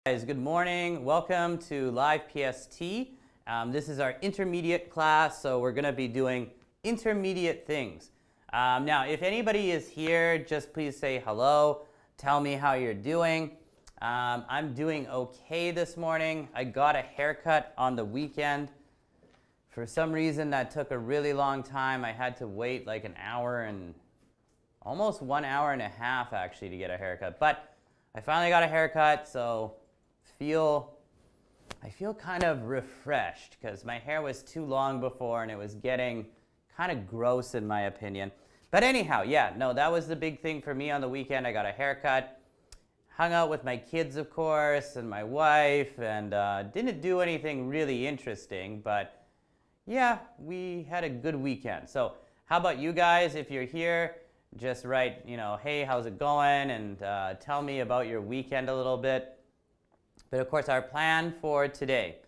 Guys, good morning. Welcome to Live PST. This is our intermediate class, so we're going to be doing intermediate things. Now, if anybody is here, just please say hello. Tell me how you're doing. I'm doing okay this morning. I got a haircut on the weekend. For some reason, that took a really long time. I had to wait like an hour and almost 1 hour and a half actually to get a haircut. But I finally got a haircut, so I feel kind of refreshed because my hair was too long before and it was getting kind of gross in my opinion. But anyhow, yeah, no, that was the big thing for me on the weekend. I got a haircut, hung out with my kids, of course, and my wife, and didn't do anything really interesting, but yeah, we had a good weekend. So how about you guys? If you're here, just write, hey, how's it going? And tell me about your weekend a little bit. But of course, our plan for today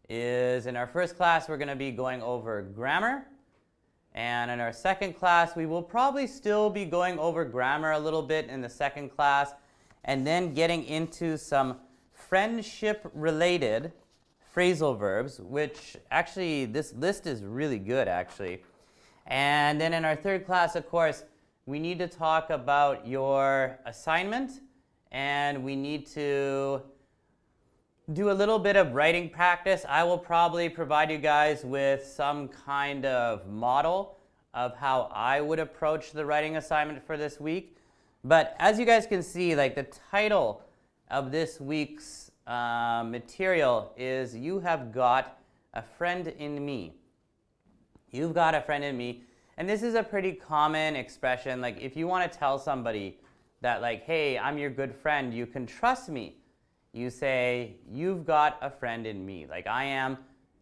is in our first class, we're going to be going over grammar. And in our second class, we will probably still be going over grammar a little bit in the second class, and then getting into some friendship-related phrasal verbs, which actually, this list is really good, actually. And then in our third class, of course, we need to talk about your assignment, and we need to do a little bit of writing practice. I will probably provide you guys with some kind of model of how I would approach the writing assignment for this week. But as you guys can see, like the title of this week's material is You Have Got a Friend in Me. You've got a friend in me. And this is a pretty common expression. Like if you want to tell somebody that like, hey, I'm your good friend, you can trust me. You say, you've got a friend in me. Like I am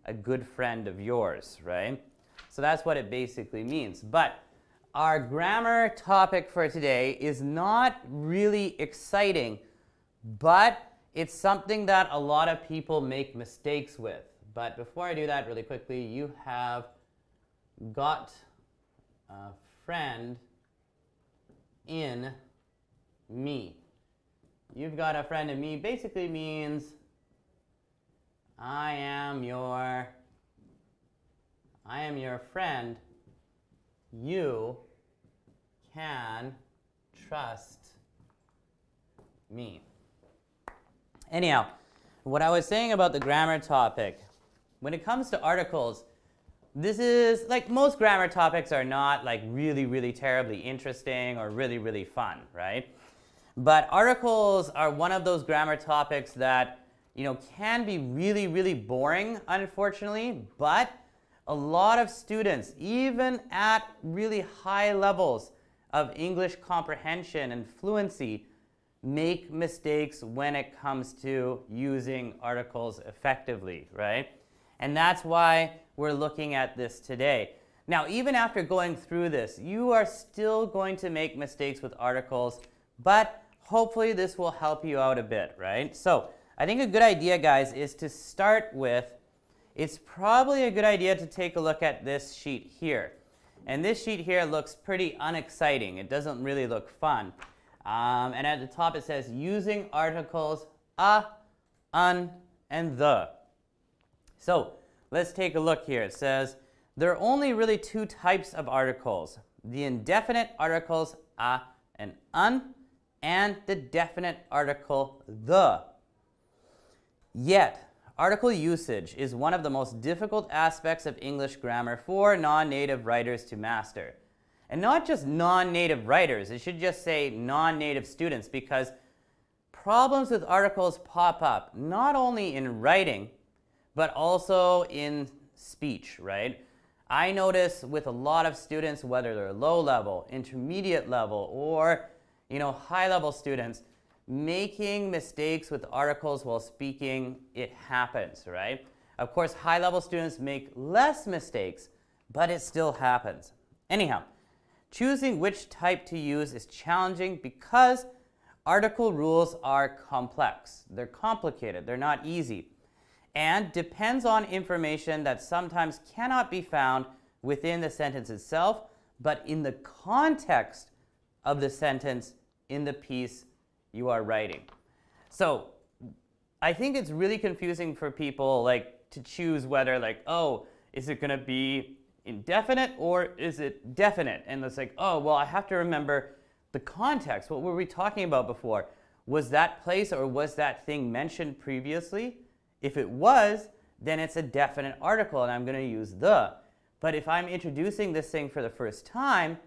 a good friend of yours, right? So that's what it basically means. But our grammar topic for today is not really exciting, but it's something that a lot of people make mistakes with. But before I do that really quickly, you have got a friend in me. You've got a friend in me basically means I am your friend. You can trust me. Anyhow, what I was saying about the grammar topic, when it comes to articles, this is like most grammar topics are not like really, really terribly interesting or really, really fun, right? But articles are one of those grammar topics that, can be really, really boring, unfortunately, but a lot of students, even at really high levels of English comprehension and fluency, make mistakes when it comes to using articles effectively, right? And that's why we're looking at this today. Now, even after going through this, you are still going to make mistakes with articles, but hopefully this will help you out a bit, right? So I think a good idea, guys, is to start with, it's probably a good idea to take a look at this sheet here. And this sheet here looks pretty unexciting. It doesn't really look fun. And at the top it says using articles a, un, and the. So let's take a look here. It says there are only really two types of articles: the indefinite articles a and un, and the definite article the. Yet, article usage is one of the most difficult aspects of English grammar for non-native writers to master. And not just non-native writers, it should just say non-native students, because problems with articles pop up not only in writing, but also in speech, right? I notice with a lot of students, whether they're low level, intermediate level, or high-level students, making mistakes with articles while speaking, it happens, right? Of course, high-level students make less mistakes, but it still happens. Anyhow, choosing which type to use is challenging because article rules are complex. They're complicated. They're not easy. And depends on information that sometimes cannot be found within the sentence itself, but in the context of the sentence in the piece you are writing. So I think it's really confusing for people like to choose whether like, oh, is it going to be indefinite or is it definite? And it's like, oh, well, I have to remember the context. What were we talking about before? Was that place or was that thing mentioned previously? If it was, then it's a definite article and I'm going to use the. But if I'm introducing this thing for the first time,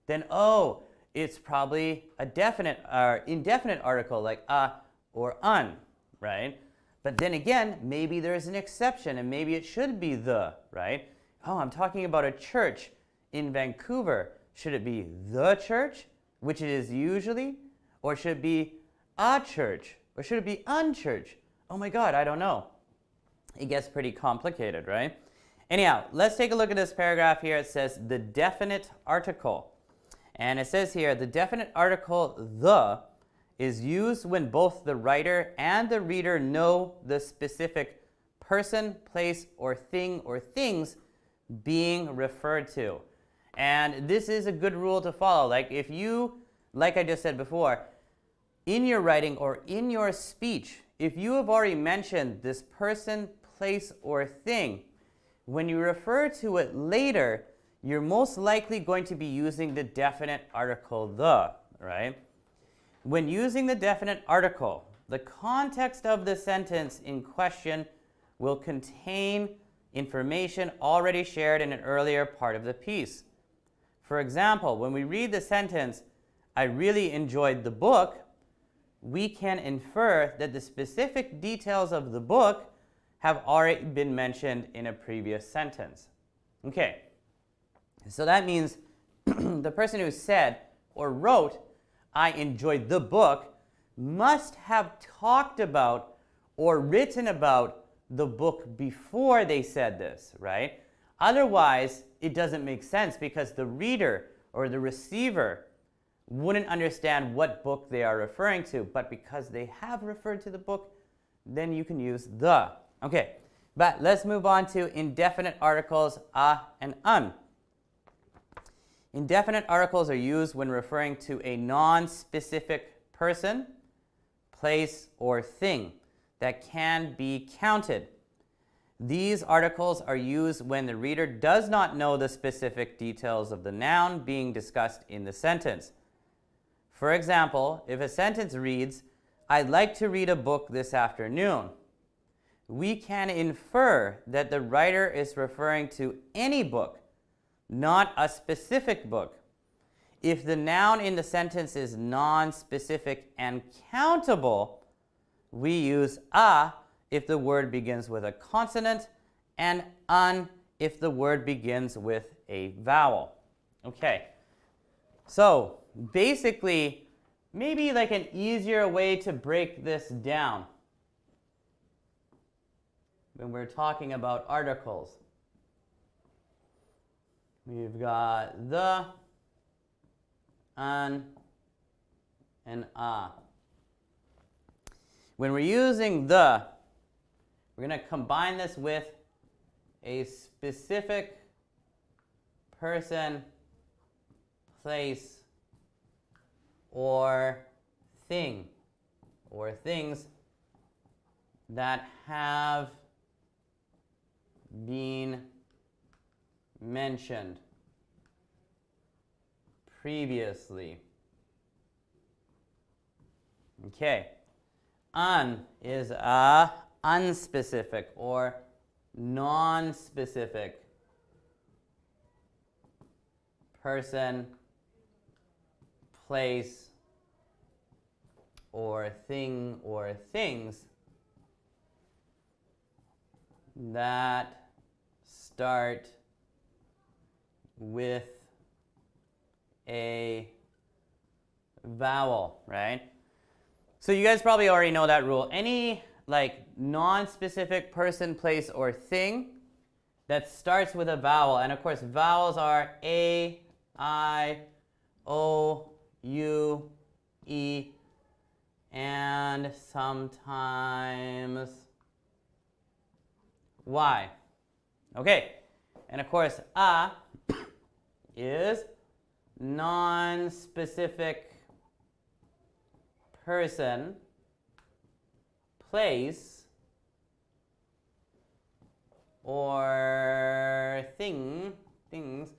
then oh, it's probably a definite or indefinite article like a or un, right? But then again, maybe there's an exception and maybe it should be the, right? Oh, I'm talking about a church in Vancouver. Should it be the church, which it is usually? Or should it be a church? Or should it be unchurch? Oh my God, I don't know. It gets pretty complicated, right? Anyhow, let's take a look at this paragraph here. It says the definite article. And it says here, the definite article the is used when both the writer and the reader know the specific person, place, or thing or things being referred to. And this is a good rule to follow. Like if you, like I just said before, in your writing or in your speech, if you have already mentioned this person, place, or thing, when you refer to it later, you're most likely going to be using the definite article the, right? When using the definite article, the context of the sentence in question will contain information already shared in an earlier part of the piece. For example, when we read the sentence, I really enjoyed the book, we can infer that the specific details of the book have already been mentioned in a previous sentence. Okay, so that means the person who said or wrote, I enjoyed the book, must have talked about or written about the book before they said this, right? Otherwise, it doesn't make sense because the reader or the receiver wouldn't understand what book they are referring to, but because they have referred to the book, then you can use the. Okay, but let's move on to indefinite articles a and un. Indefinite articles are used when referring to a non-specific person, place, or thing that can be counted. These articles are used when the reader does not know the specific details of the noun being discussed in the sentence. For example, if a sentence reads, I'd like to read a book this afternoon, we can infer that the writer is referring to any book, not a specific book. If the noun in the sentence is non-specific and countable, we use a if the word begins with a consonant and un if the word begins with a vowel. Okay, so basically, maybe like an easier way to break this down when we're talking about articles. We've got the, un, and a. When we're using the, we're going to combine this with a specific person, place, or thing, or things that have been mentioned previously. Okay, un is a unspecific or non-specific person, place, or thing or things that start with a vowel, right? So you guys probably already know that rule. Any like non-specific person, place, or thing that starts with a vowel, and of course vowels are A, I, O, U, E, and sometimes Y. Okay, and of course a is non-specific person, place, or things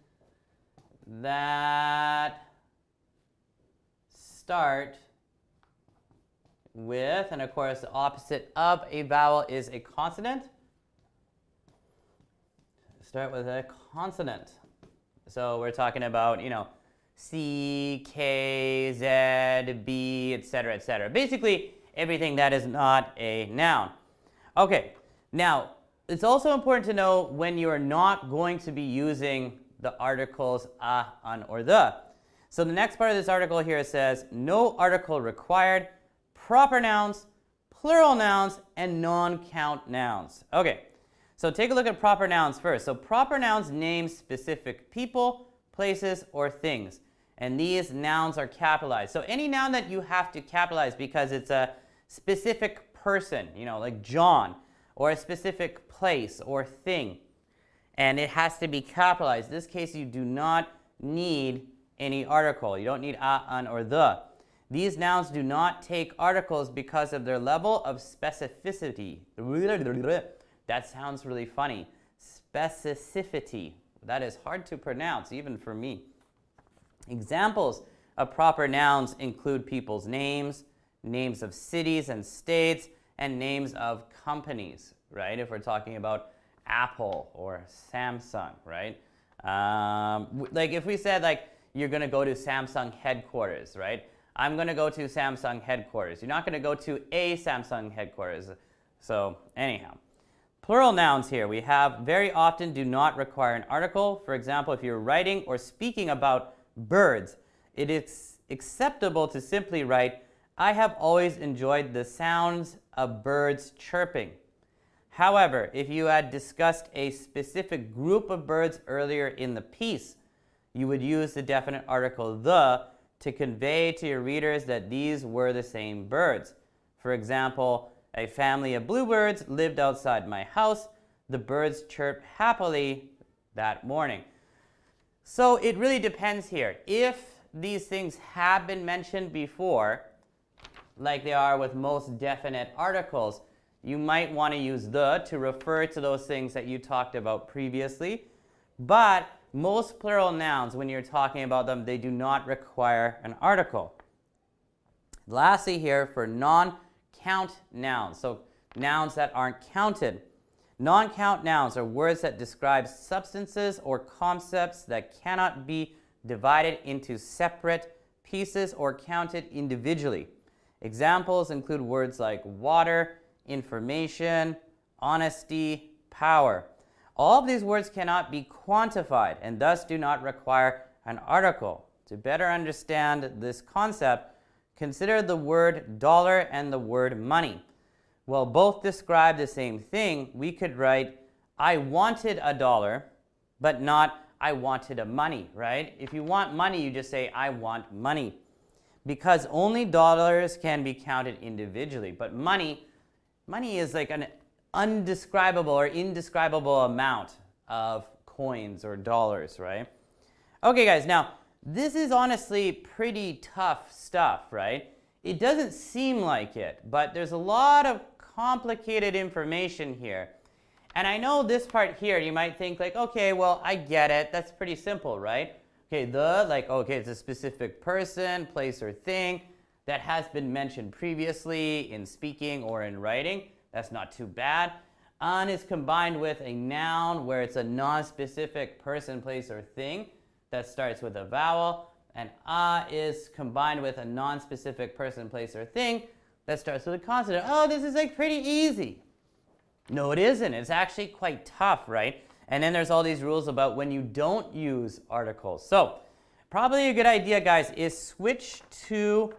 that start with, and of course the opposite of a vowel is a consonant. Start with a consonant. So we're talking about, C, K, Z, B, etc., etc. Basically, everything that is not a noun. Okay, now, it's also important to know when you are not going to be using the articles a, un, or the. So the next part of this article here says, no article required, proper nouns, plural nouns, and non-count nouns. Okay, so take a look at proper nouns first. So proper nouns name specific people, places, or things. And these nouns are capitalized. So any noun that you have to capitalize because it's a specific person, like John, or a specific place or thing, and it has to be capitalized. In this case, you do not need any article. You don't need a, un, or the. These nouns do not take articles because of their level of specificity. That sounds really funny. Specificity. That is hard to pronounce, even for me. Examples of proper nouns include people's names, names of cities and states, and names of companies, right? If we're talking about Apple or Samsung, right? Like if we said like you're going to go to Samsung headquarters, right? I'm going to go to Samsung headquarters. You're not going to go to a Samsung headquarters. So anyhow, plural nouns here we have very often do not require an article. For example, if you're writing or speaking about birds, it is acceptable to simply write, I have always enjoyed the sounds of birds chirping. However, if you had discussed a specific group of birds earlier in the piece, you would use the definite article the to convey to your readers that these were the same birds. For example, a family of bluebirds lived outside my house. The birds chirped happily that morning. So it really depends here. If these things have been mentioned before, like they are with most definite articles, you might want to use the to refer to those things that you talked about previously. But most plural nouns, when you're talking about them, they do not require an article. Lastly here, for non-count nouns, so nouns that aren't counted. Non-count nouns are words that describe substances or concepts that cannot be divided into separate pieces or counted individually. Examples include words like water, information, honesty, power. All of these words cannot be quantified and thus do not require an article. To better understand this concept, consider the word dollar and the word money. While both describe the same thing, we could write, I wanted a dollar, but not I wanted a money, right? If you want money, you just say, I want money. Because only dollars can be counted individually, but money is like an undescribable or indescribable amount of coins or dollars, right? Okay, guys, now this is honestly pretty tough stuff, right? It doesn't seem like it, but there's a lot of complicated information here. And I know this part here, you might think like, okay, well, I get it. That's pretty simple, right? Okay, it's a specific person, place, or thing that has been mentioned previously in speaking or in writing. That's not too bad. Un is combined with a noun where it's a non-specific person, place, or thing that starts with a vowel. And a is combined with a non-specific person, place, or thing that starts with a consonant. Oh, this is like pretty easy. No, it isn't. It's actually quite tough, right? And then there's all these rules about when you don't use articles. So probably a good idea, guys, is switch to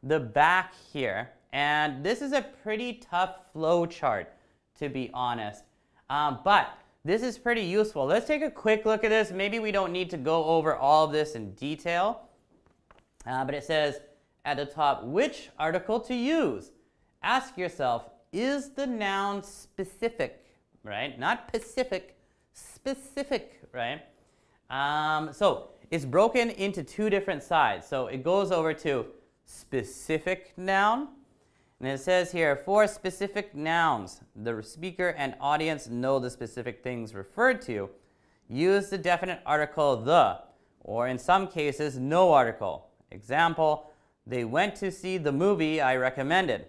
the back here. And this is a pretty tough flow chart, to be honest. But this is pretty useful. Let's take a quick look at this. Maybe we don't need to go over all of this in detail. But it says at the top, which article to use? Ask yourself, is the noun specific, right? Not specific, specific, right? So it's broken into two different sides. So it goes over to specific noun. And it says here, for specific nouns, the speaker and audience know the specific things referred to. Use the definite article the, or in some cases, no article. Example, they went to see the movie I recommended.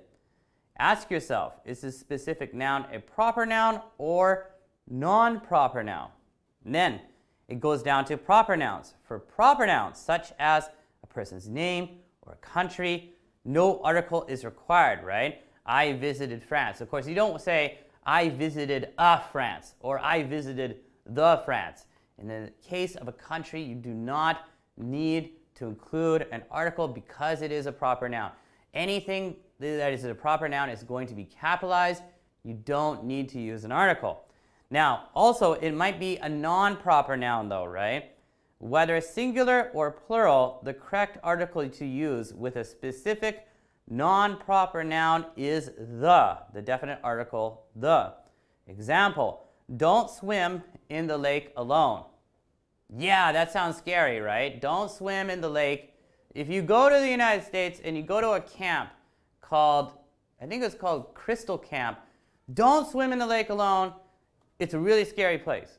Ask yourself, is this specific noun a proper noun or non-proper noun? And then it goes down to proper nouns. For proper nouns, such as a person's name or a country, no article is required, right? I visited France. Of course, you don't say, I visited a France or I visited the France. In the case of a country, you do not need to include an article because it is a proper noun. Anything that is a proper noun is going to be capitalized. You don't need to use an article. Now, also, it might be a non-proper noun though, right? Whether singular or plural, the correct article to use with a specific non-proper noun is the definite article the. Example, don't swim in the lake alone. Yeah, that sounds scary, right? Don't swim in the lake. If you go to the United States and you go to a camp called, I think it's called Crystal Camp, don't swim in the lake alone. It's a really scary place.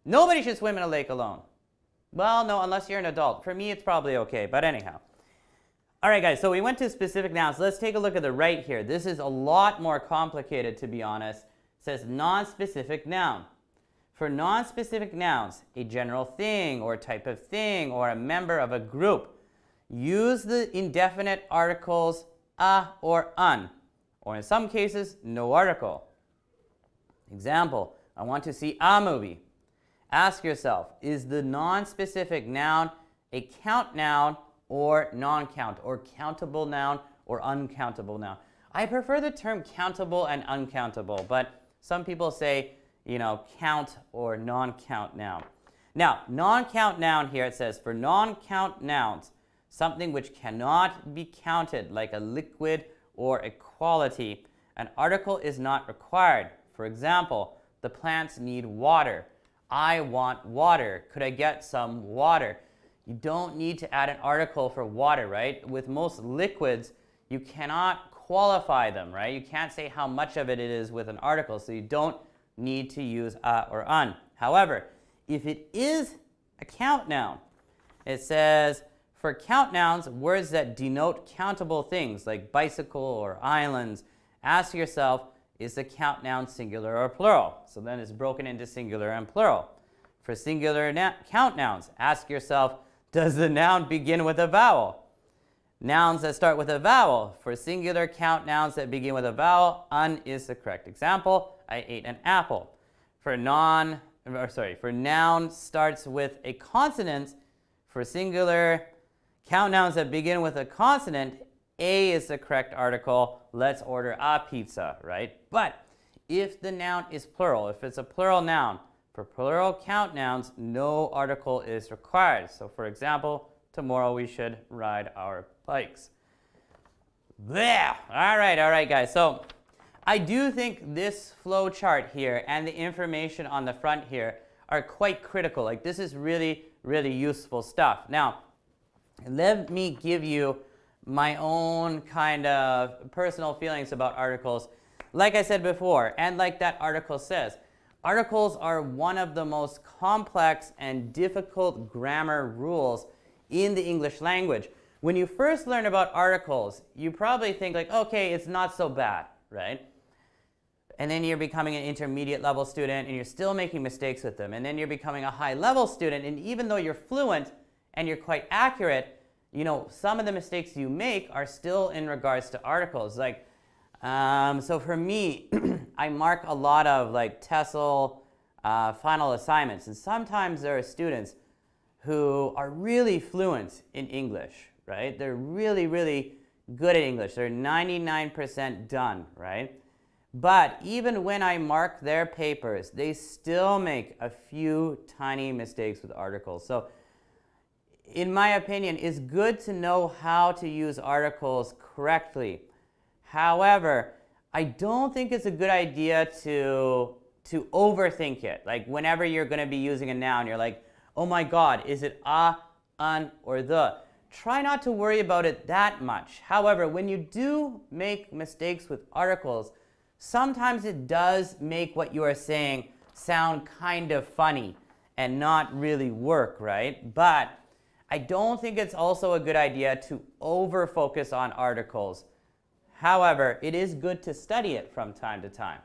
Nobody should swim in a lake alone. Well, no, unless you're an adult. For me, it's probably okay, but anyhow. All right, guys, so we went to specific nouns. Let's take a look at the right here. This is a lot more complicated, to be honest. It says non-specific noun. For non-specific nouns, a general thing or type of thing or a member of a group, use the indefinite articles a or un, or in some cases, no article. Example, I want to see a movie. Ask yourself, is the non-specific noun a count noun or non-count, or countable noun or uncountable noun? I prefer the term countable and uncountable, but some people say, count or non-count noun. Now, non-count noun here, it says, for non-count nouns, something which cannot be counted, like a liquid or a quality, an article is not required. For example, the plants need water. I want water. Could I get some water? You don't need to add an article for water, right? With most liquids, you cannot qualify them, right? You can't say how much of it is with an article, so you don't need to use a or un. However, if it is a count noun, it says, for count nouns, words that denote countable things like bicycle or islands, ask yourself, is the count noun singular or plural? So then it's broken into singular and plural. For singular count nouns, ask yourself, does the noun begin with a vowel? Nouns that start with a vowel. For singular count nouns that begin with a vowel, un is the correct example. I ate an apple. For noun starts with a consonant. For singular count nouns that begin with a consonant, a is the correct article. Let's order a pizza, right? But if the noun is plural, if it's a plural noun, for plural count nouns, no article is required. So for example, tomorrow we should ride our bikes. Blech. All right, guys. So I do think this flow chart here and the information on the front here are quite critical. Like, this is really, really useful stuff. Now, let me give you my own kind of personal feelings about articles. Like I said before, and like that article says, articles are one of the most complex and difficult grammar rules in the English language. When you first learn about articles, you probably think like, okay, it's not so bad, right? And then you're becoming an intermediate level student and you're still making mistakes with them. And then you're becoming a high level student, and even though you're fluent and you're quite accurate, some of the mistakes you make are still in regards to articles. Like, so for me, I mark a lot of like TESOL final assignments, and sometimes there are students who are really fluent in English, right? They're really, really good at English. They're 99% done, right? But even when I mark their papers, they still make a few tiny mistakes with articles. So in my opinion, it's good to know how to use articles correctly. However, I don't think it's a good idea to overthink it. Like, whenever you're going to be using a noun, you're like, oh my God, is it a, un, or the? try not to worry about it that much. However, when you do make mistakes with articles, sometimes it does make what you are saying sound kind of funny and not really work, right? But I don't think it's also a good idea to over-focus on articles. However, it is good to study it from time to time.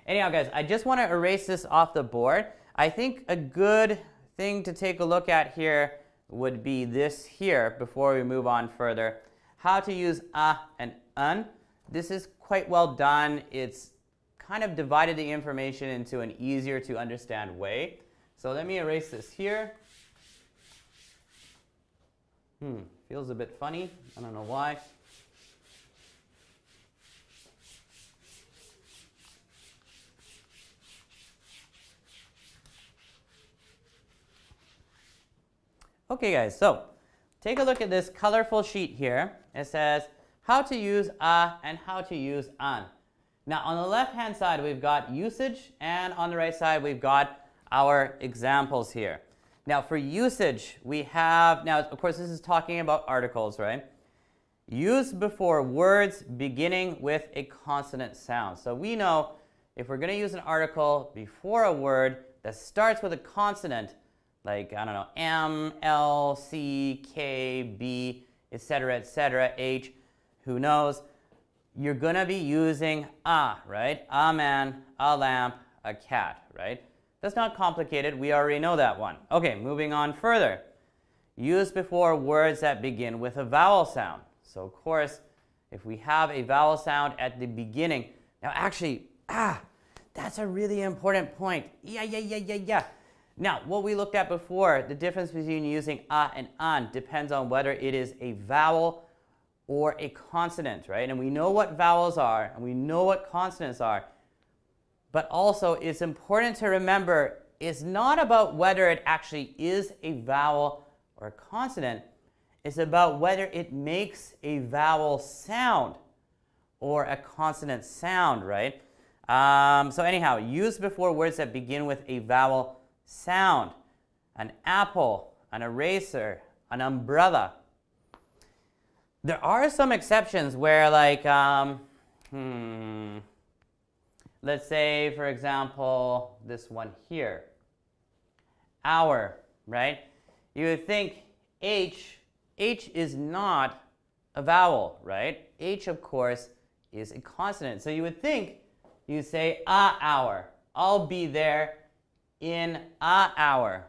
Anyhow, guys, I just want to erase this off the board. I think a good thing to take a look at here would be this here before we move on further. How to use and un. This is quite well done. It's kind of divided the information into an easier to understand way. So let me erase this here. Feels a bit funny. I don't know why. Okay, guys, so take a look at this colorful sheet here. It says how to use and how to use an. Now, on the left-hand side, we've got usage, and on the right side, we've got our examples here. Now, for usage, we have, now, of course, this is talking about articles, right? Use before words beginning with a consonant sound. So we know if we're going to use an article before a word that starts with a consonant, like, I don't know, M, L, C, K, B, etc., H, who knows, you're going to be using right? A man, a lamp, a cat, right? That's not complicated. We already know that one. Okay, moving on further. Use before words that begin with a vowel sound. So, of course, if we have a vowel sound at the beginning. Now, actually, that's a really important point. Yeah. Now, what we looked at before, the difference between using and an depends on whether it is a vowel or a consonant, right? And we know what vowels are, and we know what consonants are. But also, it's important to remember, it's not about whether it actually is a vowel or a consonant. It's about whether it makes a vowel sound or a consonant sound, right? So anyhow, use before words that begin with a vowel sound. An apple, an eraser, an umbrella. There are some exceptions where, like, let's say, for example, this one here. Hour, right? You would think H is not a vowel, right? H, of course, is a consonant. So you would think you say a hour. I'll be there in a hour.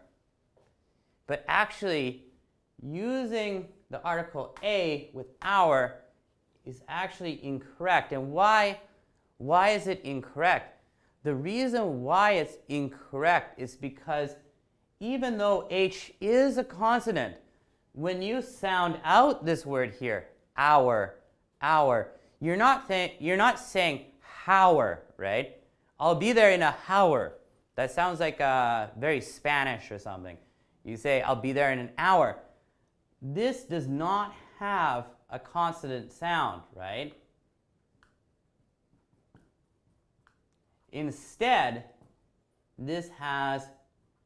But actually, using the article a with hour is actually incorrect. And why is it incorrect? The reason why it's incorrect is because even though H is a consonant, when you sound out this word here, hour, you're not saying hour, right? I'll be there in a hour. That sounds like very Spanish or something. You say, I'll be there in an hour. This does not have a consonant sound, right? Instead, this has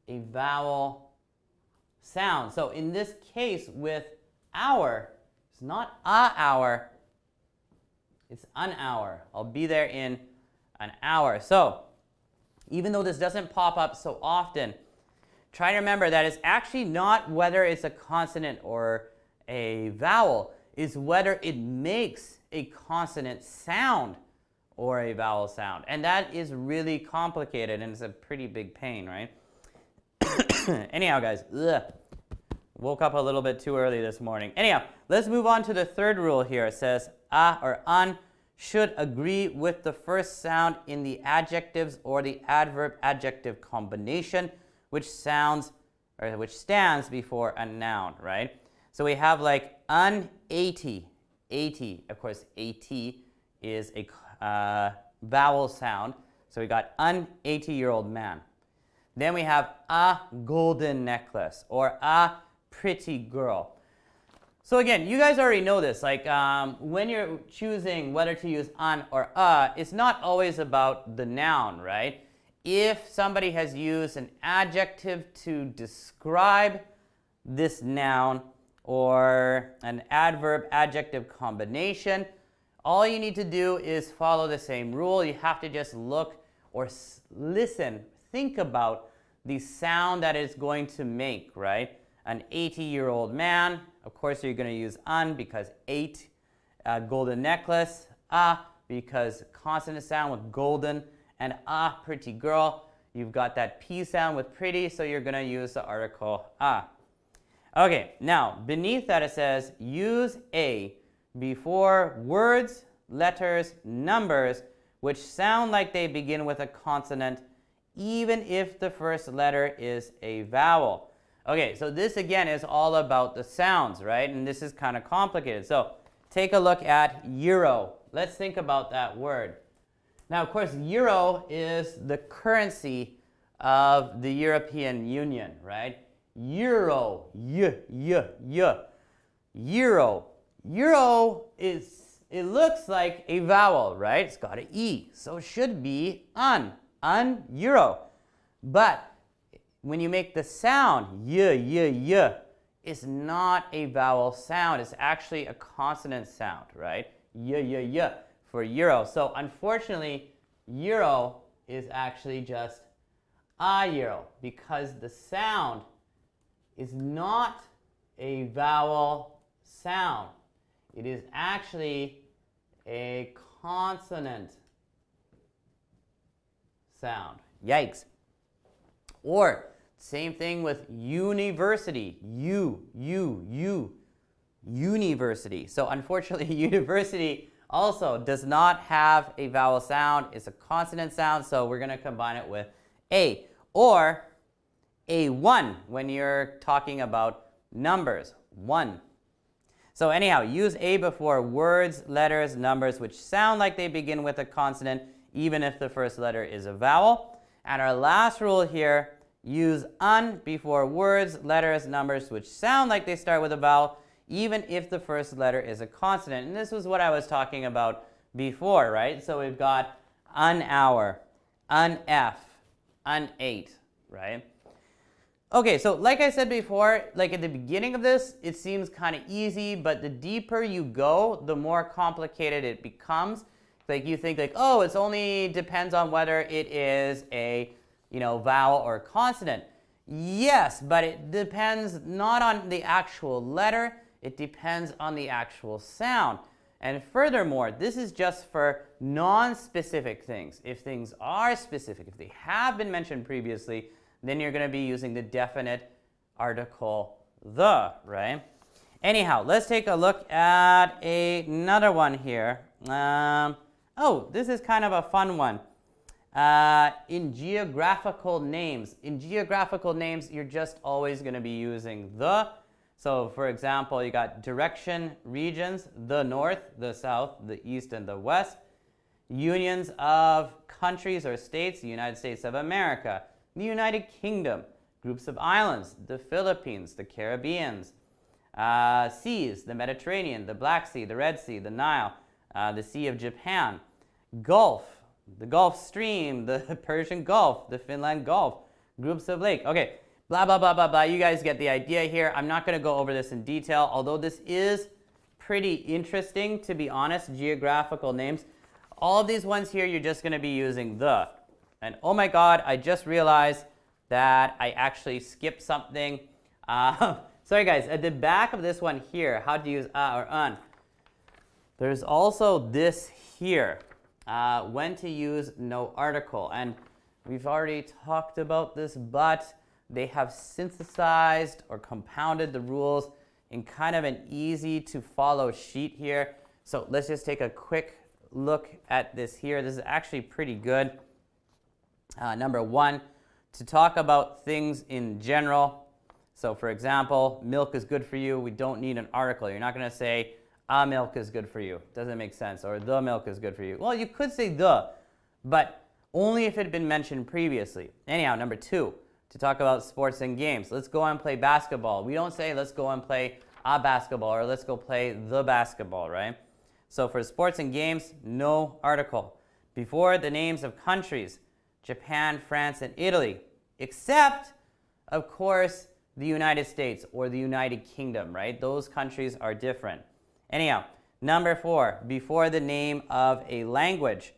a vowel sound. So in this case with hour, it's not a hour, it's an hour. I'll be there in an hour. So even though this doesn't pop up so often, try to remember that it's actually not whether it's a consonant or a vowel, it's whether it makes a consonant sound or a vowel sound. And that is really complicated, and it's a pretty big pain, right? Anyhow, guys, woke up a little bit too early this morning. Anyhow, let's move on to the third rule here. It says a or an should agree with the first sound in the adjectives or the adverb-adjective combination, which stands before a noun, right? So we have like an 80. Of course, AT is a vowel sound. So we got an 80-year-old man. Then we have a golden necklace or a pretty girl. So again, you guys already know this. Like when you're choosing whether to use an or a, it's not always about the noun, right? If somebody has used an adjective to describe this noun or an adverb adjective combination, all you need to do is follow the same rule. You have to just look or listen, think about the sound that it's going to make, right? An 80-year-old man, of course you're going to use un because 8, golden necklace, because consonant sound with golden, and pretty girl. You've got that P sound with pretty, so you're going to use the article a. Okay, now beneath that it says use a before words, letters, numbers which sound like they begin with a consonant, even if the first letter is a vowel. Okay, so this again is all about the sounds, right? And this is kind of complicated. So take a look at euro. Let's think about that word. Now, of course, euro is the currency of the European Union, right? Euro, euro. Euro is, it looks like a vowel, right? It's got an E, so it should be euro. But when you make the sound, it's not a vowel sound. It's actually a consonant sound, right? For euro. So unfortunately, euro is actually just a euro because the sound is not a vowel sound. It is actually a consonant sound. Yikes. Or same thing with university. University. So unfortunately, university also does not have a vowel sound. It's a consonant sound, so we're going to combine it with a. Or A1 when you're talking about numbers. 1. So anyhow, use a before words, letters, numbers which sound like they begin with a consonant, even if the first letter is a vowel. And our last rule here, use un before words, letters, numbers which sound like they start with a vowel, even if the first letter is a consonant. And this was what I was talking about before, right? So we've got un-hour, un-f, un-8, right? Okay, so like I said before, like at the beginning of this, it seems kind of easy, but the deeper you go, the more complicated it becomes. Like you think like, oh, it's only depends on whether it is a, vowel or consonant. Yes, but it depends not on the actual letter, it depends on the actual sound. And furthermore, this is just for non-specific things. If things are specific, if they have been mentioned previously, then you're going to be using the definite article the, right? Anyhow, let's take a look at another one here. Oh, this is kind of a fun one. In geographical names. In geographical names, you're just always going to be using the. So, for example, you got direction, regions, the north, the south, the east, and the west. Unions of countries or states, the United States of America, the United Kingdom, groups of islands, the Philippines, the Caribbeans, seas, the Mediterranean, the Black Sea, the Red Sea, the Nile, the Sea of Japan, Gulf, the Gulf Stream, the Persian Gulf, the Finland Gulf, groups of lake. Okay, blah, blah, blah, blah, blah. You guys get the idea here. I'm not going to go over this in detail, although this is pretty interesting, to be honest, geographical names. All of these ones here, you're just going to be using the. And oh my God, I just realized that I actually skipped something. Sorry guys, at the back of this one here, how to use or un. There's also this here, when to use no article. And we've already talked about this, but they have synthesized or compounded the rules in kind of an easy to follow sheet here. So let's just take a quick look at this here. This is actually pretty good. Number 1, to talk about things in general. So for example, milk is good for you. We don't need an article. You're not going to say, milk is good for you. Doesn't make sense. Or the milk is good for you. Well, you could say the, but only if it had been mentioned previously. Anyhow, number 2, to talk about sports and games. Let's go and play basketball. We don't say, let's go and play a basketball or let's go play the basketball, right? So for sports and games, no article. Before the names of countries, Japan, France, and Italy, except, of course, the United States or the United Kingdom, right? Those countries are different. Anyhow, number 4, before the name of a language,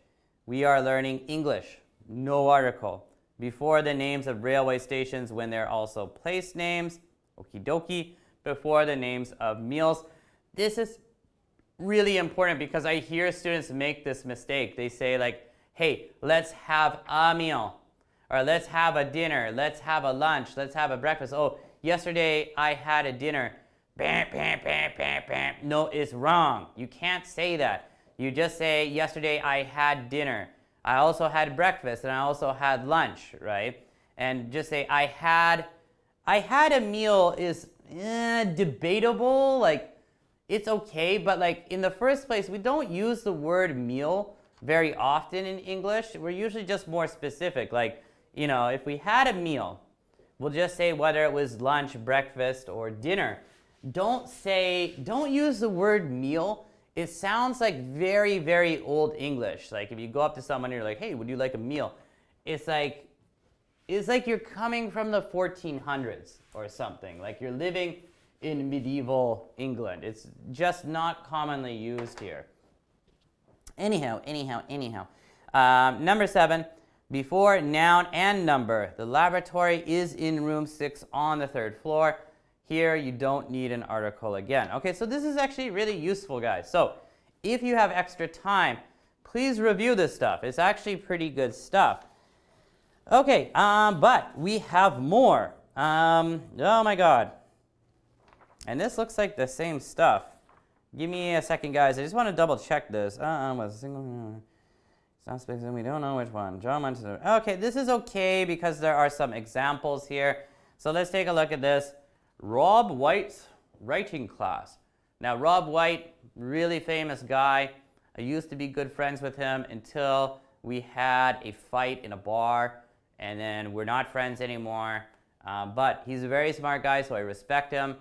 we are learning English. No article. Before the names of railway stations when they're also place names, okie dokie. Before the names of meals. This is really important because I hear students make this mistake. They say like, hey, let's have a meal, or let's have a dinner, let's have a lunch, let's have a breakfast. Oh, yesterday I had a dinner. Bam, bam, bam, bam, bam. No, it's wrong. You can't say that. You just say, yesterday I had dinner. I also had breakfast and I also had lunch, right? And just say, I had a meal is debatable. Like, it's okay, but like in the first place, we don't use the word meal very often in English. We're usually just more specific. Like, you know, if we had a meal, we'll just say whether it was lunch, breakfast, or dinner. Don't use the word meal. It sounds like very, very old English. Like if you go up to someone and you're like, hey, would you like a meal? It's like you're coming from the 1400s or something. Like you're living in medieval England. It's just not commonly used here. Anyhow. Number 7, before noun and number. The laboratory is in room 6 on the 3rd floor. Here, you don't need an article again. Okay, so this is actually really useful, guys. So if you have extra time, please review this stuff. It's actually pretty good stuff. Okay, but we have more. Oh my God. And this looks like the same stuff. Give me a second, guys. I just want to double check this. Was a single. It's not specific. We don't know which one. John went to the. Okay, this is okay because there are some examples here. So let's take a look at this. Rob White's writing class. Now, Rob White, really famous guy. I used to be good friends with him until we had a fight in a bar, and then we're not friends anymore. But he's a very smart guy, so I respect him,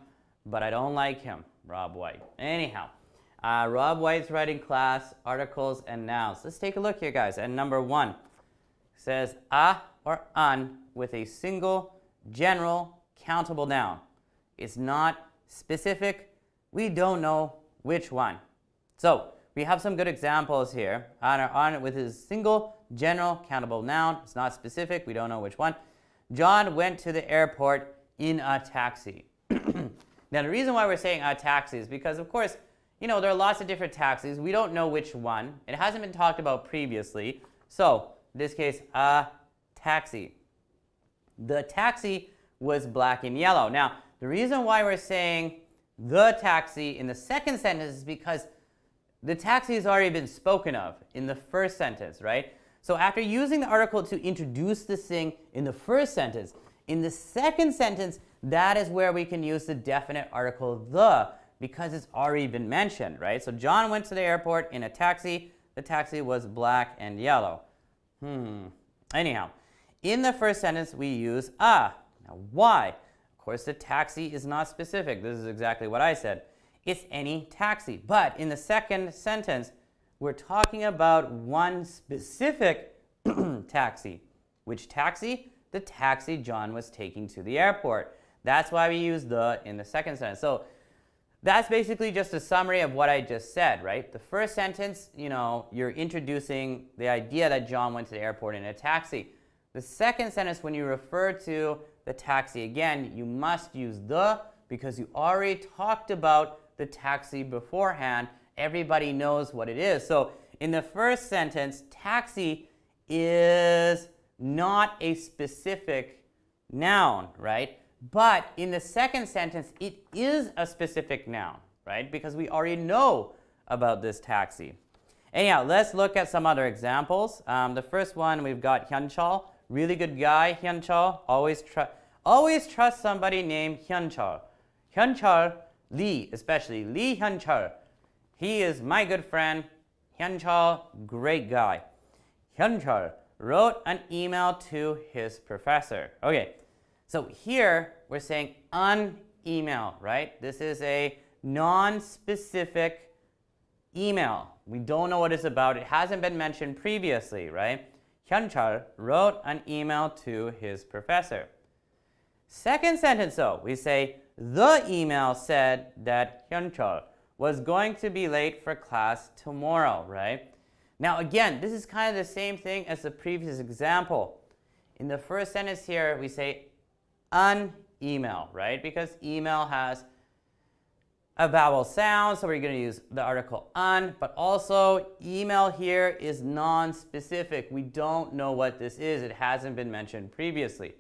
but I don't like him, Rob White. Anyhow, Rob White's writing class, articles and nouns. Let's take a look here, guys. And number 1 says a or an with a single, general, countable noun. It's not specific. We don't know which one. So we have some good examples here. On with his single, general, countable noun. It's not specific. We don't know which one. John went to the airport in a taxi. Now, the reason why we're saying a taxi is because, of course, you know, there are lots of different taxis. We don't know which one. It hasn't been talked about previously. So in this case, a taxi. The taxi was black and yellow. Now, the reason why we're saying the taxi in the second sentence is because the taxi has already been spoken of in the first sentence, right? So after using the article to introduce this thing in the first sentence, in the second sentence, that is where we can use the definite article the, because it's already been mentioned, right? So John went to the airport in a taxi. The taxi was black and yellow. Anyhow, in the first sentence, we use a. Now, why? Of course, the taxi is not specific. This is exactly what I said. It's any taxi. But in the second sentence, we're talking about one specific taxi. Which taxi? The taxi John was taking to the airport. That's why we use the in the second sentence. So that's basically just a summary of what I just said, right? The first sentence, you know, you're introducing the idea that John went to the airport in a taxi. The second sentence, when you refer to the taxi again, you must use the because you already talked about the taxi beforehand. Everybody knows what it is. So in the first sentence, taxi is not a specific noun, right? But in the second sentence, it is a specific noun, right? Because we already know about this taxi. Anyhow, let's look at some other examples. The first one, we've got Hyunchal. Really good guy, Hyunchal. Always trust somebody named Hyunchal. Hyunchal Lee, especially Lee Hyunchal. He is my good friend. Hyunchal, great guy. Hyunchal wrote an email to his professor. Okay, so here we're saying an email, right? This is a non-specific email. We don't know what it's about. It hasn't been mentioned previously, right? Hyunchal wrote an email to his professor. Second sentence though, we say, the email said that Hyunchul was going to be late for class tomorrow, right? Now again, this is kind of the same thing as the previous example. In the first sentence here, we say an email, right? Because email has a vowel sound, so we're going to use the article an, but also email here is non-specific. We don't know what this is. It hasn't been mentioned previously.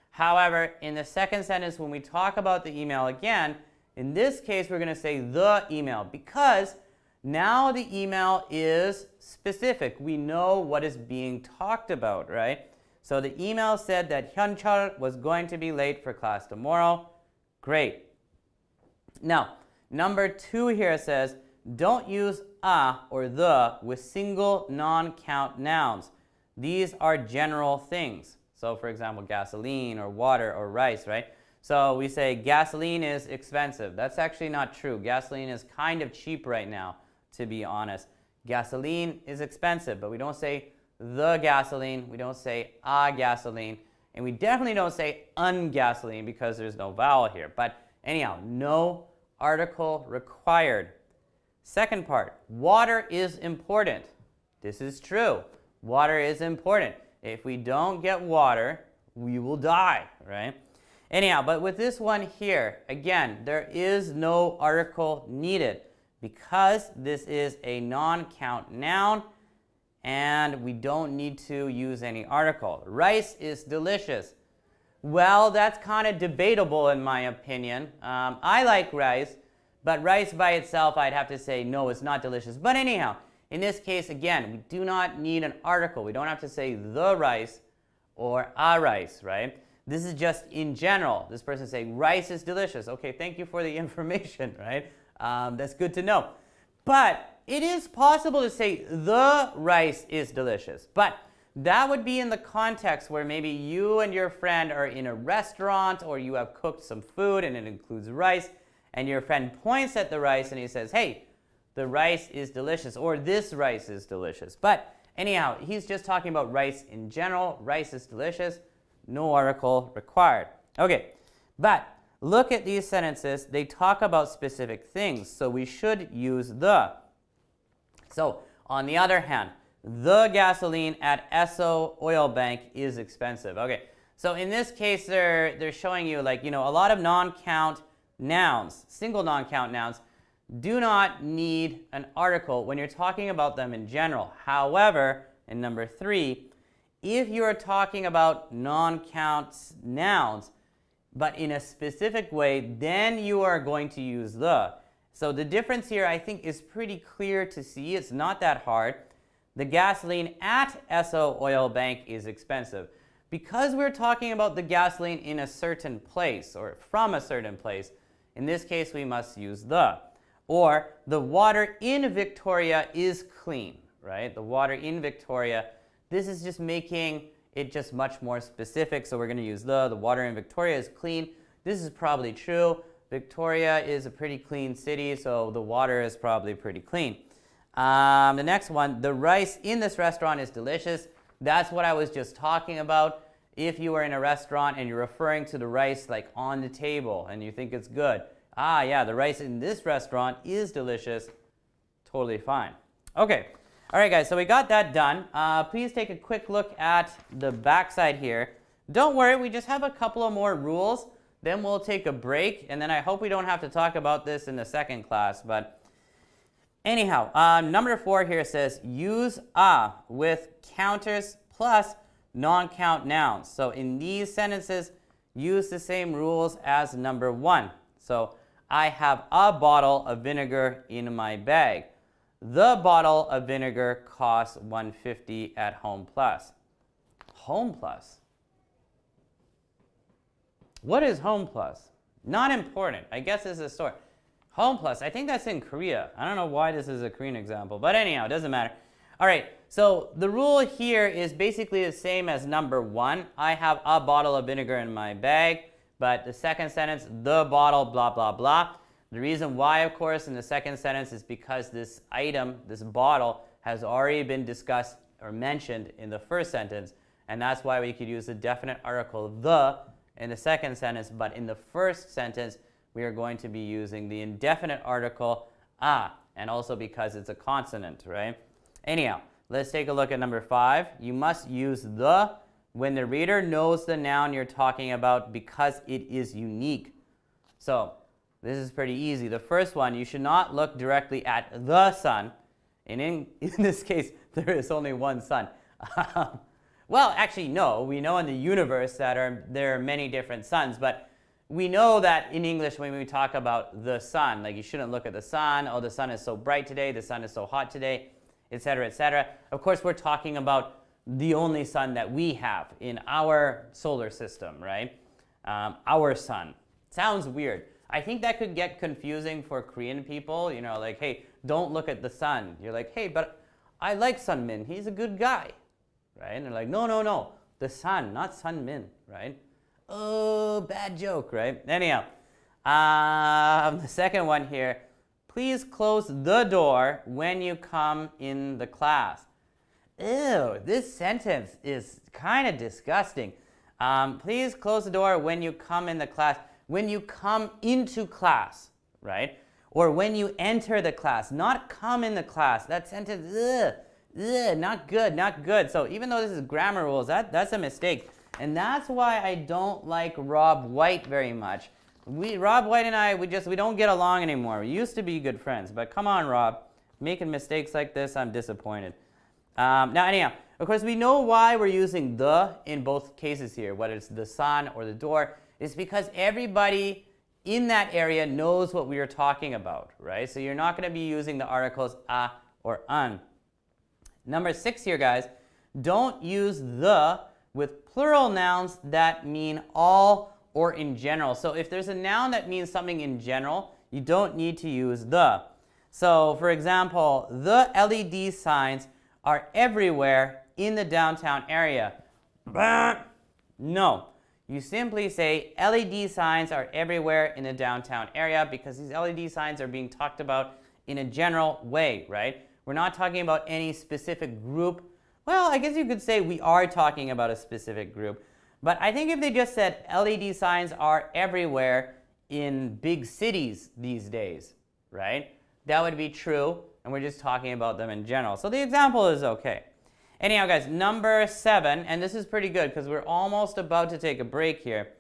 However, in the second sentence, when we talk about the email again, in this case, we're going to say the email because now the email is specific. We know what is being talked about, right? So the email said that Hyunchul was going to be late for class tomorrow. Great. Now, number 2 here says, don't use a or the with single non-count nouns. These are general things. So for example, gasoline or water or rice, right? So we say gasoline is expensive. That's actually not true. Gasoline is kind of cheap right now, to be honest. Gasoline is expensive, but we don't say the gasoline. We don't say a gasoline. And we definitely don't say ungasoline because there's no vowel here. But anyhow, no article required. Second part, water is important. This is true. Water is important. If we don't get water, we will die, right? Anyhow, but with this one here, again, there is no article needed because this is a non-count noun and we don't need to use any article. Rice is delicious. Well, that's kind of debatable in my opinion. I like rice, but rice by itself, I'd have to say, no, it's not delicious. But anyhow, in this case, again, we do not need an article. We don't have to say the rice or a rice, right? This is just in general. This person saying rice is delicious. Okay, thank you for the information, right? That's good to know. But it is possible to say the rice is delicious. But that would be in the context where maybe you and your friend are in a restaurant or you have cooked some food and it includes rice and your friend points at the rice and he says, hey, the rice is delicious or this rice is delicious. But anyhow, he's just talking about rice in general. Rice is delicious. No article required. Okay, but look at these sentences. They talk about specific things, so we should use the. So on the other hand, the gasoline at Esso Oil Bank is expensive. Okay, so in this case, they're showing you like, a lot of non-count nouns, single non-count nouns, do not need an article when you're talking about them in general. However, in number 3, if you are talking about non-count nouns, but in a specific way, then you are going to use the. So the difference here, I think, is pretty clear to see. It's not that hard. The gasoline at Esso Oil Bank is expensive. Because we're talking about the gasoline in a certain place or from a certain place, in this case, we must use the. Or the water in Victoria is clean, right? The water in Victoria. This is just making it just much more specific, so we're going to use the. The water in Victoria is clean. This is probably true. Victoria is a pretty clean city, so the water is probably pretty clean. The next one, the rice in this restaurant is delicious. That's what I was just talking about. If you are in a restaurant and you're referring to the rice like on the table and you think it's good, yeah, the rice in this restaurant is delicious. Totally fine. Okay. All right, guys, so we got that done. Please take a quick look at the backside here. Don't worry, we just have a couple of more rules. Then we'll take a break, and then I hope we don't have to talk about this in the second class. But anyhow, number 4 here says use a with counters plus non-count nouns. So in these sentences, use the same rules as number 1. So I have a bottle of vinegar in my bag. The bottle of vinegar costs $1.50 at Home Plus. Home Plus? What is Home Plus? Not important. I guess it's a store. Home Plus, I think that's in Korea. I don't know why this is a Korean example, but anyhow, it doesn't matter. All right, so the rule here is basically the same as number 1. I have a bottle of vinegar in my bag, but the second sentence, the bottle, blah, blah, blah. The reason why, of course, in the second sentence is because this item, this bottle, has already been discussed or mentioned in the first sentence, and that's why we could use the definite article the in the second sentence, but in the first sentence, we are going to be using the indefinite article a, and also because it's a consonant, right? Anyhow, let's take a look at number 5. You must use the when the reader knows the noun you're talking about because it is unique. So this is pretty easy. The first one, you should not look directly at the sun. In this case, there is only one sun. Well, actually, no. We know in the universe that there are many different suns, but we know that in English when we talk about the sun, like you shouldn't look at the sun, oh, the sun is so bright today, the sun is so hot today, etc., etc. Of course, we're talking about the only sun that we have in our solar system, right? Our sun. Sounds weird. I think that could get confusing for Korean people, you know, like, hey, don't look at the sun. You're like, hey, but I like Sun Min. He's a good guy, right? And they're like, no, no, no, the sun, not Sun Min, right? Oh, bad joke, right? Anyhow, the second one here, please close the door when you come in the class. Ew, this sentence is kind of disgusting. Please close the door when you come in the class. When you come into class, right? Or when you enter the class, not come in the class. That sentence, not good, not good. So even though this is grammar rules, that's a mistake. And that's why I don't like Rob White very much. Rob White and I, we don't get along anymore. We used to be good friends, but come on, Rob. Making mistakes like this, I'm disappointed. Now, anyhow, of course, we know why we're using the in both cases here, whether it's the sun or the door. It's because everybody in that area knows what we are talking about, right? So you're not going to be using the articles a or un. Number 6 here, guys, don't use the with plural nouns that mean all or in general. So if there's a noun that means something in general, you don't need to use the. So for example, the LED signs are everywhere in the downtown area. No. You simply say LED signs are everywhere in the downtown area because these LED signs are being talked about in a general way, right? We're not talking about any specific group. Well, I guess you could say we are talking about a specific group. But I think if they just said LED signs are everywhere in big cities these days, right? That would be true, and we're just talking about them in general. So the example is okay. Anyhow, guys, number 7, and this is pretty good because we're almost about to take a break here.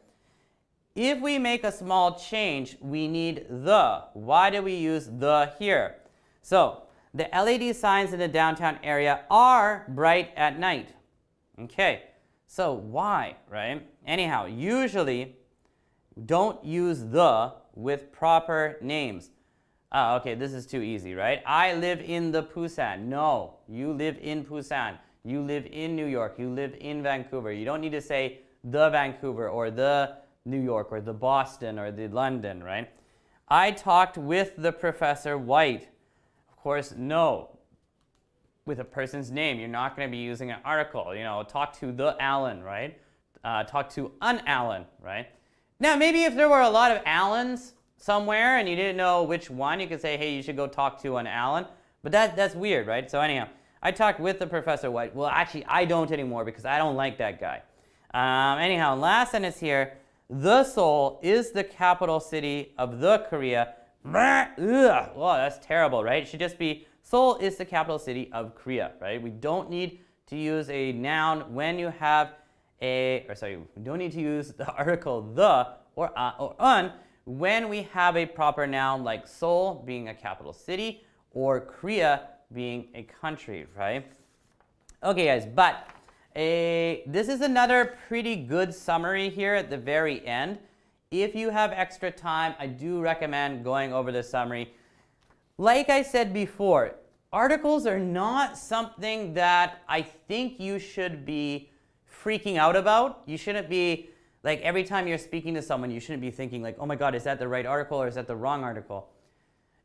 If we make a small change, we need the. Why do we use the here? So the LED signs in the downtown area are bright at night. Okay, so why, right? Anyhow, usually don't use the with proper names. Okay, this is too easy, right? I live in the Busan. No, you live in Busan. You live in New York. You live in Vancouver. You don't need to say the Vancouver or the New York or the Boston or the London, right? I talked with the Professor White. Of course, no. With a person's name, you're not going to be using an article. You know, talk to the Allan, right? Talk to an Allan, right? Now, maybe if there were a lot of Allans somewhere and you didn't know which one, you could say, hey, you should go talk to an Allan. But that's weird, right? So anyhow, I talked with the Professor White. Well, actually, I don't anymore because I don't like that guy. Anyhow, last sentence here. The Seoul is the capital city of the Korea. Oh, that's terrible, right? It should just be Seoul is the capital city of Korea, right? We don't need to use a noun when you have we don't need to use the article the or un when we have a proper noun like Seoul being a capital city or Korea being a country, right? Okay, guys, but this is another pretty good summary here at the very end. If you have extra time, I do recommend going over the summary. Like I said before, articles are not something that I think you should be freaking out about. You shouldn't be, like, every time you're speaking to someone, you shouldn't be thinking like, oh my God, is that the right article or is that the wrong article?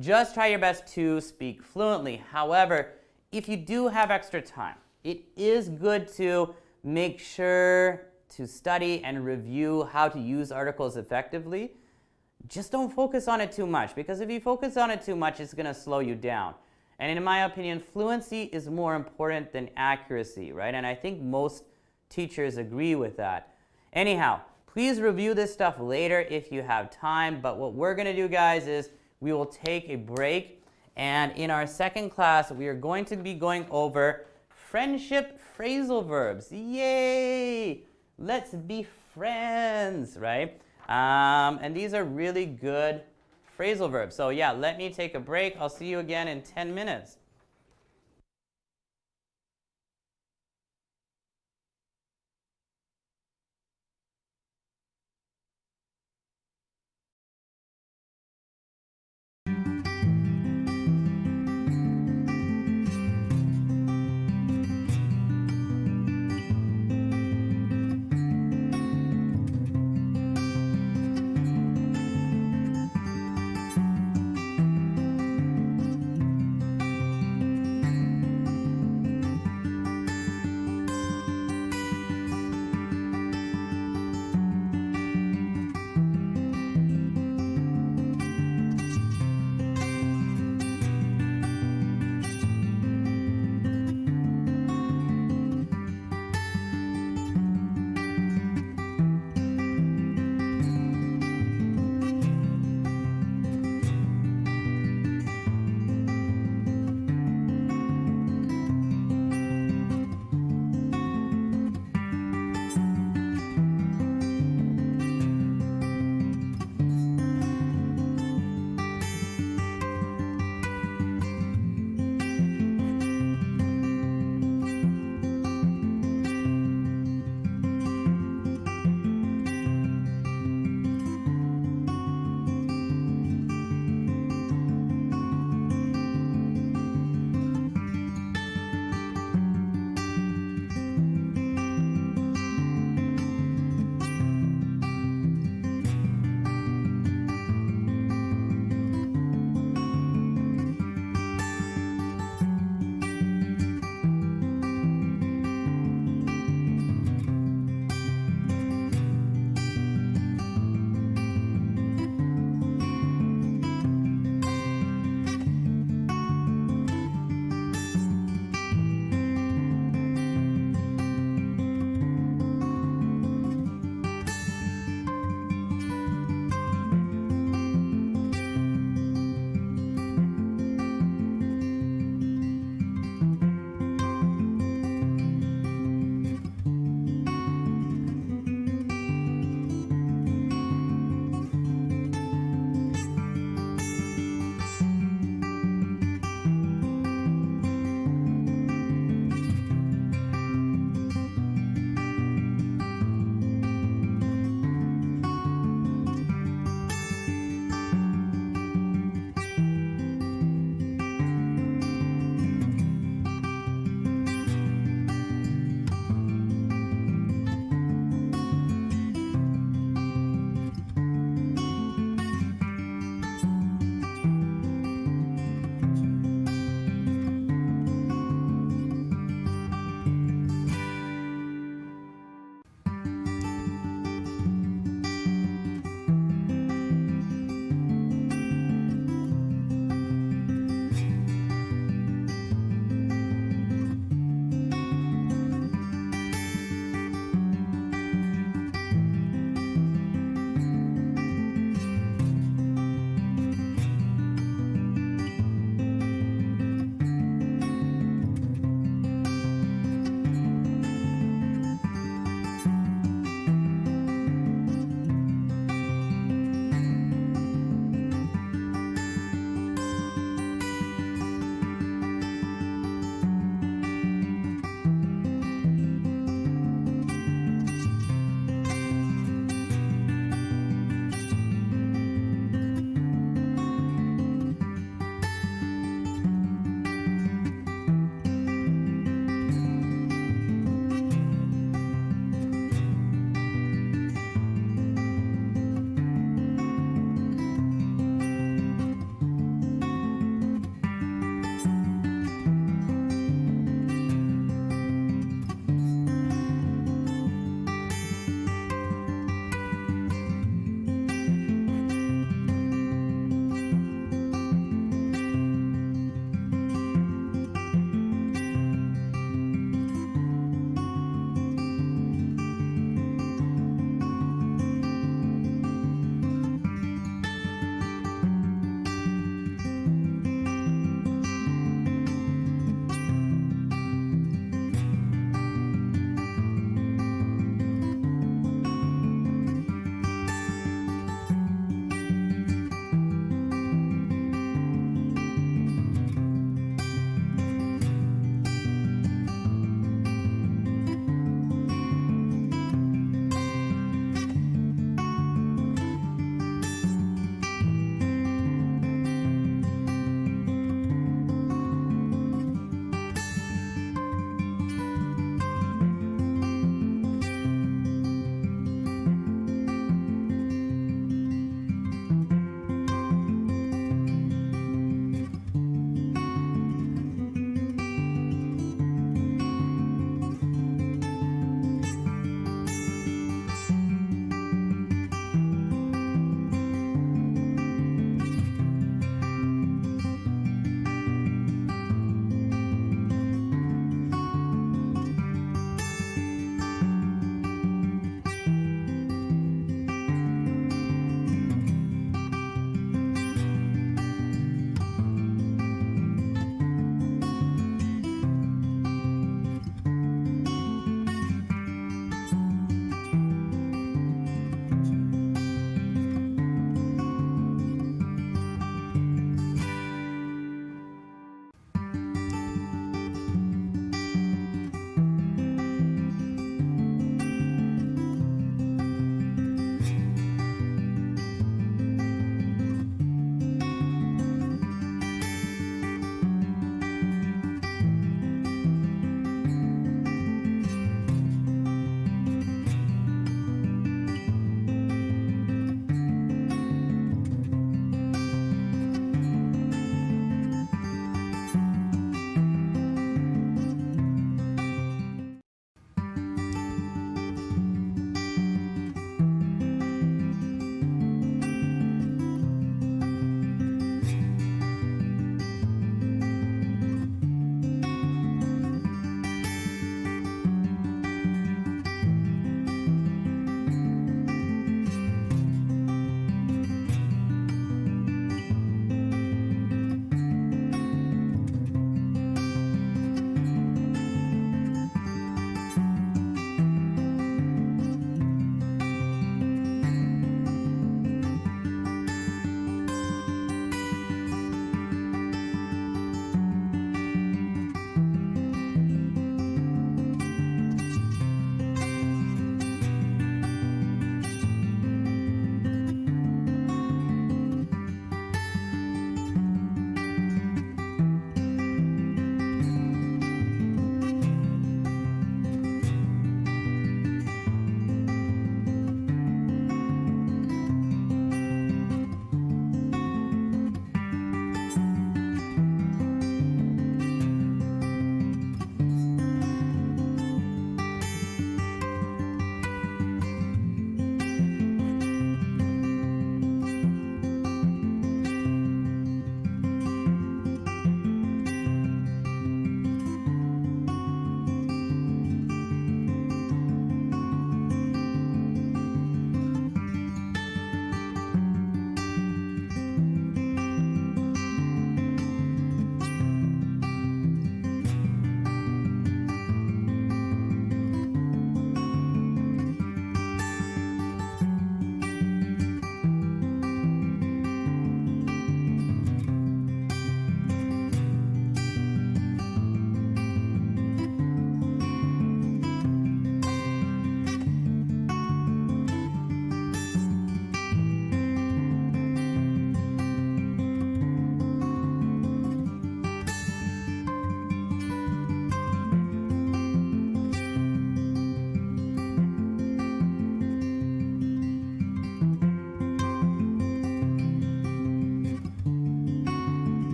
Just try your best to speak fluently. However, if you do have extra time, it is good to make sure to study and review how to use articles effectively. Just don't focus on it too much, because if you focus on it too much, it's going to slow you down. And in my opinion, fluency is more important than accuracy, right? And I think most teachers agree with that. Anyhow, Please review this stuff later if you have time, but what we're going to do, guys, is we will take a break, and in our second class, we are going to be going over friendship phrasal verbs. Yay! Let's be friends, right? And these are really good phrasal verbs. So yeah, let me take a break. I'll see you again in 10 minutes.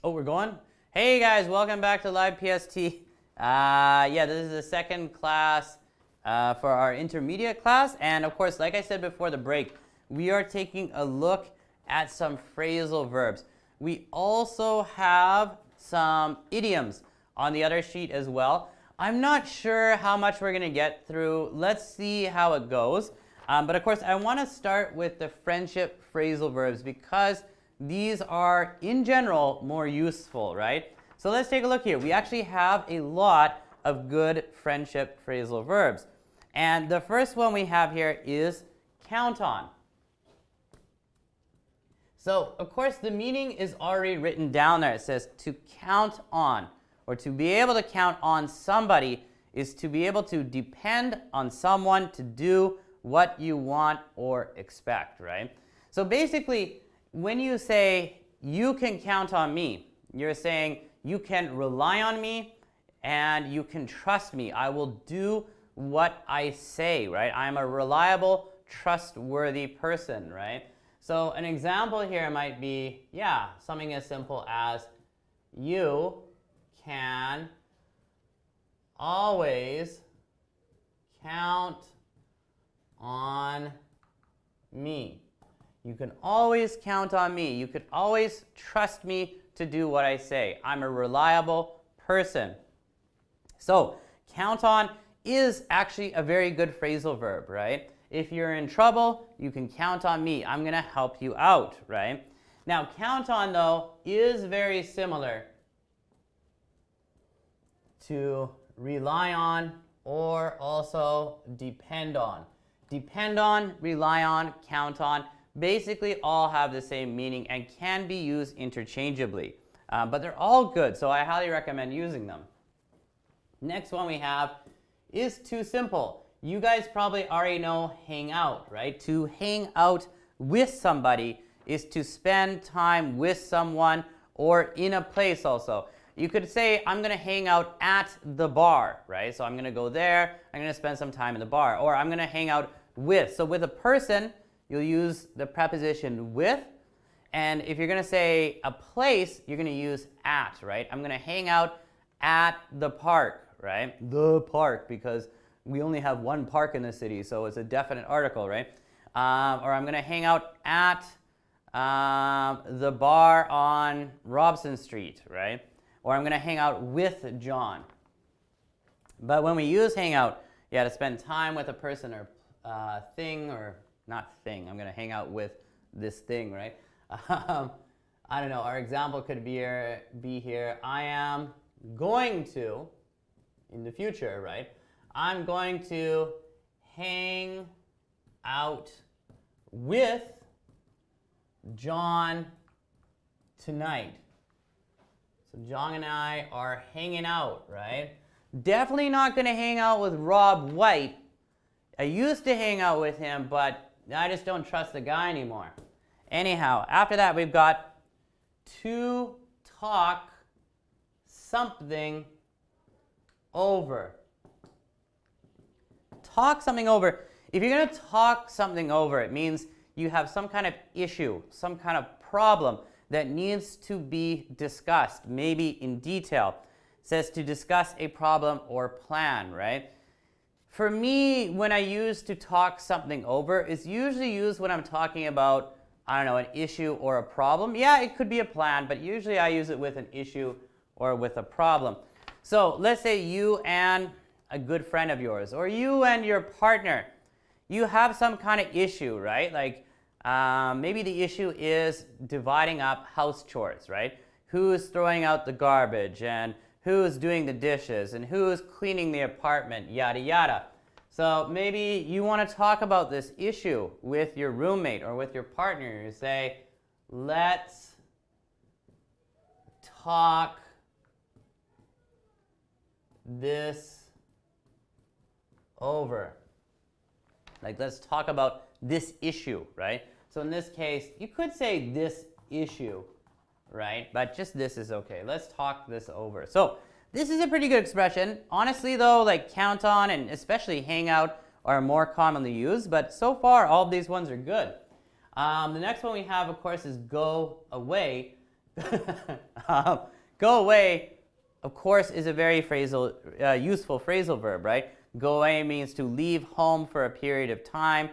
Oh, we're going? Hey guys, welcome back to Live PST. Yeah, this is the second class for our intermediate class. And of course, like I said before the break, we are taking a look at some phrasal verbs. We also have some idioms on the other sheet as well. I'm not sure how much we're going to get through. Let's see how it goes. But of course, I want to start with the friendship phrasal verbs because these are, in general, more useful, right? So let's take a look here. We actually have a lot of good friendship phrasal verbs. And the first one we have here is count on. So, of course, the meaning is already written down there. It says to count on, or to be able to count on somebody is to be able to depend on someone to do what you want or expect, right? So basically, when you say, you can count on me, you're saying, you can rely on me and you can trust me. I will do what I say, right? I'm a reliable, trustworthy person, right? So an example here might be, yeah, something as simple as, you can always count on me. You can always count on me. You could always trust me to do what I say. I'm a reliable person. So count on is actually a very good phrasal verb, right? If you're in trouble, you can count on me. I'm going to help you out, right? Now, count on, though, is very similar to rely on or also depend on. Depend on, rely on, count on, basically all have the same meaning and can be used interchangeably. But they're all good, so I highly recommend using them. Next one we have is too simple. You guys probably already know hang out, right? To hang out with somebody is to spend time with someone or in a place also. You could say, I'm going to hang out at the bar, right? So I'm going to go there, I'm going to spend some time in the bar. Or I'm going to hang out with. So with a person, you'll use the preposition with. And if you're going to say a place, you're going to use at, right? I'm going to hang out at the park, right? The park, because we only have one park in the city, so it's a definite article, right? Or I'm going to hang out at the bar on Robson Street, right? Or I'm going to hang out with John. But when we use hang out, yeah, to spend time with a person or thing, or not thing, I'm going to hang out with this thing, right? I don't know, our example could be here, I am going to, in the future, right? I'm going to hang out with John tonight. So John and I are hanging out, right? Definitely not going to hang out with Rob White. I used to hang out with him, but I just don't trust the guy anymore. Anyhow, after that we've got to talk something over. Talk something over. If you're going to talk something over, it means you have some kind of issue, some kind of problem that needs to be discussed, maybe in detail. It says to discuss a problem or plan, right? For me, when I use to talk something over, it's usually used when I'm talking about, I don't know, an issue or a problem. Yeah, it could be a plan, but usually I use it with an issue or with a problem. So let's say you and a good friend of yours, or you and your partner, you have some kind of issue, right? Like maybe the issue is dividing up house chores, right? Who's throwing out the garbage, and who's doing the dishes, and who's cleaning the apartment, yada yada. So maybe you want to talk about this issue with your roommate or with your partner. You say, let's talk this over. Like, let's talk about this issue, right? So in this case, you could say this issue, right? But just this is okay. Let's talk this over. So this is a pretty good expression. Honestly, though, like count on and especially hang out are more commonly used. But so far, all of these ones are good. The next one we have, of course, is go away. Go away, of course, is a very useful phrasal verb, right? Go away means to leave home for a period of time,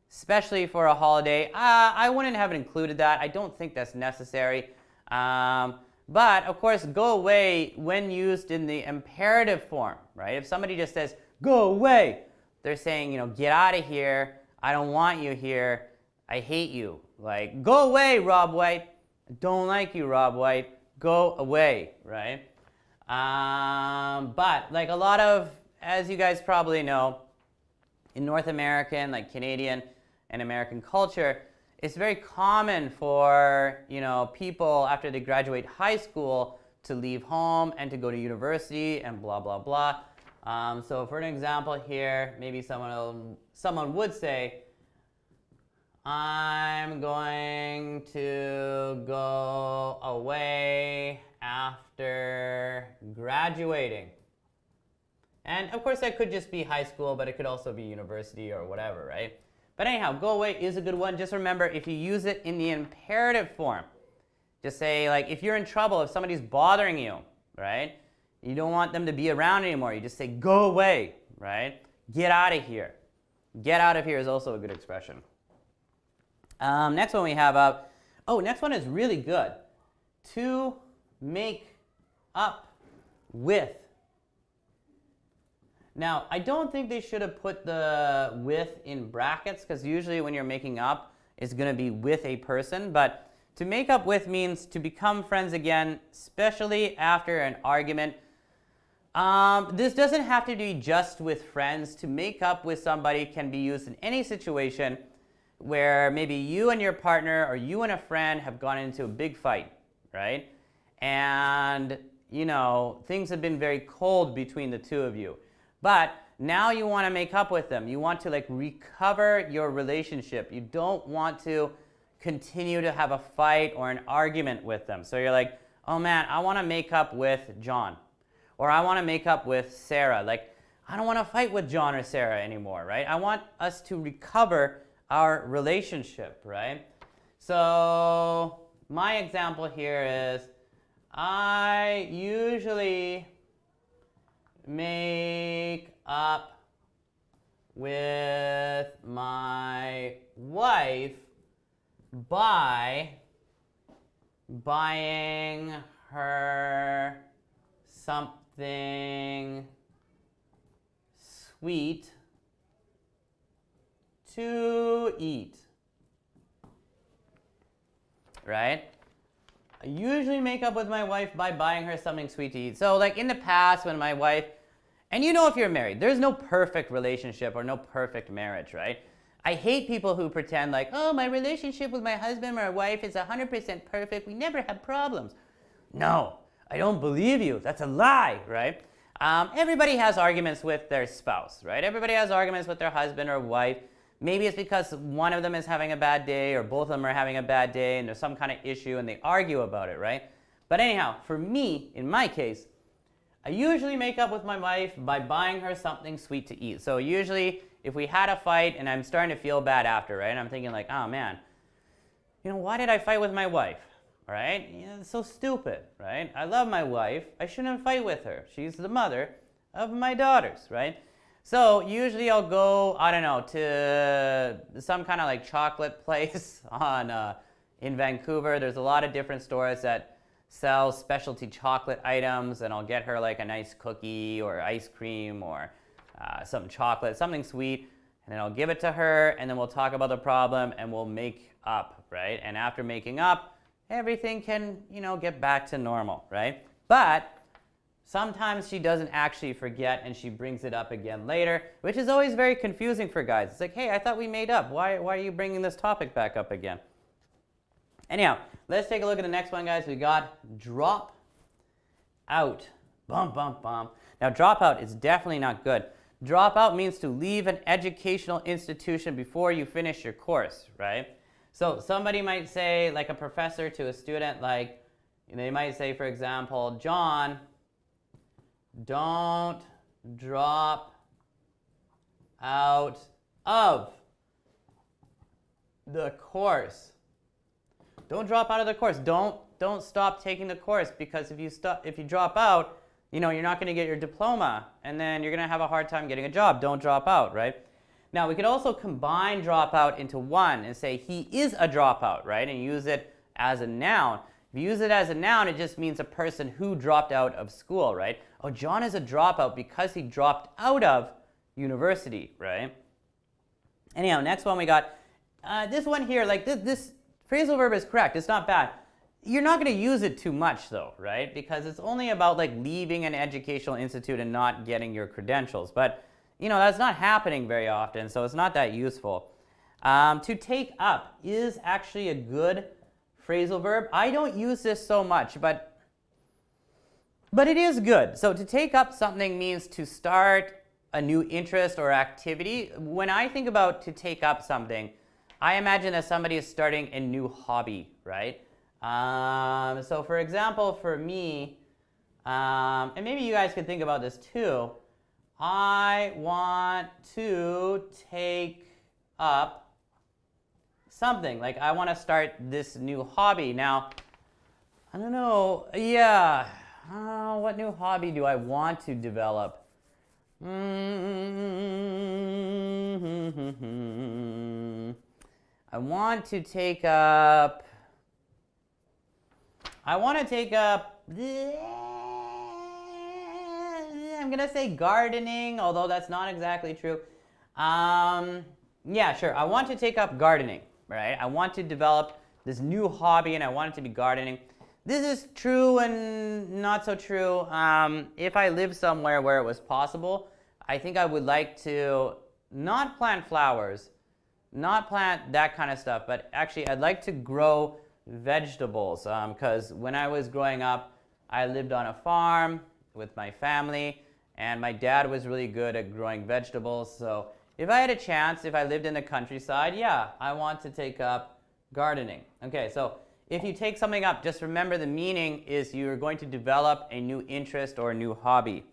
especially for a holiday. I wouldn't have included that. I don't think that's necessary. But, of course, go away when used in the imperative form, right? If somebody just says, go away, they're saying, get out of here. I don't want you here. I hate you. Like, go away, Rob White. I don't like you, Rob White. Go away, right? But like a lot of, as you guys probably know, in North American, like Canadian and American culture, it's very common for people after they graduate high school to leave home and to go to university and blah blah blah. So for an example here, maybe someone would say, I'm going to go away after graduating. And of course that could just be high school, but it could also be university or whatever, right? But anyhow, go away is a good one. Just remember, if you use it in the imperative form, just say, like, if you're in trouble, if somebody's bothering you, right? You don't want them to be around anymore. You just say, go away, right? Get out of here. Get out of here is also a good expression. Next one we have next one is really good. To make up with. Now, I don't think they should have put the with in brackets, because usually when you're making up, it's going to be with a person. But to make up with means to become friends again, especially after an argument. This doesn't have to be just with friends. To make up with somebody can be used in any situation where maybe you and your partner or you and a friend have gone into a big fight, right? And, things have been very cold between the two of you. But now you want to make up with them. You want to recover your relationship. You don't want to continue to have a fight or an argument with them. So you're like, oh man, I want to make up with John. Or I want to make up with Sarah. I don't want to fight with John or Sarah anymore, right? I want us to recover our relationship, right? So my example here is, I usually make up with my wife by buying her something sweet to eat, right? I usually make up with my wife by buying her something sweet to eat. So in the past when my wife, and if you're married, there's no perfect relationship or no perfect marriage, right? I hate people who pretend oh, my relationship with my husband or my wife is 100% perfect. We never have problems. No, I don't believe you. That's a lie, right? Everybody has arguments with their spouse, right? Everybody has arguments with their husband or wife. Maybe it's because one of them is having a bad day or both of them are having a bad day and there's some kind of issue and they argue about it, right? But anyhow, for me, in my case, I usually make up with my wife by buying her something sweet to eat. So usually if we had a fight and I'm starting to feel bad after, right? And I'm thinking oh man, why did I fight with my wife? Right? It's so stupid, right? I love my wife. I shouldn't fight with her. She's the mother of my daughters, right? So usually I'll go, I don't know, to some kind of chocolate place in Vancouver. There's a lot of different stores that sell specialty chocolate items, and I'll get her a nice cookie or ice cream or some chocolate, something sweet, and then I'll give it to her, and then we'll talk about the problem and we'll make up, right? And after making up, everything can, get back to normal, right? But sometimes she doesn't actually forget and she brings it up again later, which is always very confusing for guys. It's hey, I thought we made up. Why are you bringing this topic back up again? Anyhow, let's take a look at the next one, guys. We got drop out. Bum, bum, bum. Now, drop out is definitely not good. Drop out means to leave an educational institution before you finish your course, right? So somebody might say, a professor to a student, they might say, for example, John, don't drop out of the course. Don't drop out of the course. Don't don't stop taking the course, because if you drop out, you know, you're not going to get your diploma, and then you're going to have a hard time getting a job. Don't drop out, right? Now, we could also combine dropout into one and say he is a dropout, right? And use it as a noun. If you use it as a noun, it just means a person who dropped out of school, right? Oh, John is a dropout because he dropped out of university, right? Anyhow, next one we got, this one here, like this phrasal verb is correct. It's not bad. You're not going to use it too much though, right? Because it's only about like leaving an educational institute and not getting your credentials. But, you know, that's not happening very often, so it's not that useful. To take up is actually a good phrasal verb. I don't use this so much, but it is good. So to take up something means to start a new interest or activity. When I think about to take up something, I imagine that somebody is starting a new hobby, right? So for example, for me, and maybe you guys could think about this too, I want to take up something. Like I want to start this new hobby. Now, I don't know, yeah, what new hobby do I want to develop? I want to take up, I'm going to say gardening, although that's not exactly true. Yeah, sure. I want to take up gardening, right? I want to develop this new hobby, and I want it to be gardening. This is true and not so true. If I lived somewhere where it was possible, I think I would like to not plant flowers, not plant that kind of stuff, but actually I'd like to grow vegetables, because when I was growing up, I lived on a farm with my family, and my dad was really good at growing vegetables. So if I had a chance, if I lived in the countryside, yeah, I want to take up gardening. Okay, so if you take something up, just remember the meaning is you're going to develop a new interest or a new hobby.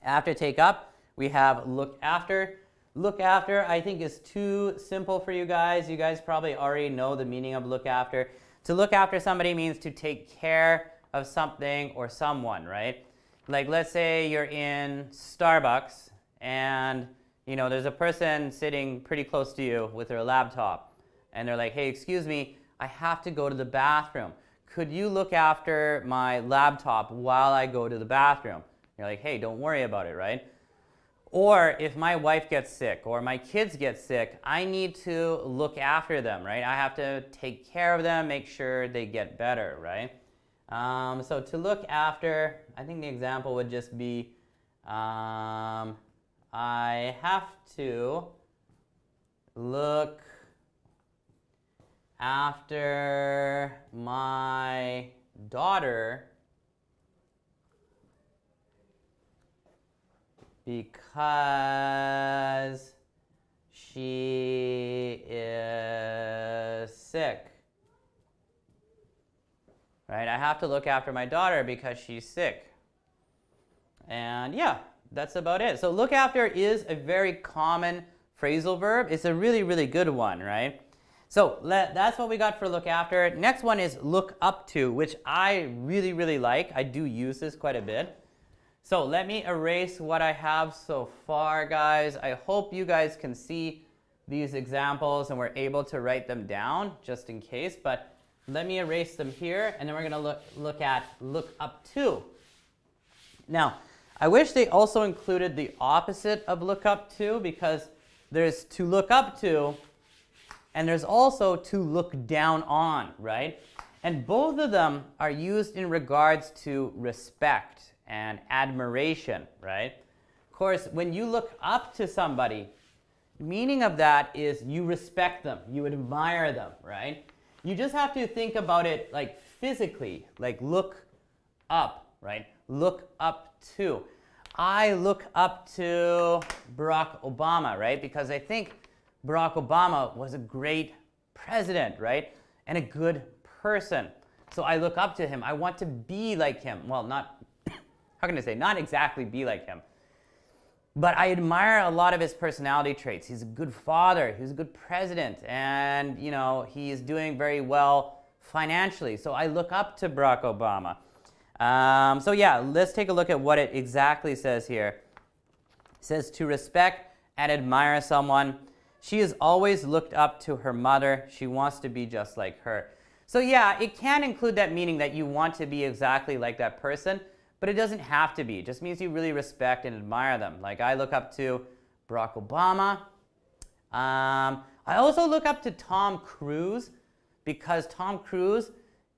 After take up, we have look after. Look after, I think, is too simple for you guys. You guys probably already know the meaning of look after. To look after somebody means to take care of something or someone, right? Like let's say you're in Starbucks and you know there's a person sitting pretty close to you with their laptop, and they're like, hey, excuse me, I have to go to the bathroom. Could you look after my laptop while I go to the bathroom? You're like, hey, don't worry about it, right? Or if my wife gets sick or my kids get sick, I need to look after them, right? I have to take care of them, make sure they get better, right? So to look after, I think the example would just be, I have to look after my daughter because she is sick. Right? I have to look after my daughter because she's sick. And yeah, that's about it. So look after is a very common phrasal verb. It's a really, really good one, right? So that's what we got for look after. Next one is look up to, which I really, really like. I do use this quite a bit. So let me erase what I have so far, guys. I hope you guys can see these examples and we're able to write them down just in case. But let me erase them here, and then we're going to look at look up to. Now, I wish they also included the opposite of look up to, because there's to look up to, and there's also to look down on, right? And both of them are used in regards to respect and admiration, right? Of course, when you look up to somebody, the meaning of that is you respect them, you admire them, right? You just have to think about it like physically, like look up, right? Look up to. I look up to Barack Obama, right? Because I think Barack Obama was a great president, right? And a good person. So I look up to him. I want to be like him. Well, not, how can I say, not exactly be like him. But I admire a lot of his personality traits. He's a good father, he's a good president, and you know, he's doing very well financially. So I look up to Barack Obama. So yeah, let's take a look at what it exactly says here. It says to respect and admire someone. She has always looked up to her mother. She wants to be just like her. So yeah, it can include that meaning that you want to be exactly like that person, but it doesn't have to be. It just means you really respect and admire them. Like I look up to Barack Obama. I also look up to Tom Cruise because Tom Cruise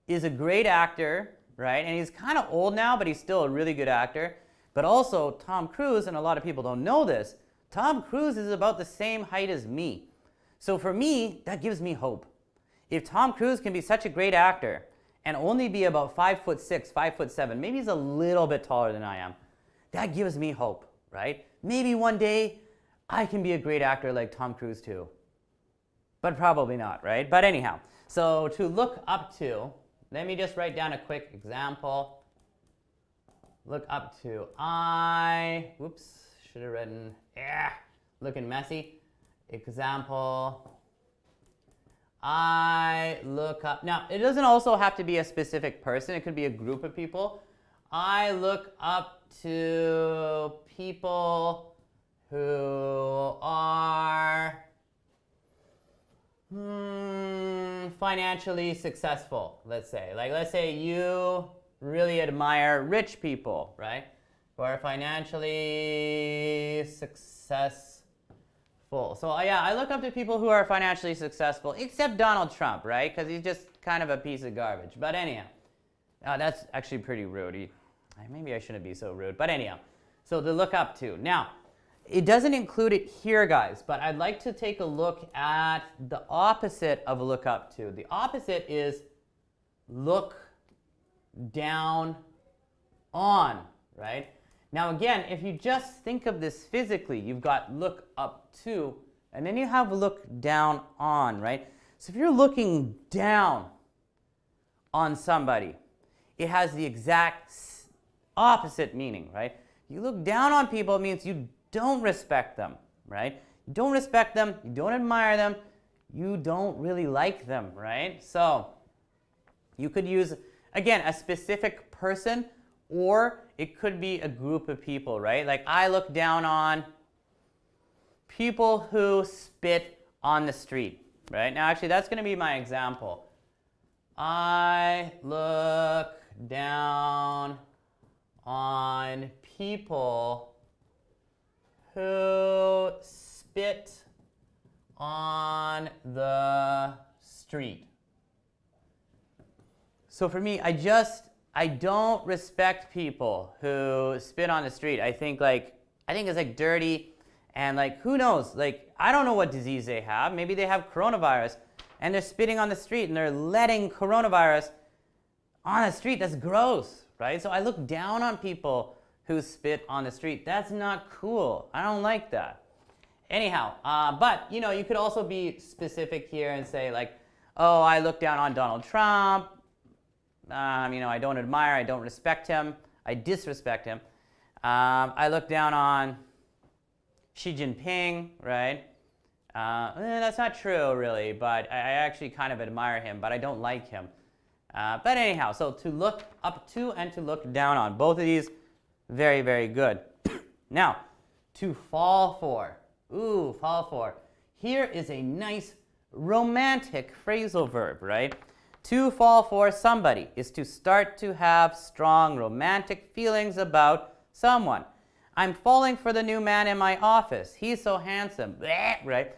is a great actor, right? And he's kind of old now, but he's still a really good actor. But also Tom Cruise, and a lot of people don't know this, Tom Cruise is about the same height as me. So for me, that gives me hope. If Tom Cruise can be such a great actor and only be about 5'6", 5'7", maybe he's a little bit taller than I am, that gives me hope, right? Maybe one day I can be a great actor like Tom Cruise too. But probably not, right? But anyhow, so to look up to, let me just write down a quick example. Look up to whoops, should have written, looking messy. Example, I look up. Now, it doesn't also have to be a specific person. It could be a group of people. I look up to people who are financially successful, let's say. Like, let's say you really admire rich people, right? Who are financially successful. So yeah, I look up to people who are financially successful, except Donald Trump, right? Because he's just kind of a piece of garbage. But anyhow, that's actually pretty rude. Maybe I shouldn't be so rude. But anyhow, so to look up to. Now, it doesn't include it here, guys, but I'd like to take a look at the opposite of look up to. The opposite is look down on, right? Now again, if you just think of this physically, you've got look up to, and then you have look down on, right? So if you're looking down on somebody, it has the exact opposite meaning, right? You look down on people, it means you don't respect them, right? You don't respect them, you don't admire them, you don't really like them, right? So you could use, again, a specific person, or it could be a group of people, right? Like I look down on people who spit on the street, right? Now actually that's going to be my example. I look down on people who spit on the street. So for me, I don't respect people who spit on the street. I think it's like dirty, and like who knows? Like I don't know what disease they have. Maybe they have coronavirus and they're spitting on the street and they're letting coronavirus on the street. That's gross, right? So I look down on people who spit on the street. That's not cool. I don't like that. Anyhow, but you know, you could also be specific here and say like, oh, I look down on Donald Trump. You know, I don't admire, I don't respect him, I disrespect him. I look down on Xi Jinping, right? That's not true, really, but I actually kind of admire him, but I don't like him. But anyhow, so to look up to and to look down on, both of these, very, very good. Now, to fall for. Ooh, fall for. Here is a nice romantic phrasal verb, right? To fall for somebody is to start to have strong romantic feelings about someone. I'm falling for the new man in my office. He's so handsome, right?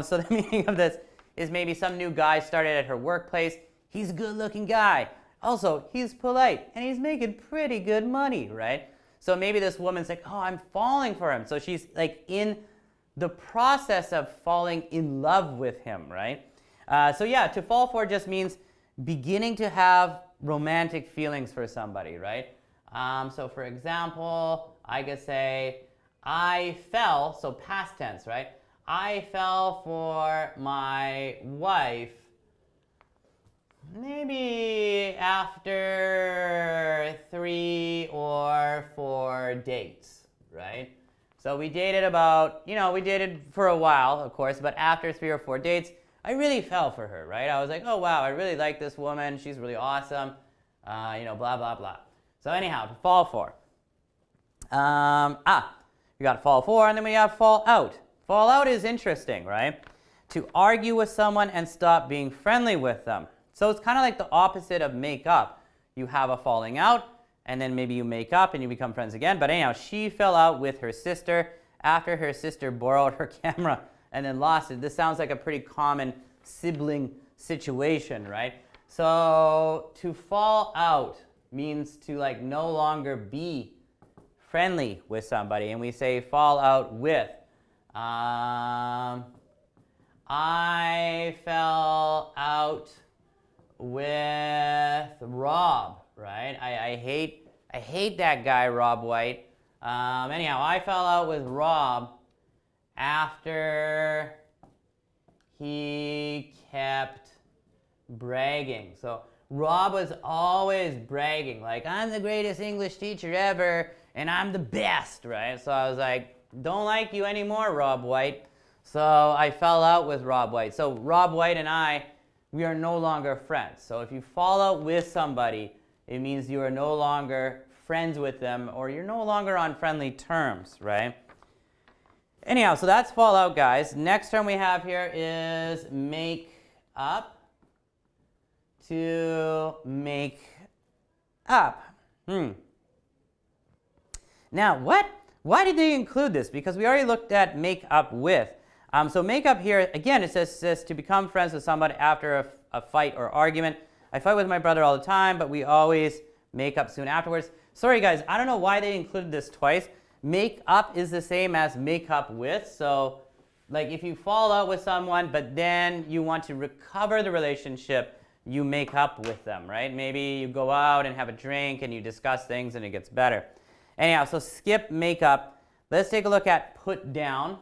So the meaning of this is maybe some new guy started at her workplace. He's a good-looking guy. Also, he's polite, and he's making pretty good money, right? So maybe this woman's like, oh, I'm falling for him. So she's like in the process of falling in love with him, right? So yeah, to fall for just means beginning to have romantic feelings for somebody, right? So for example, I could say, I fell, so past tense, right? I fell for my wife maybe after 3 or 4 dates, right? So we dated we dated for a while, of course, but after 3 or 4 dates, I really fell for her, right? I was like, oh wow, I really like this woman. She's really awesome. You know, blah, blah, blah. So anyhow, to fall for. We got fall for, and then we have fall out. Fall out is interesting, right? To argue with someone and stop being friendly with them. So it's kind of like the opposite of make up. You have a falling out, and then maybe you make up and you become friends again. But anyhow, she fell out with her sister after her sister borrowed her camera and then lost it. This sounds like a pretty common sibling situation, right? So to fall out means to like no longer be friendly with somebody, and we say fall out with. I fell out with Rob, right? I hate that guy, Rob White. Anyhow, I fell out with Rob after he kept bragging. So Rob was always bragging, like, I'm the greatest English teacher ever, and I'm the best, right? So I was like, don't like you anymore, Rob White. So I fell out with Rob White. So Rob White and I, we are no longer friends. So if you fall out with somebody, it means you are no longer friends with them, or you're no longer on friendly terms, right? Anyhow, so that's fall out, guys. Next term we have here is make up. To make up. Now, why did they include this? Because we already looked at make up with. So make up here, again, it says to become friends with somebody after a fight or argument. I fight with my brother all the time, but we always make up soon afterwards. Sorry, guys, I don't know why they included this twice. Make up is the same as make up with. So, like, if you fall out with someone, but then you want to recover the relationship, you make up with them, right? Maybe you go out and have a drink and you discuss things and it gets better. Anyhow, so skip make up. Let's take a look at put down.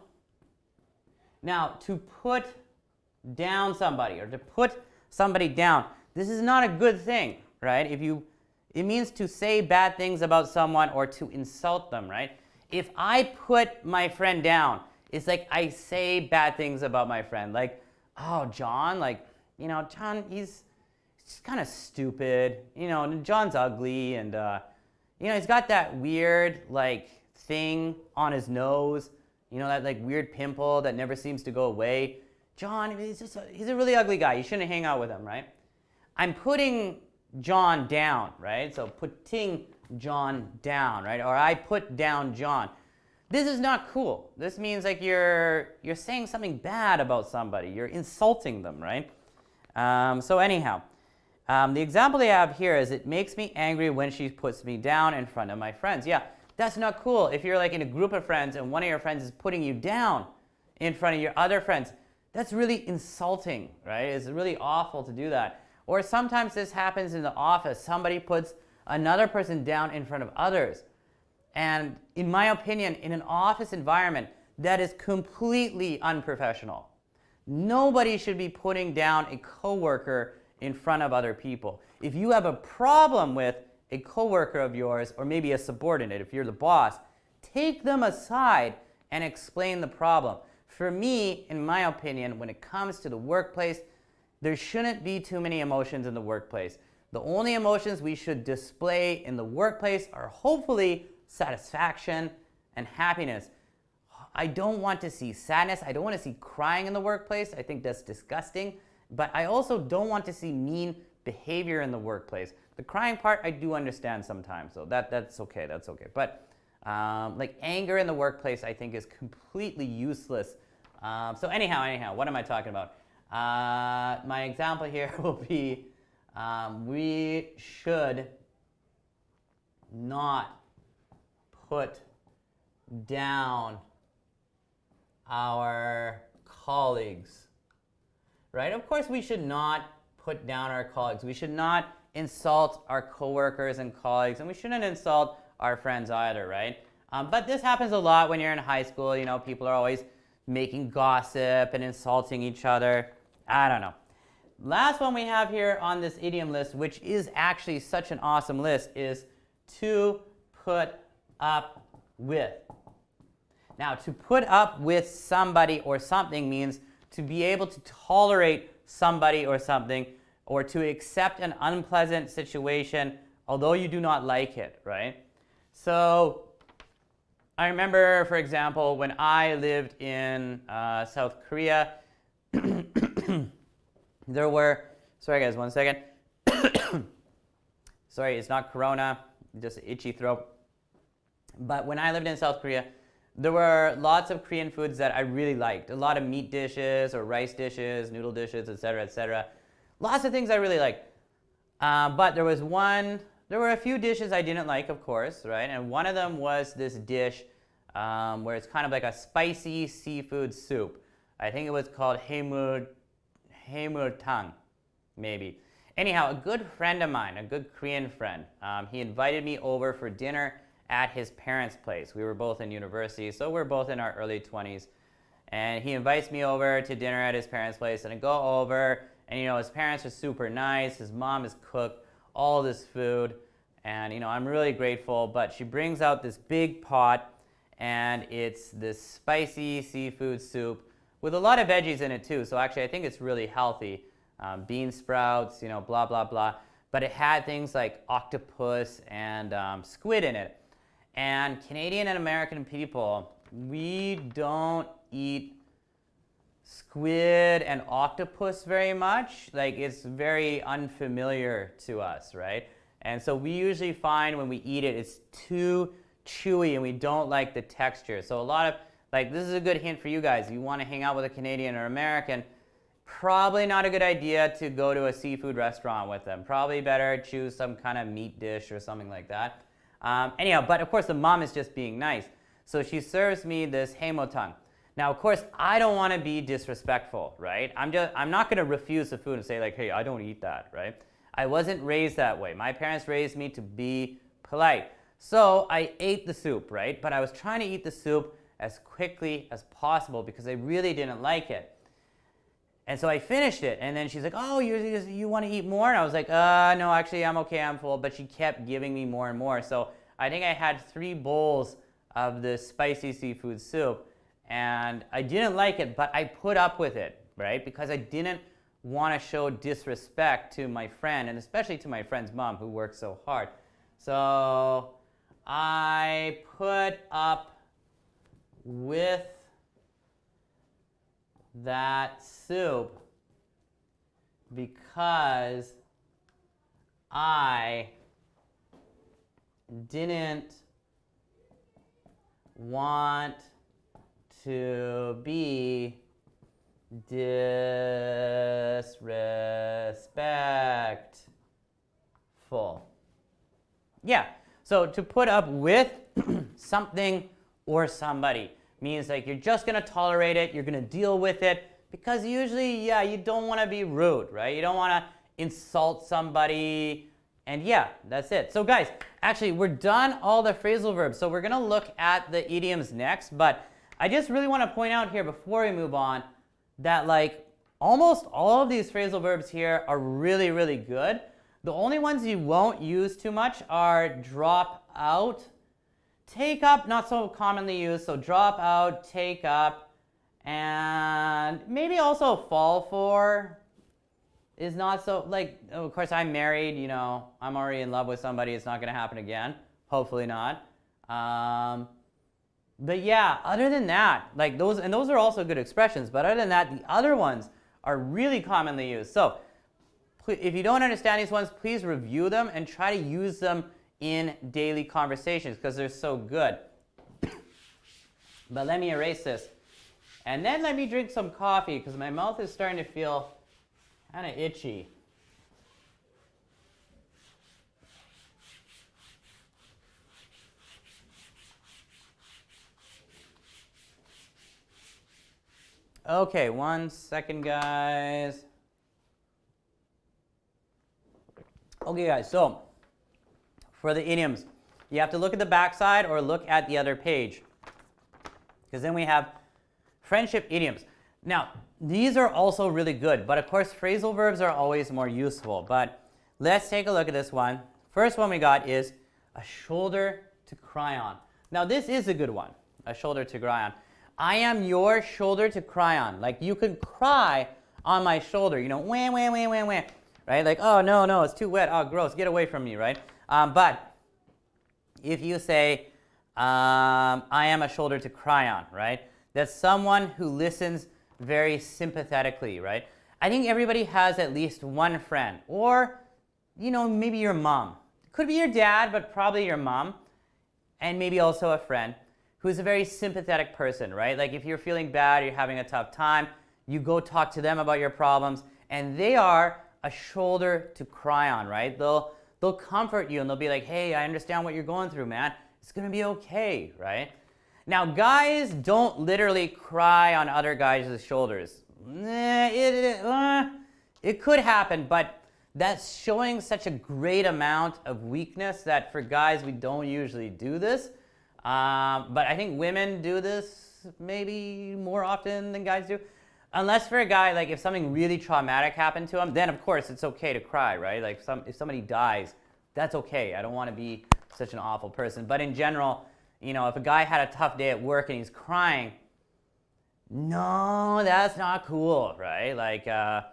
Now, to put down somebody, or to put somebody down, this is not a good thing, right? It means to say bad things about someone or to insult them, right? If I put my friend down, it's like I say bad things about my friend. Like, oh, John, like, you know, John, he's kind of stupid. You know, John's ugly, and, you know, he's got that weird, like, thing on his nose. You know, that, like, weird pimple that never seems to go away. John, he's a really ugly guy. You shouldn't hang out with him, right? I'm putting John down, right? So putting John down, right? Or I put down John. This is not cool. This means like you're saying something bad about somebody. You're insulting them, right? So anyhow, the example they have here is it makes me angry when she puts me down in front of my friends. Yeah, that's not cool. If you're like in a group of friends and one of your friends is putting you down in front of your other friends, that's really insulting, right? It's really awful to do that. Or sometimes this happens in the office. Somebody puts another person down in front of others. And in my opinion, in an office environment, that is completely unprofessional. Nobody should be putting down a coworker in front of other people. If you have a problem with a coworker of yours, or maybe a subordinate, if you're the boss, take them aside and explain the problem. For me, in my opinion, when it comes to the workplace, there shouldn't be too many emotions in the workplace. The only emotions we should display in the workplace are hopefully satisfaction and happiness. I don't want to see sadness. I don't want to see crying in the workplace. I think that's disgusting. But I also don't want to see mean behavior in the workplace. The crying part, I do understand sometimes, so that's okay. That's okay. But like anger in the workplace, I think is completely useless. So anyhow, what am I talking about? My example here will be we should not put down our colleagues, right? Of course, we should not put down our colleagues. We should not insult our coworkers and colleagues, and we shouldn't insult our friends either, right? But this happens a lot when you're in high school. You know, people are always making gossip and insulting each other. I don't know. Last one we have here on this idiom list, which is actually such an awesome list, is to put up with. Now, to put up with somebody or something means to be able to tolerate somebody or something, or to accept an unpleasant situation, although you do not like it, right? So I remember, for example, when I lived in South Korea, there were, sorry guys, one second. Sorry, it's not corona, just itchy throat. But when I lived in South Korea, there were lots of Korean foods that I really liked. A lot of meat dishes or rice dishes, noodle dishes, etc., etc. Lots of things I really liked. But there were a few dishes I didn't like, of course, right? And one of them was this dish where it's kind of like a spicy seafood soup. I think it was called haemultang, maybe. Anyhow, a good friend of mine, a good Korean friend, he invited me over for dinner at his parents' place. We were both in university, so we're both in our early 20s. And he invites me over to dinner at his parents' place, and I go over, and his parents are super nice. His mom has cooked all this food, and I'm really grateful. But she brings out this big pot, and it's this spicy seafood soup with a lot of veggies in it too. So actually, I think it's really healthy. Bean sprouts, blah, blah, blah. But it had things like octopus and squid in it. And Canadian and American people, we don't eat squid and octopus very much. Like, it's very unfamiliar to us, right? And so we usually find when we eat it, it's too chewy and we don't like the texture. So a lot of, this is a good hint for you guys. If you want to hang out with a Canadian or American, probably not a good idea to go to a seafood restaurant with them. Probably better choose some kind of meat dish or something like that. Anyhow, but of course the mom is just being nice. So she serves me this haemultang. Now, of course, I don't want to be disrespectful, right? I'm not going to refuse the food and say hey, I don't eat that, right? I wasn't raised that way. My parents raised me to be polite. So I ate the soup, right? But I was trying to eat the soup as quickly as possible because I really didn't like it. And so I finished it, and then she's like, oh, you want to eat more? And I was like, no, actually, I'm okay, I'm full. But she kept giving me more and more. So I think I had 3 bowls of this spicy seafood soup, and I didn't like it, but I put up with it, right? Because I didn't want to show disrespect to my friend, and especially to my friend's mom, who worked so hard. So I put up with that soup because I didn't want to be disrespectful. Yeah, so to put up with something or somebody means you're just going to tolerate it, you're going to deal with it, because usually, you don't want to be rude, right? You don't want to insult somebody, and that's it. So guys, actually, we're done all the phrasal verbs, so we're going to look at the idioms next, but I just really want to point out here before we move on that almost all of these phrasal verbs here are really, really good. The only ones you won't use too much are drop out, take up, not so commonly used, so drop out, take up, and maybe also fall for is not so, of course I'm married, I'm already in love with somebody, it's not going to happen again, hopefully not. But other than that, those are also good expressions, but other than that, the other ones are really commonly used. So if you don't understand these ones, please review them and try to use them in daily conversations because they're so good. But let me erase this. And then let me drink some coffee because my mouth is starting to feel kind of itchy. Okay, 1 second, guys. Okay, guys, so for the idioms, you have to look at the backside or look at the other page, because then we have friendship idioms. Now, these are also really good, but of course, phrasal verbs are always more useful. But let's take a look at this one. First one we got is a shoulder to cry on. Now, this is a good one, a shoulder to cry on. I am your shoulder to cry on. Like, you can cry on my shoulder, you know, wah, wah, wah, wah, wah, right? Like, oh, no, no, it's too wet. Oh, gross, get away from me, right? But if you say, I am a shoulder to cry on, right? That's someone who listens very sympathetically, right? I think everybody has at least one friend, or, you know, maybe your mom. Could be your dad, but probably your mom, and maybe also a friend who's a very sympathetic person, right? Like, if you're feeling bad, you're having a tough time, you go talk to them about your problems, and they are a shoulder to cry on, right? They'll comfort you, and they'll be like, hey, I understand what you're going through, man. It's gonna be okay, right? Now, guys don't literally cry on other guys' shoulders. It could happen, but that's showing such a great amount of weakness that for guys, we don't usually do this. But I think women do this maybe more often than guys do. Unless for a guy, like if something really traumatic happened to him, then of course it's okay to cry, right? Like if somebody dies, that's okay. I don't want to be such an awful person. But in general, you know, if a guy had a tough day at work and he's crying, no, that's not cool, right? Like, yeah,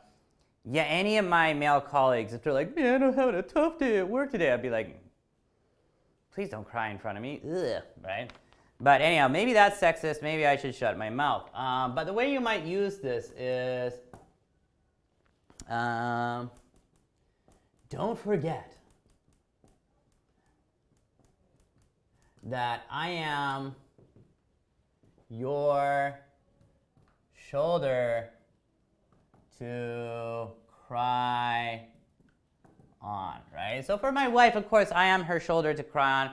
any of my male colleagues, if they're like, man, I'm having a tough day at work today, I'd be like, please don't cry in front of me, ugh, right? But anyhow, maybe that's sexist, maybe I should shut my mouth. But the way you might use this is, don't forget that I am your shoulder to cry on, right? So for my wife, of course, I am her shoulder to cry on.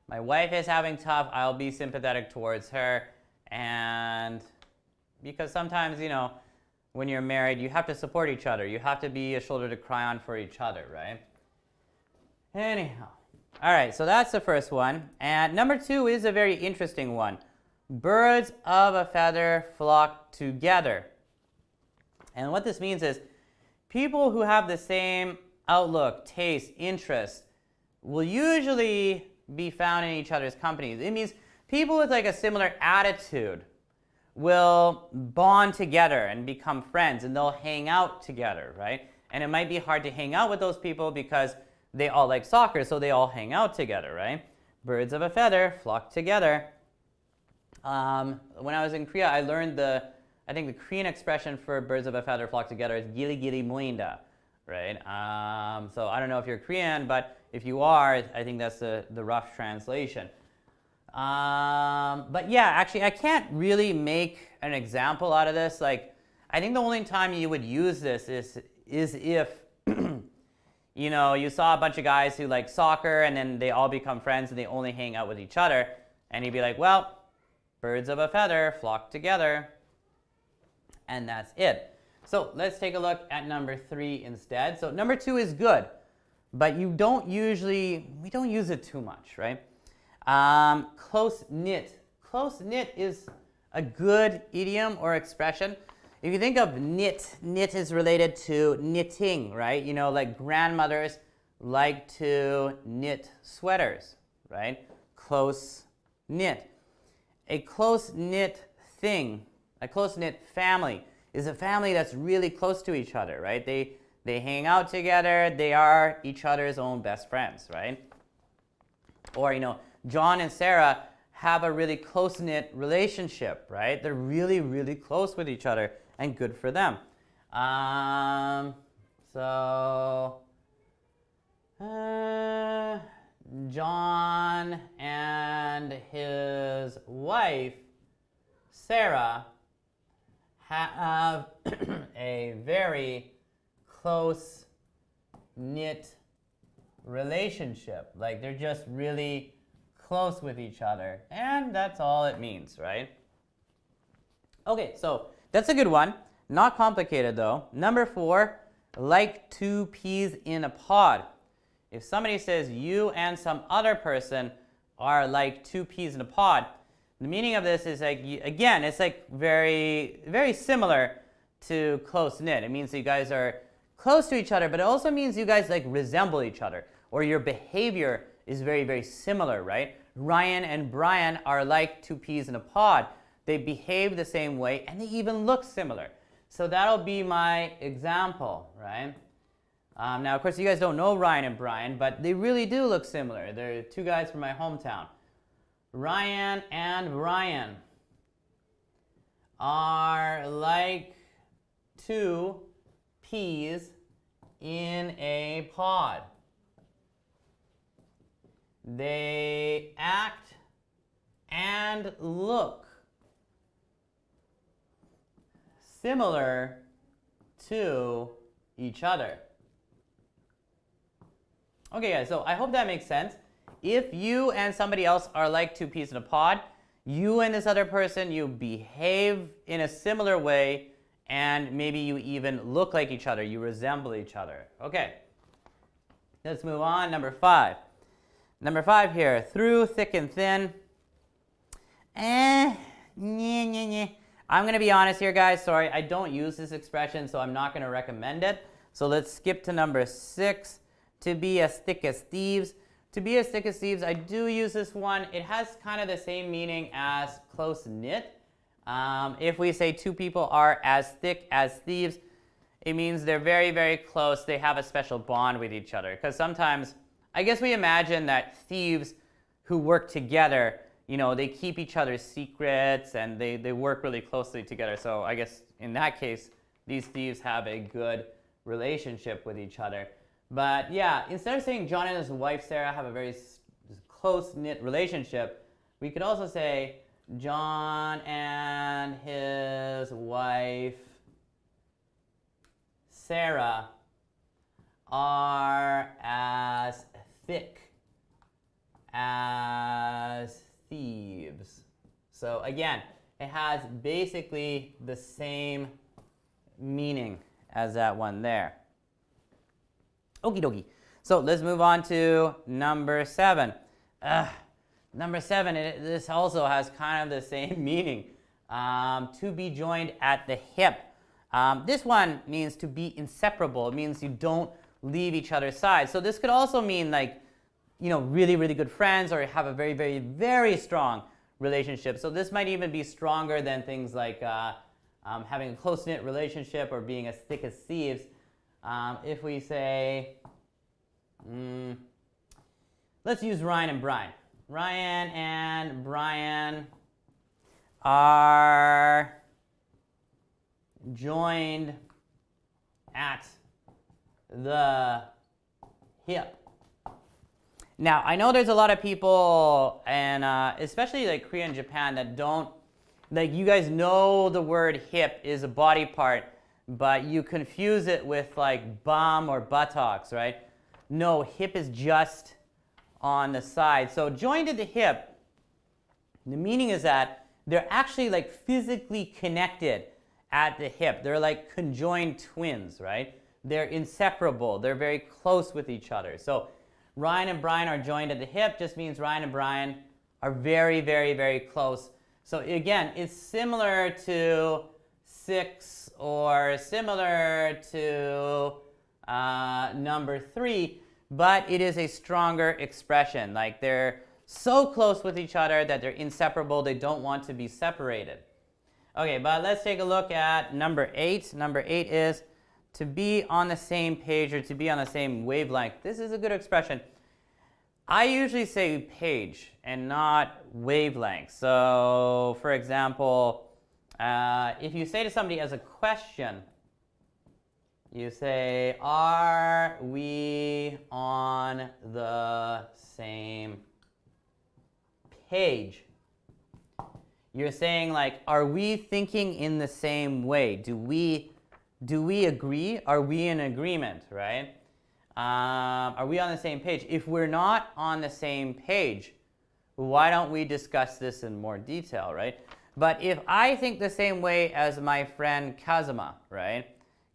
My wife is having tough, I'll be sympathetic towards her. And because sometimes, you know, when you're married, you have to support each other. You have to be a shoulder to cry on for each other, right? Anyhow. All right, so that's the first one. And number 2 is a very interesting one. Birds of a feather flock together. And what this means is people who have the same outlook, taste, interest will usually be found in each other's companies. It means people with like a similar attitude will bond together and become friends, and they'll hang out together, right? And it might be hard to hang out with those people because they all like soccer, so they all hang out together, right? Birds of a feather flock together. When I was in Korea, I learned I think the Korean expression for birds of a feather flock together is gili gili moinda, right? So I don't know if you're Korean, but if you are, I think that's the rough translation. But yeah, actually, I can't really make an example out of this. Like, I think the only time you would use this is if you know, you saw a bunch of guys who like soccer and then they all become friends and they only hang out with each other, and you'd be like, well, birds of a feather flock together, and that's it. So let's take a look at number 3 instead. So number 2 is good, but we don't use it too much, right? Close knit. Close knit is a good idiom or expression. If you think of knit, knit is related to knitting, right? You know, like grandmothers like to knit sweaters, right? Close knit. A close knit thing, a close knit family is a family that's really close to each other, right? They hang out together, they are each other's own best friends, right? Or, you know, John and Sarah have a really close-knit relationship, right? They're really, really close with each other, and good for them. John and his wife, Sarah, have a very close-knit relationship. Like, they're just really close with each other, and that's all it means, right? Okay, so that's a good one. Not complicated though. Number 4, like 2 peas in a pod. If somebody says you and some other person are like 2 peas in a pod, the meaning of this is like, again, it's like very, very similar to close knit. It means that you guys are close to each other, but it also means you guys like resemble each other, or your behavior is very, very similar, right? Ryan and Brian are like 2 peas in a pod. they behave the same way, and they even look similar. So that'll be my example, right? Now, of course, you guys don't know Ryan and Brian, but they really do look similar. They're two guys from my hometown. Ryan and Brian are like two peas in a pod. They act and look similar to each other. Okay, guys, so I hope that makes sense. If you and somebody else are like two peas in a pod, you and this other person, you behave in a similar way, and maybe you even look like each other. You resemble each other. Okay, let's move on. Number 5. Number 5 here, through thick and thin. I'm going to be honest here, guys. Sorry, I don't use this expression, so I'm not going to recommend it. So let's skip to number 6. To be as thick as thieves. To be as thick as thieves, I do use this one. It has kind of the same meaning as close-knit. If we say two people are as thick as thieves, it means they're very, very close. They have a special bond with each other. Because sometimes, I guess we imagine that thieves who work together, you know, they keep each other's secrets and they work really closely together. So I guess in that case, these thieves have a good relationship with each other. But yeah, instead of saying John and his wife Sarah have a very close-knit relationship, we could also say John and his wife Sarah are as thick as thieves. So again, it has basically the same meaning as that one there. Okie dokie. So let's move on to number 7. Number 7, this also has kind of the same meaning. To be joined at the hip. This one means to be inseparable. It means you don't leave each other's side. So this could also mean like, you know, really, really good friends, or have a very, very, very strong relationship. So this might even be stronger than things like having a close-knit relationship or being as thick as thieves. If we say, let's use Ryan and Brian. Ryan and Brian are joined at the hip. Now, I know there's a lot of people, and especially like Korea and Japan, that don't, like, you guys know the word hip is a body part, but you confuse it with like bum or buttocks, right? No, hip is just on the side. So joined at the hip, the meaning is that they're actually like physically connected at the hip. They're like conjoined twins, right? They're inseparable. They're very close with each other. So Ryan and Brian are joined at the hip just means Ryan and Brian are very, very, very close. So again, it's similar to 6 or similar to number 3, but it is a stronger expression. Like they're so close with each other that they're inseparable. They don't want to be separated. Okay, but let's take a look at number 8. Number 8 is to be on the same page or to be on the same wavelength. This is a good expression. I usually say page and not wavelength. So, for example, if you say to somebody as a question, you say, are we on the same page? You're saying like, are we thinking in the same way? Do we agree? Are we in agreement, right? Are we on the same page? If we're not on the same page, why don't we discuss this in more detail, right? But if I think the same way as my friend Kazuma, right?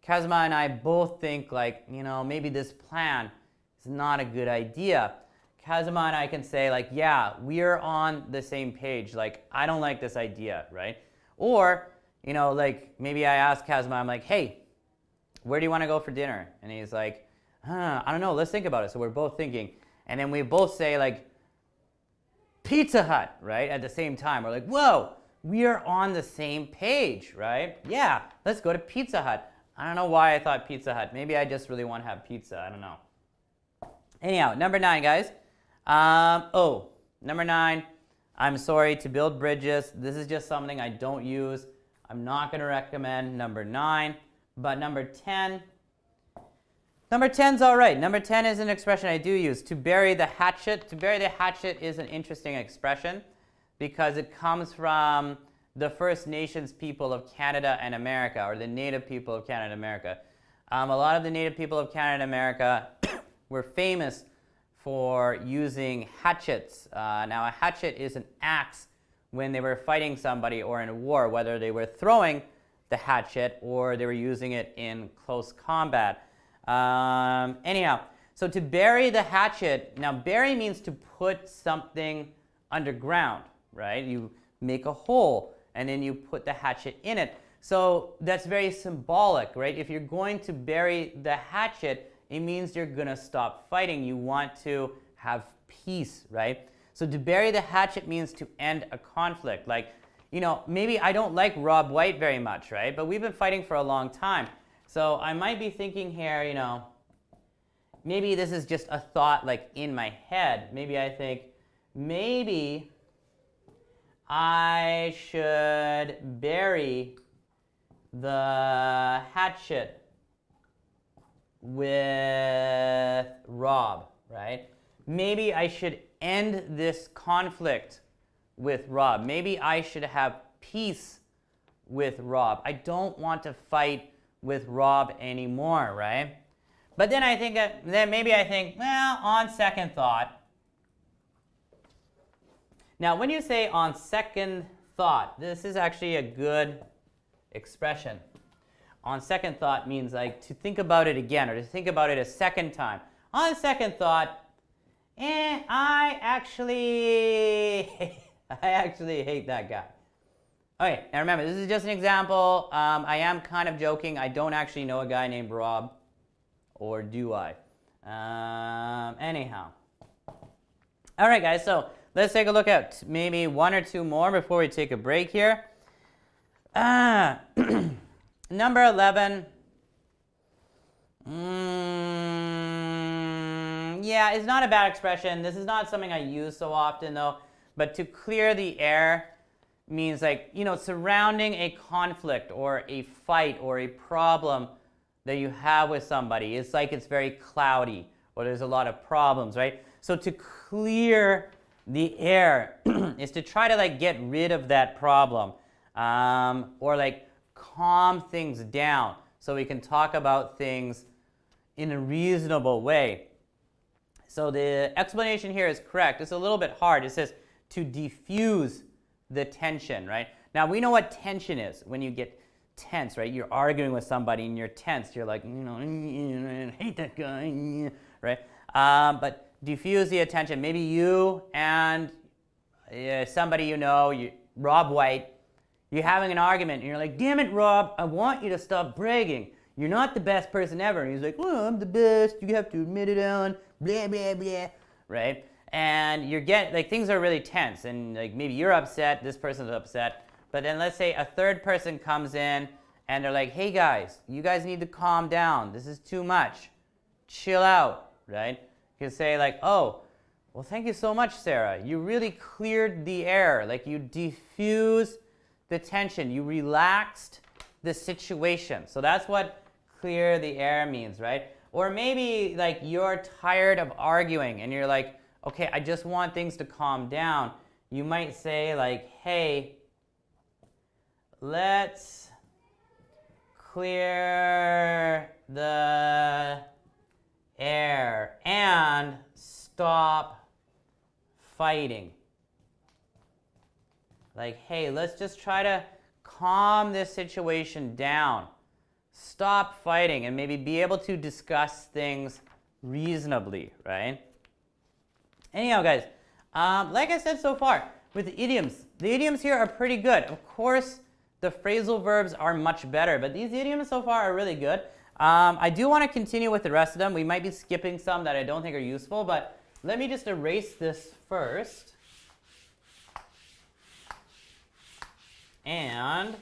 Kazuma and I both think like, you know, maybe this plan is not a good idea. Kazuma and I can say like, yeah, we're on the same page. Like, I don't like this idea, right? Or, you know, like maybe I ask Kazuma, I'm like, hey, where do you want to go for dinner? And he's like, I don't know, let's think about it. So we're both thinking. And then we both say like, Pizza Hut, right? At the same time. We're like, whoa, we are on the same page, right? Yeah, let's go to Pizza Hut. I don't know why I thought Pizza Hut. Maybe I just really want to have pizza. I don't know. Anyhow, number 9, guys. Number 9, I'm sorry, to build bridges. This is just something I don't use. I'm not going to recommend number 9. But number 10, number 10's all right. Number 10 is an expression I do use. To bury the hatchet. To bury the hatchet is an interesting expression because it comes from the First Nations people of Canada and America, or the Native people of Canada and America. A lot of the Native people of Canada and America were famous for using hatchets. Now, a hatchet is an axe when they were fighting somebody or in a war, whether they were throwing the hatchet or they were using it in close combat. Anyhow, so to bury the hatchet, now bury means to put something underground, right? You make a hole and then you put the hatchet in it. So that's very symbolic, right? If you're going to bury the hatchet, it means you're going to stop fighting. You want to have peace, right? So to bury the hatchet means to end a conflict. Like, maybe I don't like Rob White very much, right? But we've been fighting for a long time. So I might be thinking here, maybe this is just a thought like in my head. Maybe I think, maybe I should bury the hatchet with Rob, right? Maybe I should end this conflict with Rob. Maybe I should have peace with Rob. I don't want to fight with Rob anymore, right? But then I think well, on second thought. Now, when you say on second thought, this is actually a good expression. On second thought means like to think about it again or to think about it a second time. On second thought, I actually hate that guy. Okay, now remember, this is just an example. I am kind of joking. I don't actually know a guy named Rob, or do I? Anyhow. All right, guys, so let's take a look at maybe 1 or 2 more before we take a break here. Number 11. Yeah, it's not a bad expression. This is not something I use so often, though. But to clear the air means like, surrounding a conflict or a fight or a problem that you have with somebody. It's like it's very cloudy or there's a lot of problems, right? So to clear the air is to try to like get rid of that problem or like calm things down so we can talk about things in a reasonable way. So the explanation here is correct. It's a little bit hard. It says to diffuse the tension, right? Now we know what tension is when you get tense, right? You're arguing with somebody and you're tense. You're like, I hate that guy, right? But diffuse the attention. Maybe you and somebody Rob White, you're having an argument and you're like, damn it, Rob, I want you to stop bragging. You're not the best person ever. And he's like, well, I'm the best. You have to admit it, Allan. Blah, blah, blah. Right? And things are really tense. And like maybe you're upset, this person's upset. But then let's say a third person comes in and they're like, hey guys, you guys need to calm down. This is too much. Chill out, right? You can say like, oh, well, thank you so much, Sarah. You really cleared the air. Like you diffused the tension. You relaxed the situation. So that's what clear the air means, right? Or maybe like you're tired of arguing and you're like, okay, I just want things to calm down. You might say like, hey, let's clear the air and stop fighting. Like, hey, let's just try to calm this situation down. Stop fighting and maybe be able to discuss things reasonably, right? Anyhow, guys, like I said so far, with the idioms here are pretty good. Of course, the phrasal verbs are much better, but these idioms so far are really good. I do want to continue with the rest of them. We might be skipping some that I don't think are useful, but let me just erase this first. and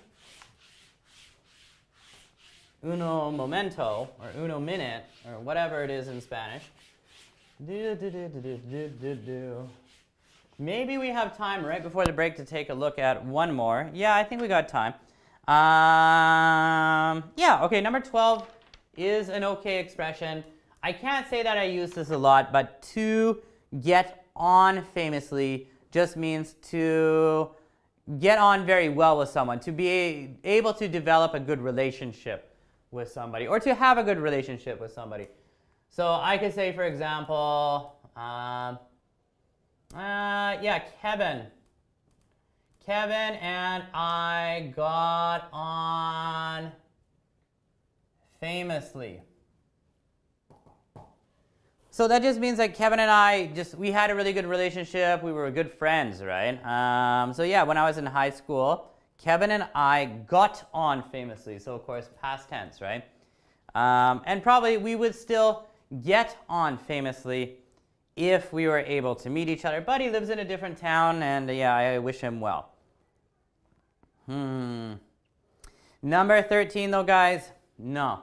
uno momento, or uno minute, or whatever it is in Spanish. Maybe we have time right before the break to take a look at one more. Yeah, I think we got time. Yeah, okay, number 12 is an okay expression. I can't say that I use this a lot, but to get on famously just means to get on very well with someone, to be able to develop a good relationship with somebody, or to have a good relationship with somebody. So I could say, for example, yeah, Kevin and I got on famously. So that just means that Kevin and I we had a really good relationship. We were good friends, right? So yeah, when I was in high school, Kevin and I got on famously. So of course, past tense, right? And probably we would still get on famously if we were able to meet each other. But he lives in a different town, and yeah, I wish him well. Number 13 though, guys, no.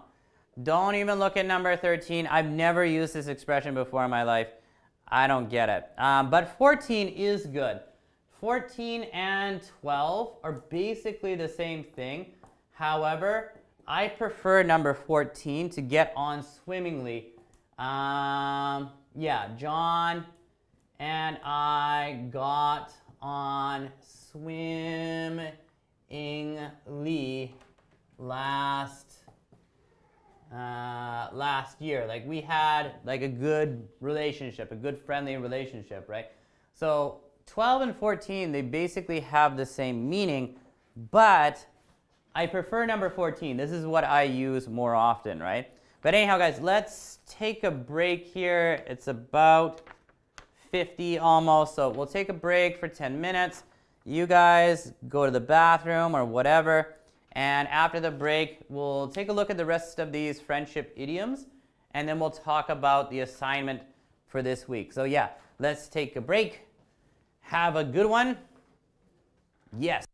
Don't even look at number 13. I've never used this expression before in my life. I don't get it. But 14 is good. 14 and 12 are basically the same thing. However, I prefer number 14, to get on swimmingly. Yeah, John and I got on swimmingly last year. Like, we had like a good relationship, a good friendly relationship, right? So 12 and 14, they basically have the same meaning, but I prefer number 14. This is what I use more often, right? But anyhow, guys, let's take a break here. It's about 50 almost, so we'll take a break for 10 minutes. You guys go to the bathroom or whatever. And after the break, we'll take a look at the rest of these friendship idioms, and then we'll talk about the assignment for this week. So yeah, let's take a break. Have a good one. Yes.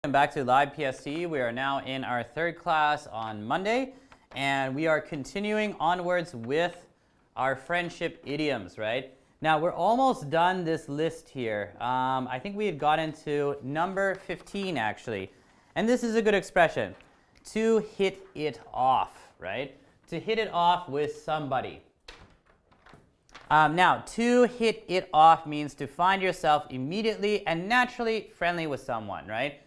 Welcome back to Live PST. We are now in our third class on Monday, and we are continuing onwards with our friendship idioms, right? Now, we're almost done this list here. I think we had gotten to number 15, actually. And this is a good expression, to hit it off, right? To hit it off with somebody. Now, to hit it off means to find yourself immediately and naturally friendly with someone, right?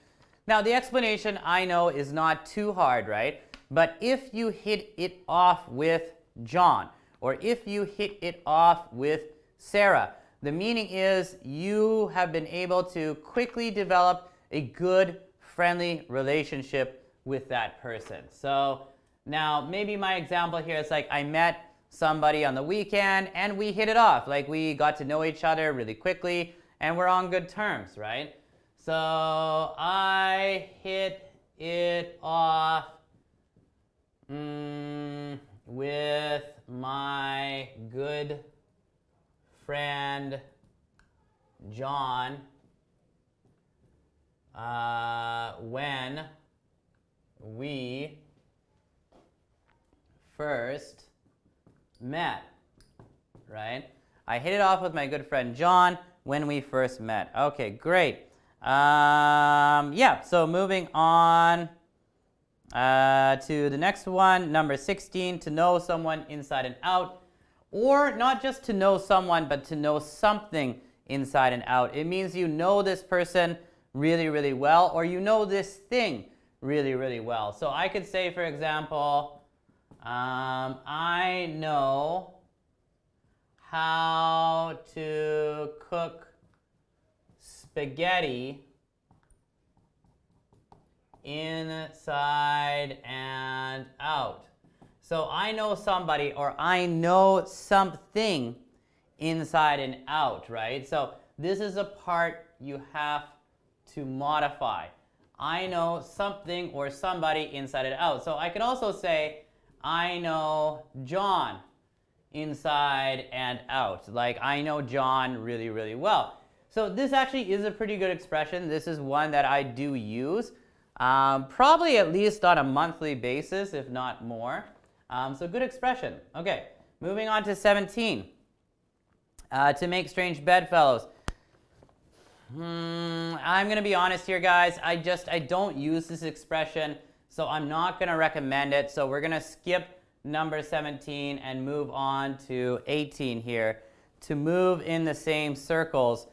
Now, the explanation, I know, is not too hard, right? But if you hit it off with John, or if you hit it off with Sarah, the meaning is you have been able to quickly develop a good, friendly relationship with that person. So now, maybe my example here is like I met somebody on the weekend and we hit it off. Like we got to know each other really quickly and we're on good terms, right? So I hit it off with my good friend John when we first met, right? I hit it off with my good friend John when we first met. Okay, great. Yeah, so moving on to the next one, number 16, to know someone inside and out. Or not just to know someone, but to know something inside and out. It means you know this person really, really well, or you know this thing really, really well. So I could say, for example, I know how to cook spaghetti inside and out. So I know somebody or I know something inside and out, right? So this is a part you have to modify. I know something or somebody inside and out. So I could also say, I know John inside and out. Like I know John really, really well. So this actually is a pretty good expression. This is one that I do use, probably at least on a monthly basis, if not more. So good expression. Okay, moving on to 17. To make strange bedfellows. I'm going to be honest here, guys. I don't use this expression, so I'm not going to recommend it. So we're going to skip number 17 and move on to 18 here to move in the same circles.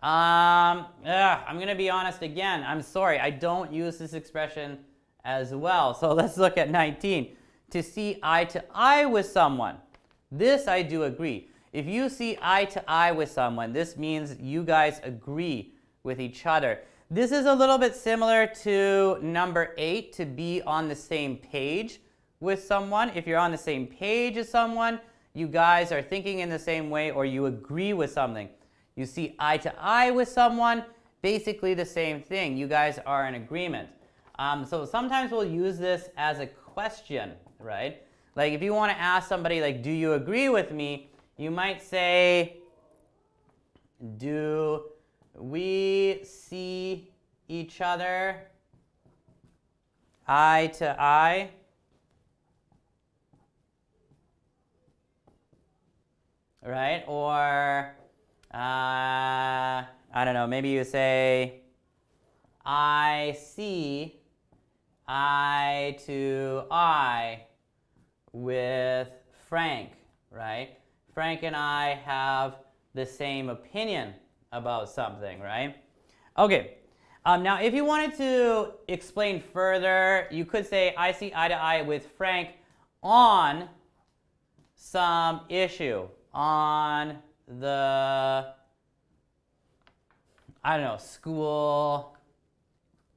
I'm going to be honest again. I'm sorry. I don't use this expression as well. So let's look at 19. To see eye to eye with someone. This I do agree. If you see eye to eye with someone, this means you guys agree with each other. This is a little bit similar to number 8, to be on the same page with someone. If you're on the same page as someone, you guys are thinking in the same way or you agree with something. You see eye to eye with someone, basically the same thing. You guys are in agreement. So sometimes we'll use this as a question, right? Like if you want to ask somebody, like, do you agree with me? You might say, do we see each other eye to eye? Right? Or, I don't know, maybe you say, I see eye to eye with Frank, right? Frank and I have the same opinion about something, right? Okay, now if you wanted to explain further, you could say, I see eye to eye with Frank on some issue, on the, I don't know, school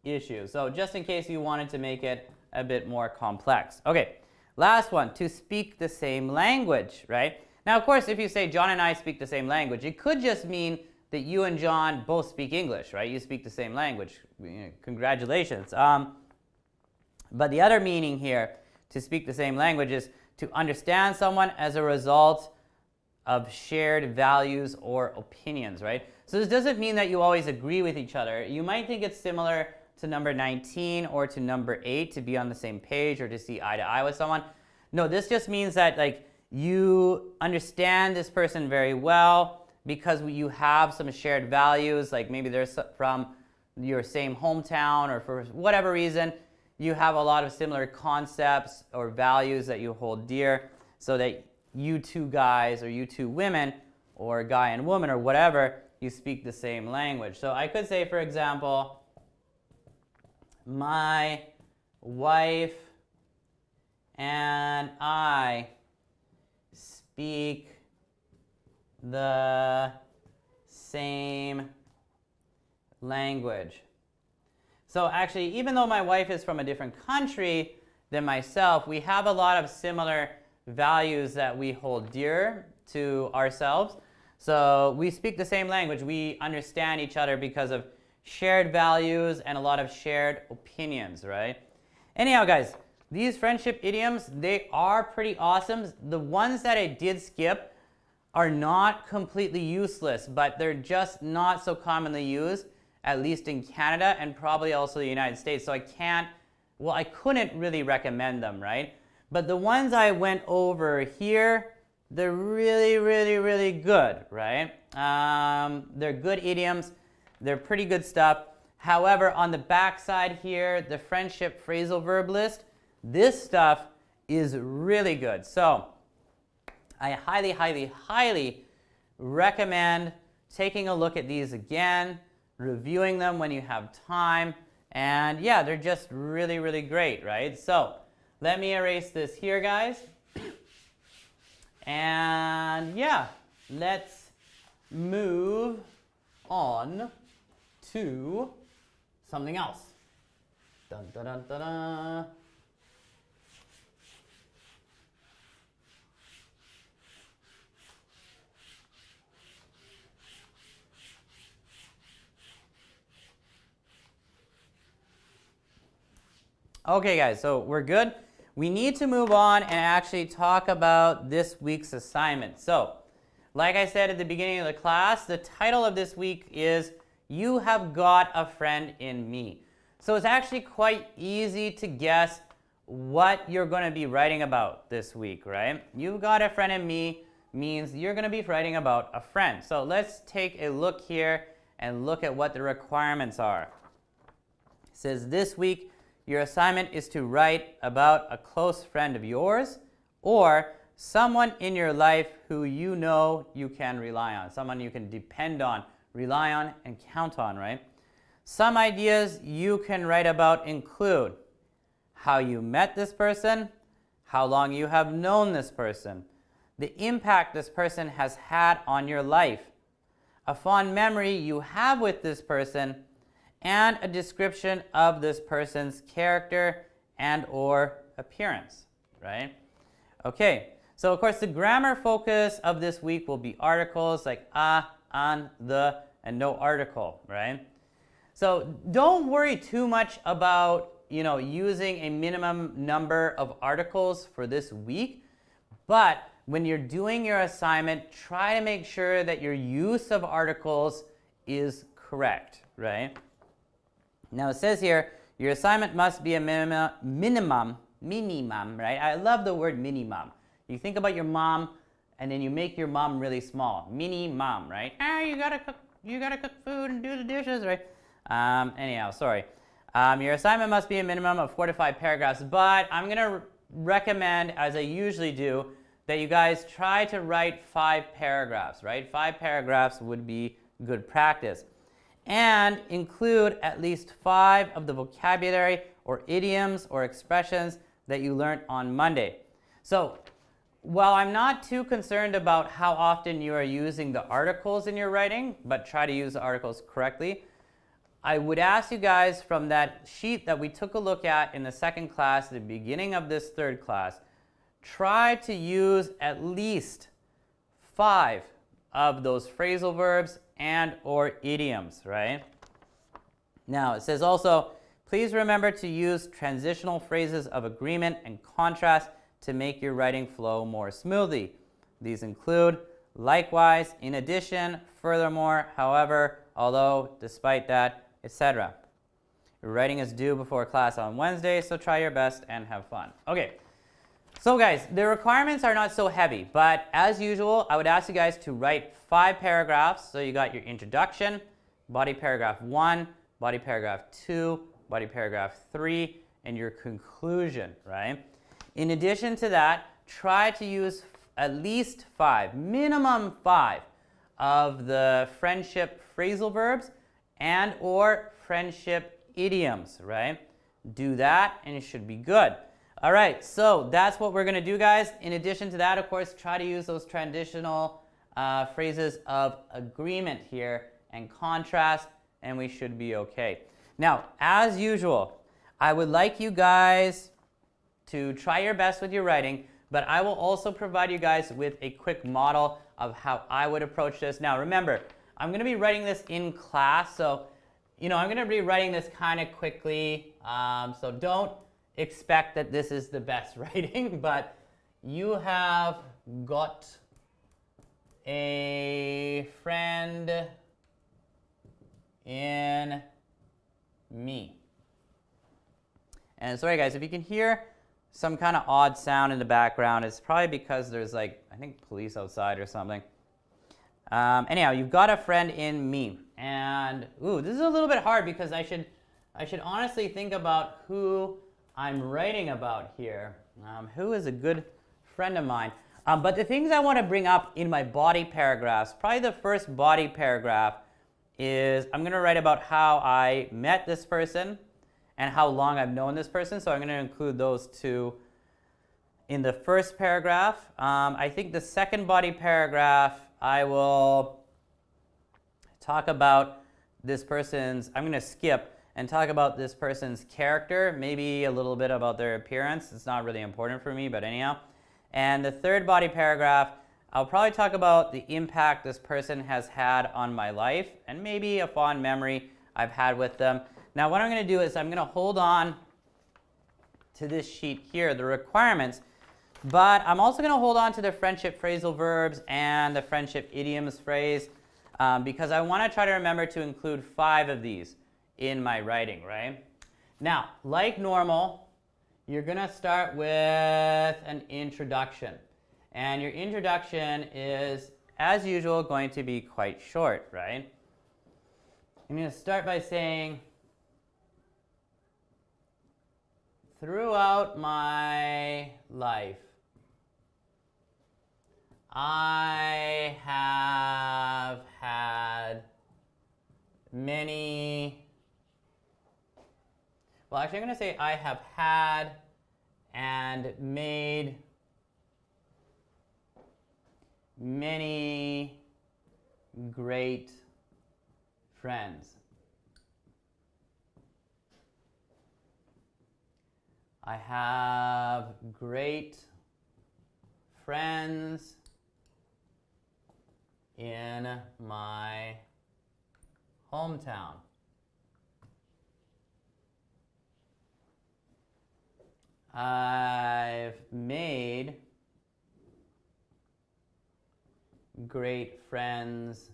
issue. So just in case you wanted to make it a bit more complex. Okay, last one, to speak the same language, right? Now, of course, if you say John and I speak the same language, it could just mean that you and John both speak English, right? You speak the same language. Congratulations. But the other meaning here, to speak the same language, is to understand someone as a result of shared values or opinions, right? So this doesn't mean that you always agree with each other. You might think it's similar to number 19 or to number 8 to be on the same page or to see eye to eye with someone. No, this just means that like you understand this person very well because you have some shared values, like maybe they're from your same hometown or for whatever reason, you have a lot of similar concepts or values that you hold dear, so that you two guys or you two women or guy and woman or whatever, you speak the same language. So I could say, for example, my wife and I speak the same language. So actually, even though my wife is from a different country than myself, we have a lot of similar values that we hold dear to ourselves. So we speak the same language. We understand each other because of shared values and a lot of shared opinions, right? Anyhow, guys, these friendship idioms, they are pretty awesome. The ones that I did skip are not completely useless, but they're just not so commonly used, at least in Canada and probably also the United States. So I couldn't really recommend them, right? But the ones I went over here, they're really, really, really good, right? They're good idioms. They're pretty good stuff. However, on the back side here, the friendship phrasal verb list, this stuff is really good. So I highly, highly, highly recommend taking a look at these again, reviewing them when you have time. And yeah, they're just really, really great, right? So let me erase this here, guys. And yeah, let's move on to something else. Dun, dun, dun, dun, dun. Okay, guys, so we're good. We need to move on and actually talk about this week's assignment. So, like I said at the beginning of the class, the title of this week is You Have Got a Friend in Me. So it's actually quite easy to guess what you're going to be writing about this week, right? You've got a friend in me means you're going to be writing about a friend. So let's take a look here and look at what the requirements are. It says this week, your assignment is to write about a close friend of yours or someone in your life who you know you can rely on, someone you can depend on, rely on, and count on, right? Some ideas you can write about include how you met this person, how long you have known this person, the impact this person has had on your life, a fond memory you have with this person, and a description of this person's character and or appearance, right? Okay, so of course the grammar focus of this week will be articles like a, an, the, and no article, right? So don't worry too much about, using a minimum number of articles for this week, but when you're doing your assignment, try to make sure that your use of articles is correct, right? Now it says here, your assignment must be a minimum, right? I love the word minimum. You think about your mom, and then you make your mom really small. Mini-mom, right? You gotta cook food and do the dishes, right? Anyhow, sorry. Your assignment must be a minimum of 4 to 5 paragraphs, but I'm gonna recommend, as I usually do, that you guys try to write 5 paragraphs, right? 5 paragraphs would be good practice. And include at least 5 of the vocabulary or idioms or expressions that you learned on Monday. So while I'm not too concerned about how often you are using the articles in your writing, but try to use the articles correctly, I would ask you guys from that sheet that we took a look at in the second class, at the beginning of this third class, try to use at least 5 of those phrasal verbs and or idioms, right? Now, it says also, please remember to use transitional phrases of agreement and contrast to make your writing flow more smoothly. These include likewise, in addition, furthermore, however, although, despite that, etc. Writing is due before class on Wednesday, so try your best and have fun. Okay, so guys, the requirements are not so heavy, but as usual, I would ask you guys to write 5 paragraphs. So you got your introduction, body paragraph 1, body paragraph 2, body paragraph 3, and your conclusion, right? In addition to that, try to use at least 5, minimum 5, of the friendship phrasal verbs and or friendship idioms, right? Do that and it should be good. All right, so that's what we're going to do, guys. In addition to that, of course, try to use those transitional phrases of agreement here and contrast, and we should be okay. Now, as usual, I would like you guys to try your best with your writing, but I will also provide you guys with a quick model of how I would approach this. Now, remember, I'm going to be writing this in class, so I'm going to be writing this kind of quickly, so don't expect that this is the best writing, but you have got a friend in me. And sorry guys, if you can hear some kind of odd sound in the background, it's probably because there's I think police outside or something. Anyhow, you've got a friend in me. And this is a little bit hard because I should honestly think about who I'm writing about here. Who is a good friend of mine? But the things I want to bring up in my body paragraphs, probably the first body paragraph is I'm going to write about how I met this person and how long I've known this person. So I'm going to include those two in the first paragraph. I think the second body paragraph, I will talk about this person's, I'm going to skip and talk about this person's character, maybe a little bit about their appearance. It's not really important for me, but anyhow. And the third body paragraph, I'll probably talk about the impact this person has had on my life and maybe a fond memory I've had with them. Now what I'm going to do is I'm going to hold on to this sheet here, the requirements, but I'm also going to hold on to the friendship phrasal verbs and the friendship idioms phrase because I want to try to remember to include 5 of these in my writing, right? Now, like normal, you're going to start with an introduction. And your introduction is, as usual, going to be quite short, right? I'm going to start by saying, throughout my life, I have had many, well, actually, I'm going to say I have had and made many great friends. I have great friends in my hometown. I've made great friends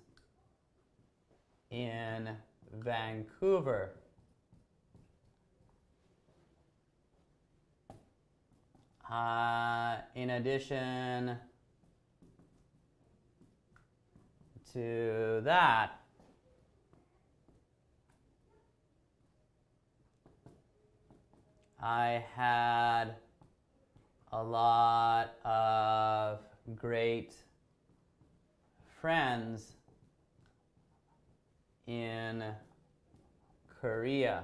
in Vancouver. In addition to that, I had a lot of great friends in Korea.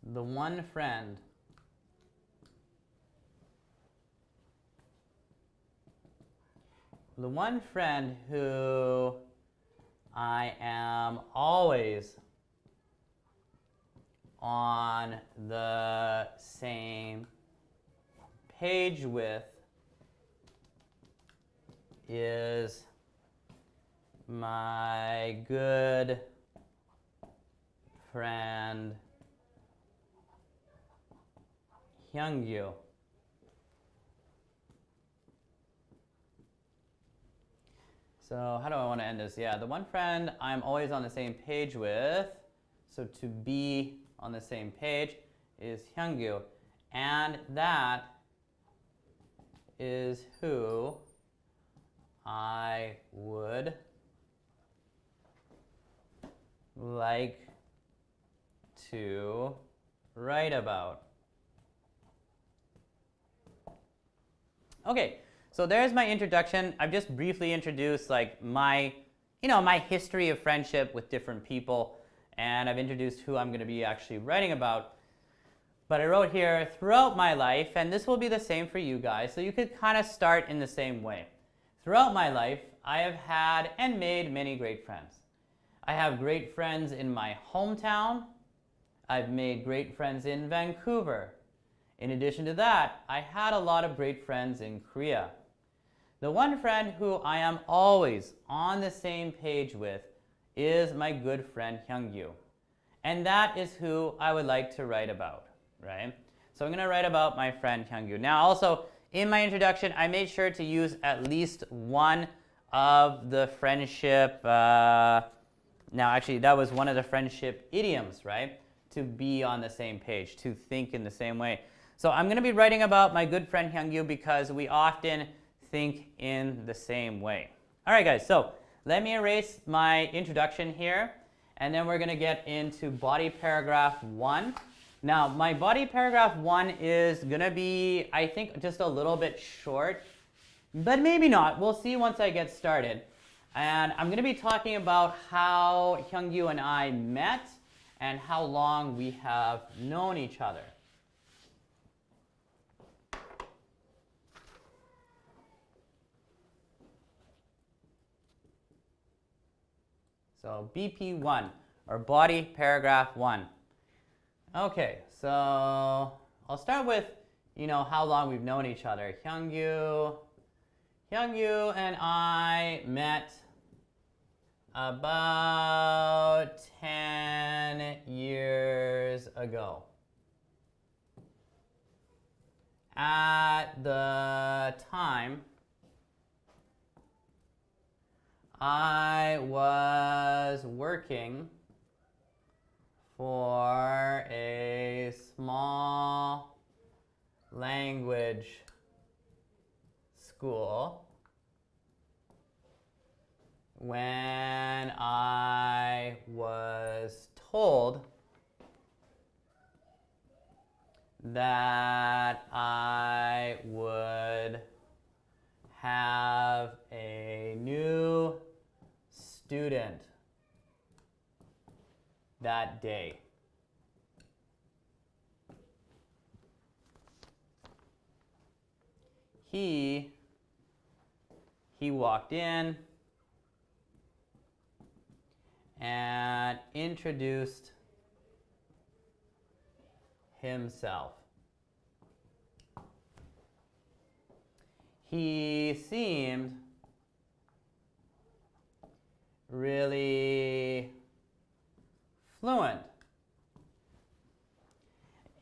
The one friend who I am always on the same page with is my good friend Hyungyu. So how do I want to end this? Yeah, the one friend I'm always on the same page with, so to be on the same page, is Hyungyu. And that is who I would like to write about. Okay, so there's my introduction. I've just briefly introduced like my history of friendship with different people, and I've introduced who I'm going to be actually writing about. But I wrote here, throughout my life, and this will be the same for you guys, so you could kind of start in the same way. Throughout my life, I have had and made many great friends. I have great friends in my hometown. I've made great friends in Vancouver. In addition to that, I had a lot of great friends in Korea. The one friend who I am always on the same page with is my good friend Hyungyu. And that is who I would like to write about, right? So I'm going to write about my friend Hyungyu. Now also, in my introduction, I made sure to use at least one of the friendship, now actually that was one of the friendship idioms, right? To be on the same page, to think in the same way. So I'm going to be writing about my good friend Hyungyu because we often think in the same way. All right, guys, so let me erase my introduction here, and then we're going to get into body paragraph 1. Now, my body paragraph 1 is going to be, I think, just a little bit short, but maybe not. We'll see once I get started. And I'm going to be talking about how Hyungyu and I met and how long we have known each other. So BP1, or body paragraph 1. Okay, so I'll start with, how long we've known each other. Hyungyu and I met about 10 years ago. At the time, I was working for a small language school when I was told that I would have a new student that day. He walked in and introduced himself. He seemed really fluent,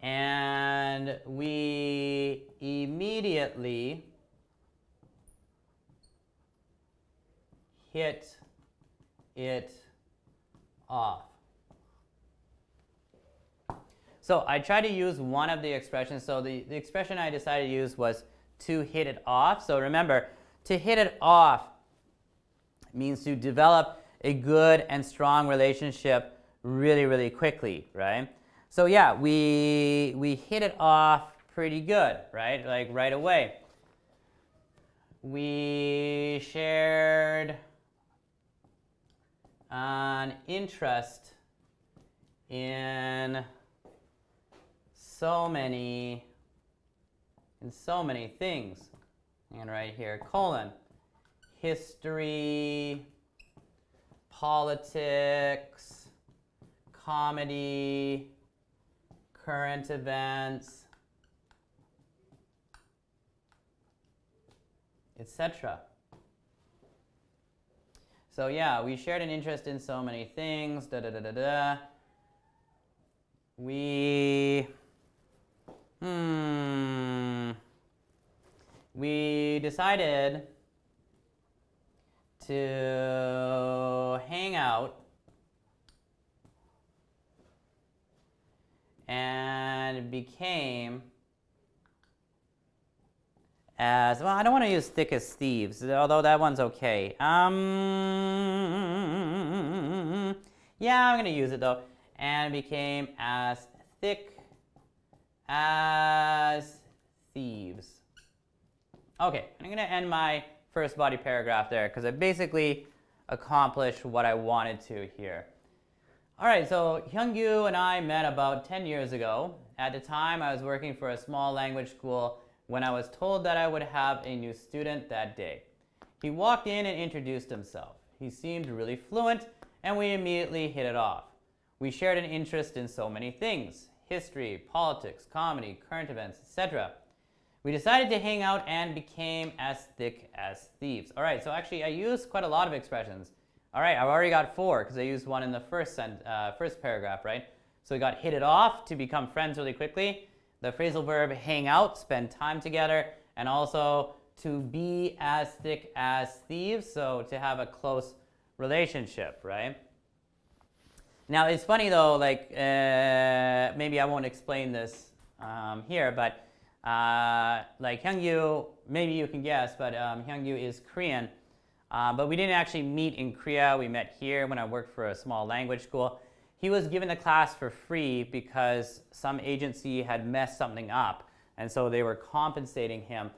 and we immediately hit it off. So I tried to use one of the expressions. So the expression I decided to use was to hit it off. So remember, to hit it off means to develop a good and strong relationship really, really quickly, right? So yeah, we hit it off pretty good, right? Like right away. We shared an interest in so many things. And right here, colon, history, politics, comedy, current events, etc. So yeah, we shared an interest in so many things, We decided to hang out and became as, well, I don't want to use thick as thieves, although that one's okay. Yeah, I'm going to use it though. And became as thick as thieves. Okay, I'm going to end my first body paragraph there because I basically accomplished what I wanted to here. All right, so Hyungyu and I met about 10 years ago. At the time, I was working for a small language school when I was told that I would have a new student that day. He walked in and introduced himself. He seemed really fluent, and we immediately hit it off. We shared an interest in so many things: history, politics, comedy, current events, etc. We decided to hang out and became as thick as thieves. All right, so actually I used quite a lot of expressions. All right, I've already got 4 because I used one in the first paragraph, right? So we got hit it off, to become friends really quickly. The phrasal verb hang out, spend time together, and also to be as thick as thieves, so to have a close relationship, right? Now it's funny though, like maybe I won't explain this here, but like Hyungyu, maybe you can guess, but Hyungyu is Korean. But we didn't actually meet in Korea. We met here when I worked for a small language school. He was given the class for free because some agency had messed something up, and so they were compensating him.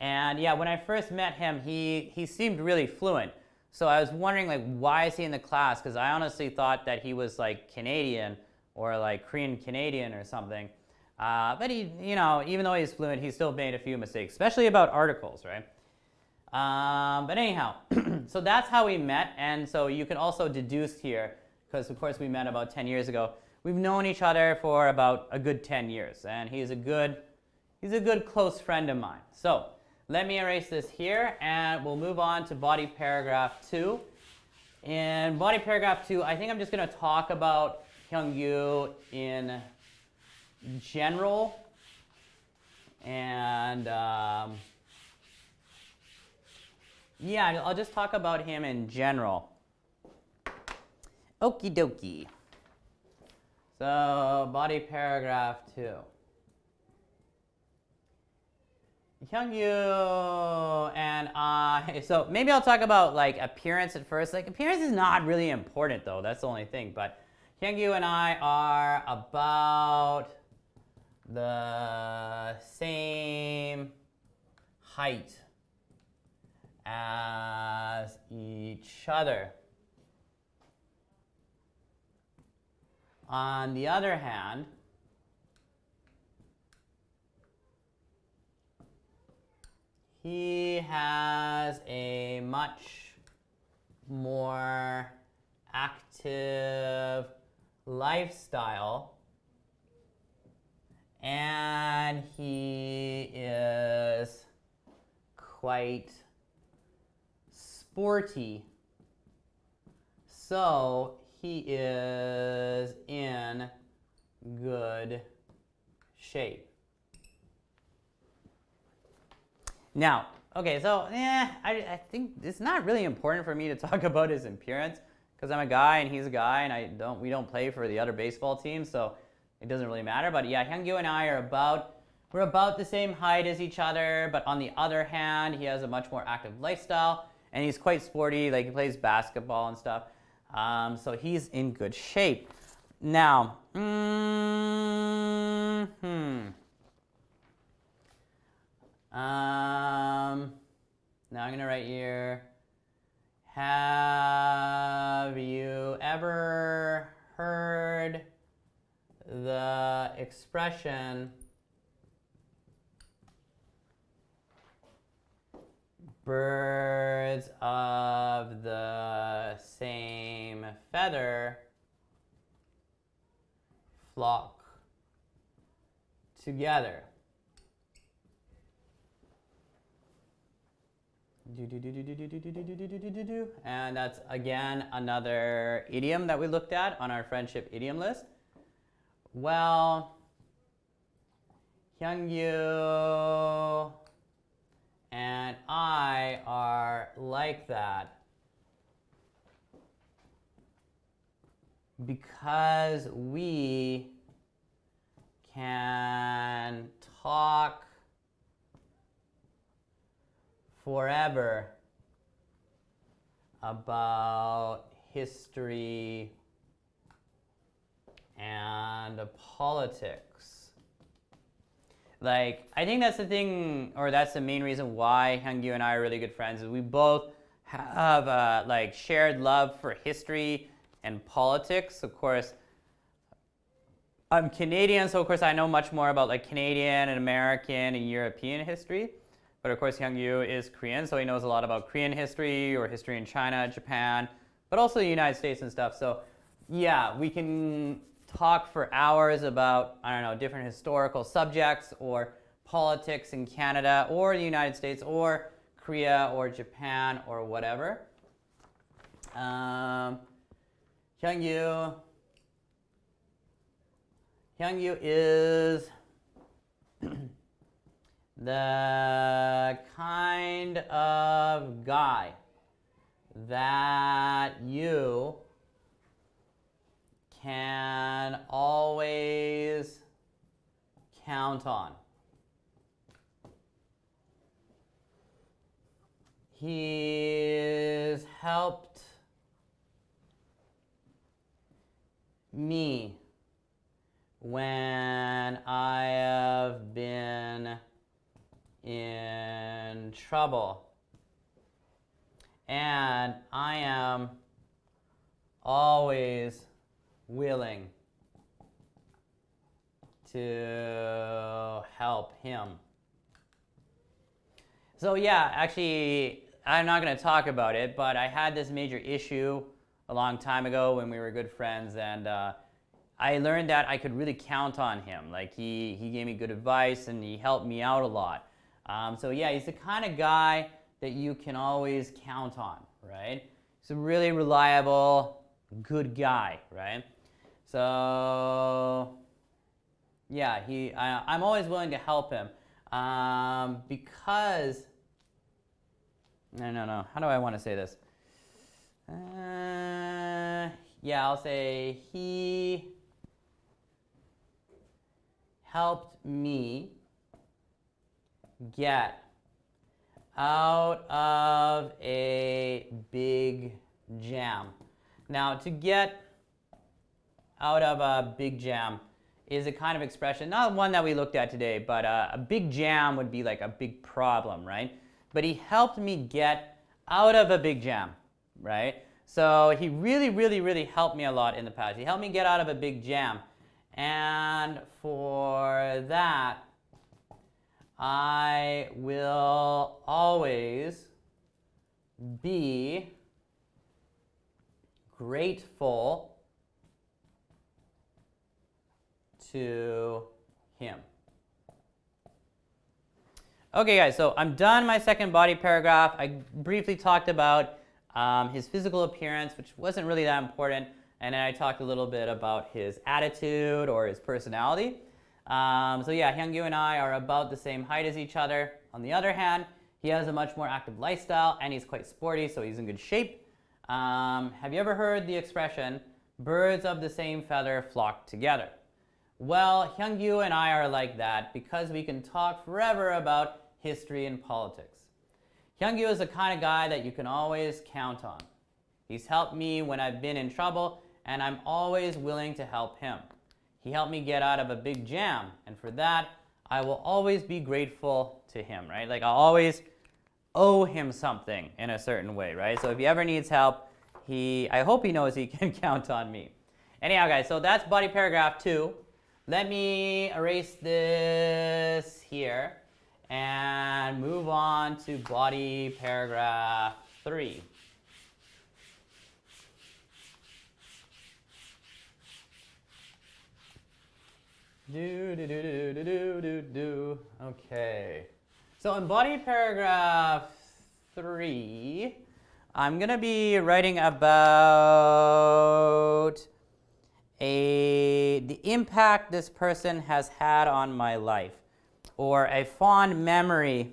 And yeah, when I first met him, he seemed really fluent. So I was wondering, like, why is he in the class? Because I honestly thought that he was like Canadian or like Korean Canadian or something. But he, you know, even though he's fluent, he still made a few mistakes, especially about articles, right? But anyhow, so that's how we met, and so you can also deduce here, because of course we met about 10 years ago. We've known each other for about a good 10 years, and he's a good close friend of mine. So let me erase this here, and we'll move on to body paragraph 2. In body paragraph 2, I think I'm just going to talk about Hyungyu in general, and yeah, I'll just talk about him in general. Okie dokie. So, body paragraph 2. Hyungyu and I, so maybe I'll talk about like appearance at first. Like, appearance is not really important though, that's the only thing. But Hyungyu and I are about the same height as each other. On the other hand, he has a much more active lifestyle, and he is quite sporty. So he is in good shape. Now, okay, so I think it's not really important for me to talk about his appearance because I'm a guy and he's a guy, and we don't play for the other baseball team, so it doesn't really matter. But yeah, Hyungyu and I are we're about the same height as each other, but on the other hand, he has a much more active lifestyle, and he's quite sporty, like he plays basketball and stuff. So he's in good shape. Now, now I'm gonna write here, have you ever heard the expression birds of the same feather flock together? And that's again another idiom that we looked at on our friendship idiom list. Well, Hyungyu and I are like that. because we can talk forever about history and politics. Like, I think that's the thing, or that's the main reason why Hyungyu and I are really good friends, is we both have like shared love for history and politics. Of course, I'm Canadian, so of course I know much more about like Canadian and American and European history. But of course Hyungyu is Korean, so he knows a lot about Korean history or history in China, Japan, but also the United States and stuff. So yeah, we can talk for hours about, I don't know, different historical subjects or politics in Canada or the United States or Korea or Japan or whatever. Hyungyu is the kind of guy that you can always count on. He's helped me when I have been in trouble, and I am always willing to help him. So yeah, actually, I'm not going to talk about it, but I had this major issue a long time ago when we were good friends, and I learned that I could really count on him. Like, he gave me good advice and he helped me out a lot. So yeah, he's the kind of guy that you can always count on, right? He's a really reliable, good guy, right? So yeah, I'm always willing to help him because, no, how do I want to say this? Yeah, I'll say he helped me get out of a big jam. Now, to get out of a big jam is a kind of expression, not one that we looked at today, but a big jam would be like a big problem, right? But he helped me get out of a big jam, right? So he really helped me a lot in the past. He helped me get out of a big jam. And for that, I will always be grateful to him. Okay guys, so I'm done my second body paragraph. I briefly talked about his physical appearance, which wasn't really that important, and then I talked a little bit about his attitude or his personality. So yeah, Hyungyu and I are about the same height as each other. On the other hand, he has a much more active lifestyle and he's quite sporty, so he's in good shape. Have you ever heard the expression, birds of the same feather flock together? Well, Hyungyu and I are like that because we can talk forever about history and politics. Hyungyu is the kind of guy that you can always count on. He's helped me when I've been in trouble, and I'm always willing to help him. He helped me get out of a big jam, and for that, I will always be grateful to him, right? Like, I'll always owe him something in a certain way, right? So if he ever needs help, I hope he knows he can count on me. Anyhow, guys, so that's body paragraph 2. Let me erase this here and move on to body paragraph 3. Okay. So in body paragraph 3, I'm going to be writing about the impact this person has had on my life, or a fond memory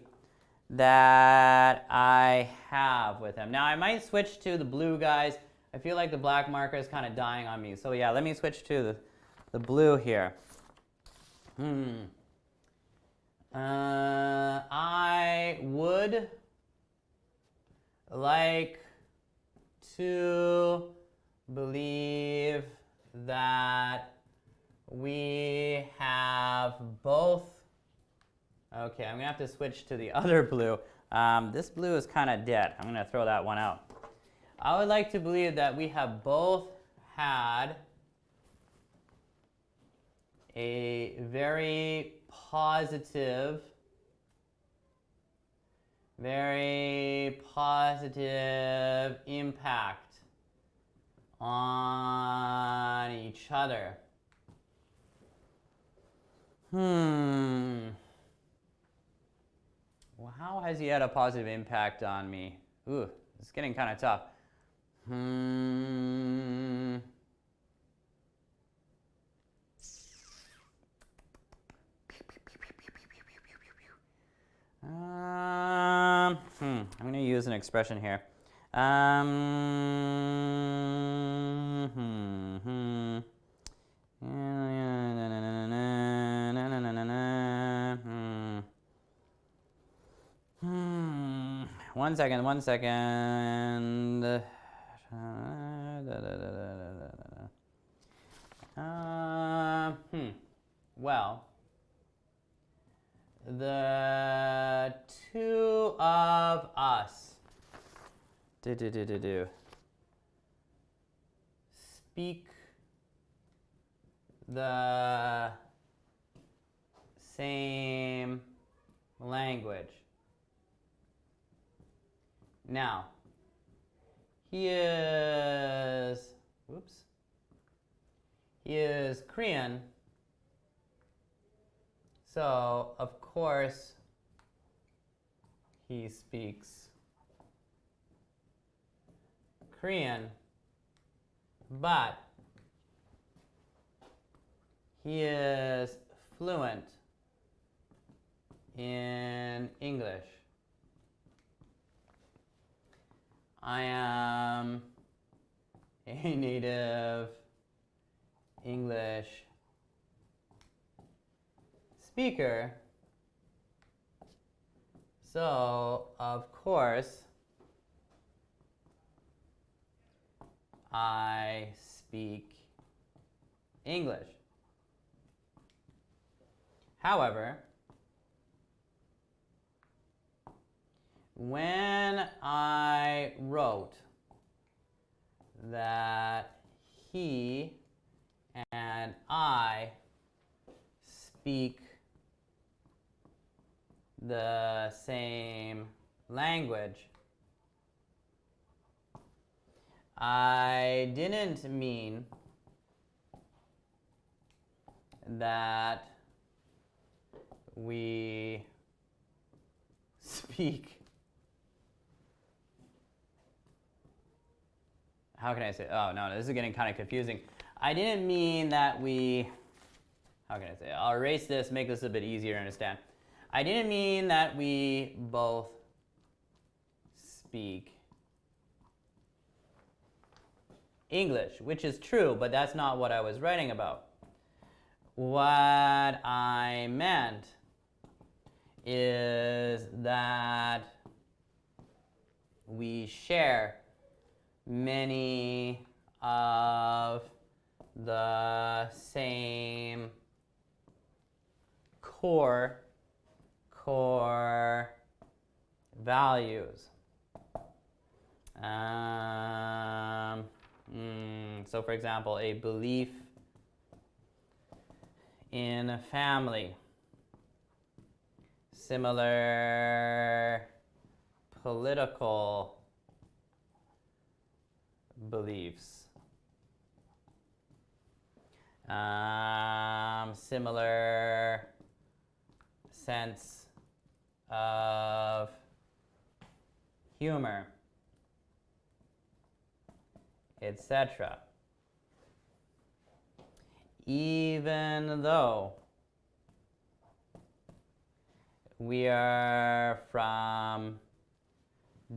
that I have with him. Now I might switch to the blue guys I feel like the black marker is kind of dying on me. So yeah, let me switch to the blue here. I would like to believe that we have both. Okay, I'm going to have to switch to the other blue. This blue is kind of dead. I'm going to throw that one out. I would like to believe that we have both had a very positive impact on each other. Well, how has he had a positive impact on me? Ooh, it's getting kind of tough. I'm going to use an expression here. One second. Well, the two of us speak the same language. Now, he is Korean, so of course he speaks Korean, but he is fluent in English. I am a native English speaker, so of course I speak English. However, when I wrote that he and I speak the same language, I didn't mean that we speak. How can I say? Oh, no, this is getting kind of confusing. I didn't mean that we. How can I say? I'll erase this, make this a bit easier to understand. I didn't mean that we both speak English, which is true, but that's not what I was writing about. What I meant is that we share many of the same core values. So for example, a belief in a family, similar political beliefs, similar sense of humor, etc. Even though we are from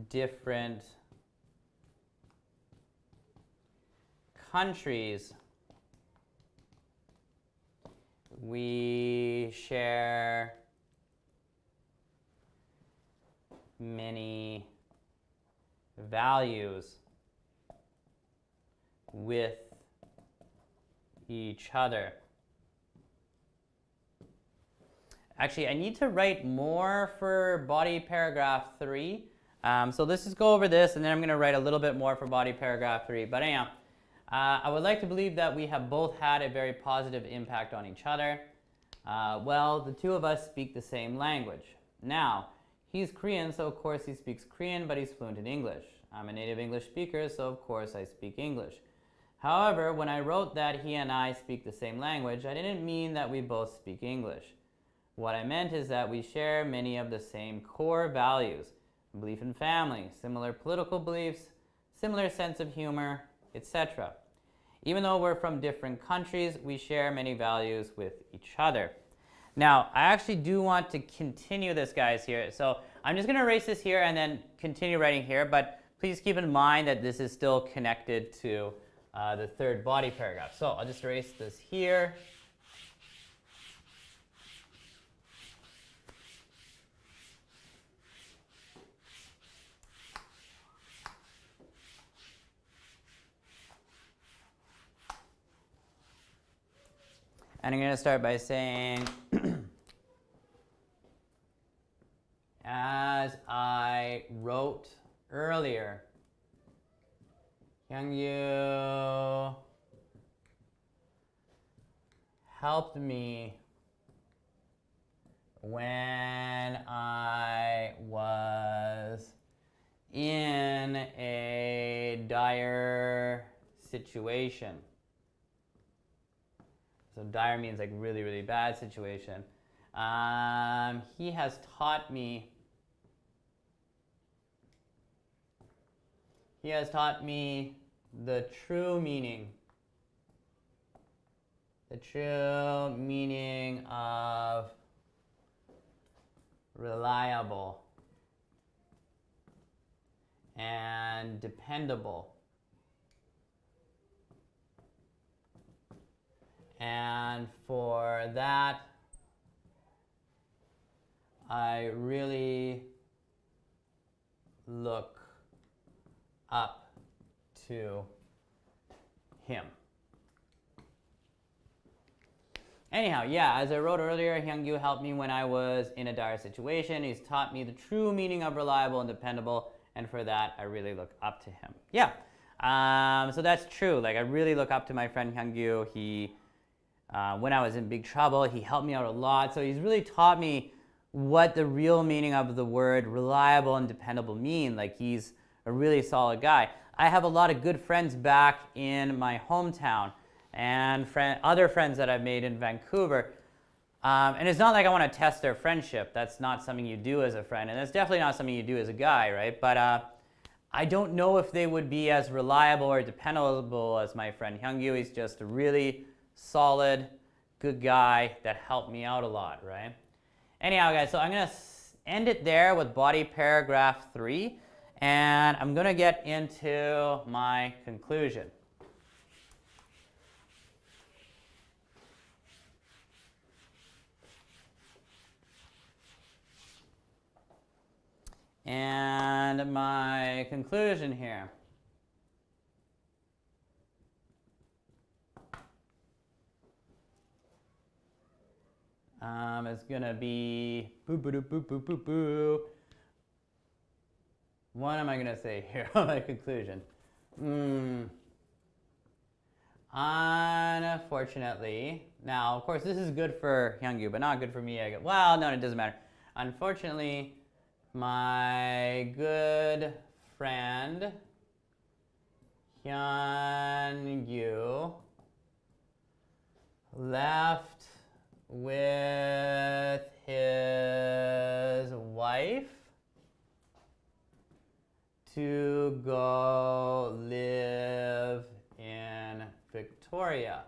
different countries, we share many values with each other. Actually, I need to write more for body paragraph 3. So let's just go over this, and then I'm going to write a little bit more for body paragraph 3. But anyhow, I would like to believe that we have both had a very positive impact on each other. Well, the two of us speak the same language. Now, he's Korean, so of course he speaks Korean, but he's fluent in English. I'm a native English speaker, so of course I speak English. However, when I wrote that he and I speak the same language, I didn't mean that we both speak English. What I meant is that we share many of the same core values: belief in family, similar political beliefs, similar sense of humor, etc. Even though we're from different countries, we share many values with each other. Now, I actually do want to continue this, guys, here. So I'm just going to erase this here and then continue writing here, but please keep in mind that this is still connected to the third body paragraph. So I'll just erase this here. And I'm going to start by saying, as I wrote earlier, Hyungyu helped me when I was in a dire situation. So dire means like really, really bad situation. He has taught me the true meaning of reliable and dependable. And for that, I really look up to him. Anyhow, yeah, as I wrote earlier, Hyungyu helped me when I was in a dire situation. He's taught me the true meaning of reliable and dependable, and for that, I really look up to him. Yeah, so that's true. Like, I really look up to my friend Hyungyu. He, when I was in big trouble, he helped me out a lot. So he's really taught me what the real meaning of the word reliable and dependable mean. Like, he's a really solid guy. I have a lot of good friends back in my hometown and other friends that I've made in Vancouver. And it's not like I want to test their friendship. That's not something you do as a friend, and that's definitely not something you do as a guy, right? But I don't know if they would be as reliable or dependable as my friend Hyungyu. He's just a really solid, good guy that helped me out a lot, right? Anyhow, guys, so I'm going to end it there with body paragraph 3, and I'm going to get into my conclusion. And my conclusion here is going to be what am I going to say here on my conclusion? Unfortunately, now, of course, this is good for Hyungyu, but not good for me. Well, no, it doesn't matter. Unfortunately, my good friend Hyungyu left with his wife to go live in Victoria.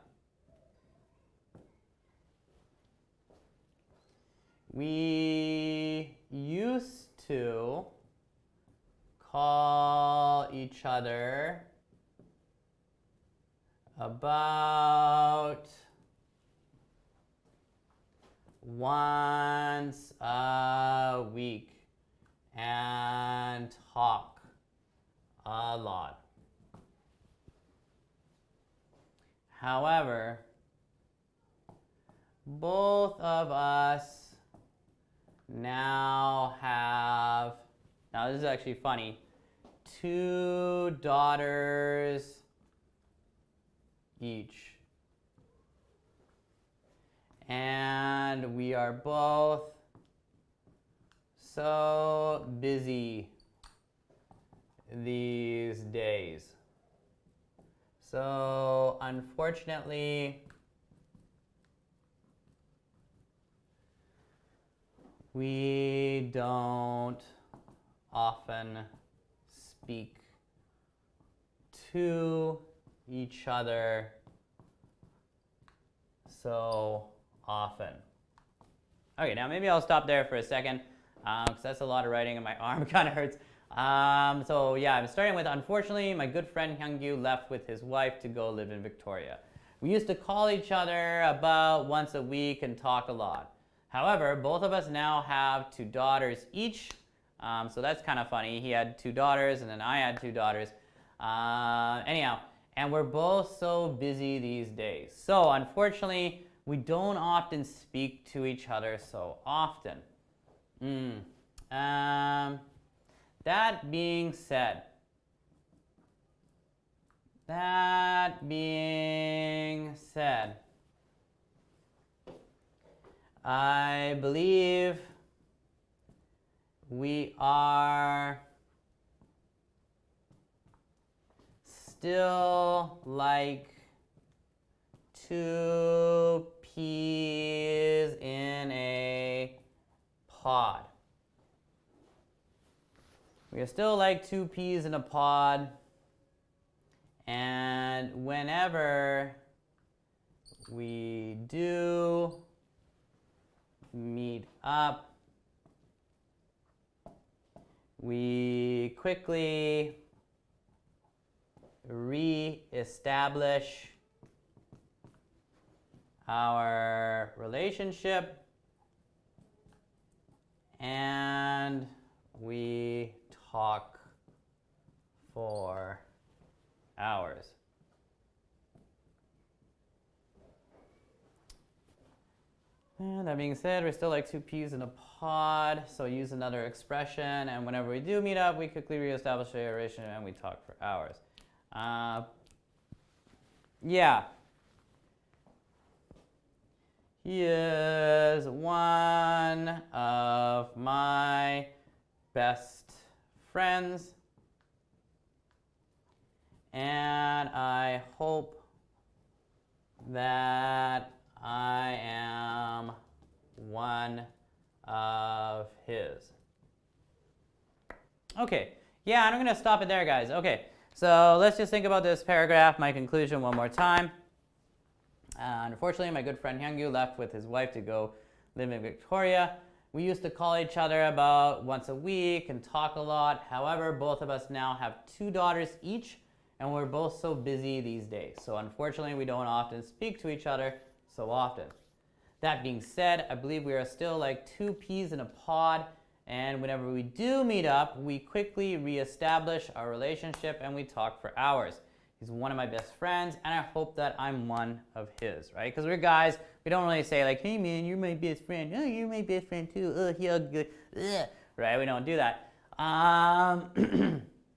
We used to call each other about once a week and talk a lot. However, both of us now have, now this is actually funny, 2 daughters each. And we are both so busy these days. So unfortunately, we don't often speak to each other so often. Okay, now maybe I'll stop there for a second because that's a lot of writing and my arm kind of hurts. So yeah, I'm starting with, unfortunately, my good friend Hyungyu left with his wife to go live in Victoria. We used to call each other about once a week and talk a lot. However, both of us now have 2 daughters each. So that's kind of funny. He had 2 daughters and then I had 2 daughters. Anyhow, and we're both so busy these days. So unfortunately, we don't often speak to each other so often. That being said, I believe we are still like 2 peas in a pod. We are still like 2 peas in a pod, and whenever we do meet up, we quickly re-establish our relationship, and we talk for hours. And that being said, we're still like 2 peas in a pod, so use another expression, and whenever we do meet up, we quickly reestablish a relationship and we talk for hours. Yeah. He is one of my best friends, and I hope that I am one of his. Okay, yeah, I'm gonna stop it there, guys. Okay, so let's just think about this paragraph, my conclusion, one more time. Unfortunately, my good friend Hyungyu left with his wife to go live in Victoria. We used to call each other about once a week and talk a lot. However, both of us now have 2 daughters each, and we're both so busy these days. So unfortunately, we don't often speak to each other so often. That being said, I believe we are still like 2 peas in a pod, and whenever we do meet up, we quickly reestablish our relationship and we talk for hours. He's one of my best friends, and I hope that I'm one of his, right? Because we're guys, we don't really say like, hey man, you're my best friend. Oh, you're my best friend too. Oh, yeah, good. Right? We don't do that.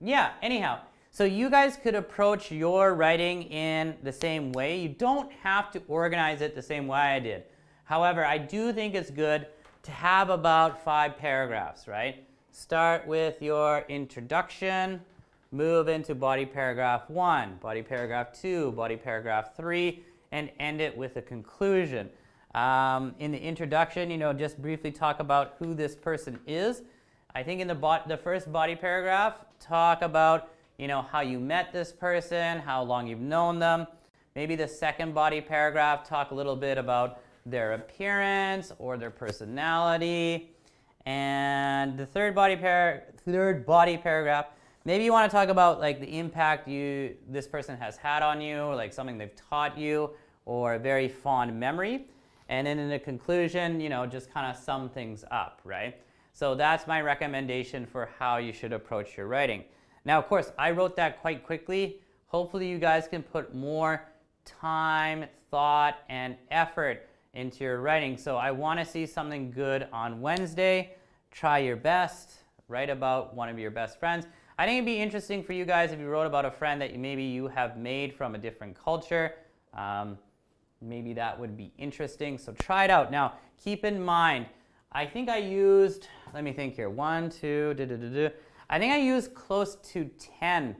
Yeah, anyhow. So you guys could approach your writing in the same way. You don't have to organize it the same way I did. However, I do think it's good to have about 5 paragraphs, right? Start with your introduction, move into body paragraph 1, body paragraph 2, body paragraph 3, and end it with a conclusion. In the introduction, just briefly talk about who this person is. I think in the first body paragraph, talk about how you met this person, how long you've known them. Maybe the second body paragraph, talk a little bit about their appearance or their personality. And the third body paragraph, Maybe you want to talk about like the impact this person has had on you, or like something they've taught you, or a very fond memory. And then in the conclusion, just kind of sum things up, right? So that's my recommendation for how you should approach your writing. Now, of course, I wrote that quite quickly. Hopefully you guys can put more time, thought, and effort into your writing. So I want to see something good on Wednesday. Try your best. Write about one of your best friends. I think it'd be interesting for you guys if you wrote about a friend that maybe you have made from a different culture. Maybe that would be interesting. So try it out. Now, keep in mind, I think I used, let me think here, I think I used close to 10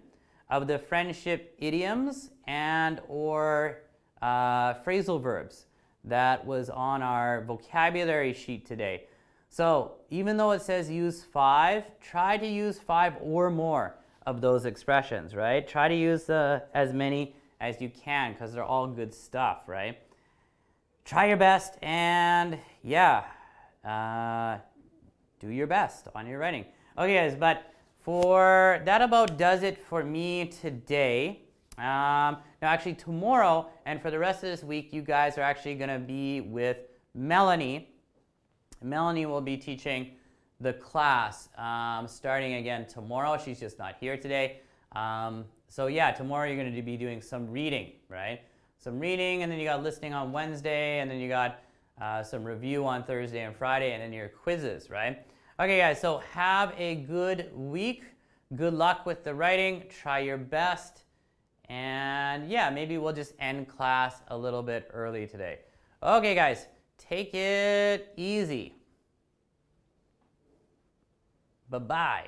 of the friendship idioms and or phrasal verbs that was on our vocabulary sheet today. So even though it says use 5, try to use 5 or more of those expressions, right? Try to use as many as you can because they're all good stuff, right? Try your best and yeah, do your best on your writing. Okay guys, but for that about does it for me today. Now actually tomorrow and for the rest of this week, you guys are actually going to be with Melanie. Melanie will be teaching the class starting again tomorrow. She's just not here today. So yeah, tomorrow you're going to be doing some reading, right? Some reading, and then you got listening on Wednesday, and then you got some review on Thursday and Friday, and then your quizzes, right? Okay guys, so have a good week. Good luck with the writing. Try your best. And yeah, maybe we'll just end class a little bit early today. Okay guys, take it easy. Bye-bye.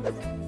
Nouns.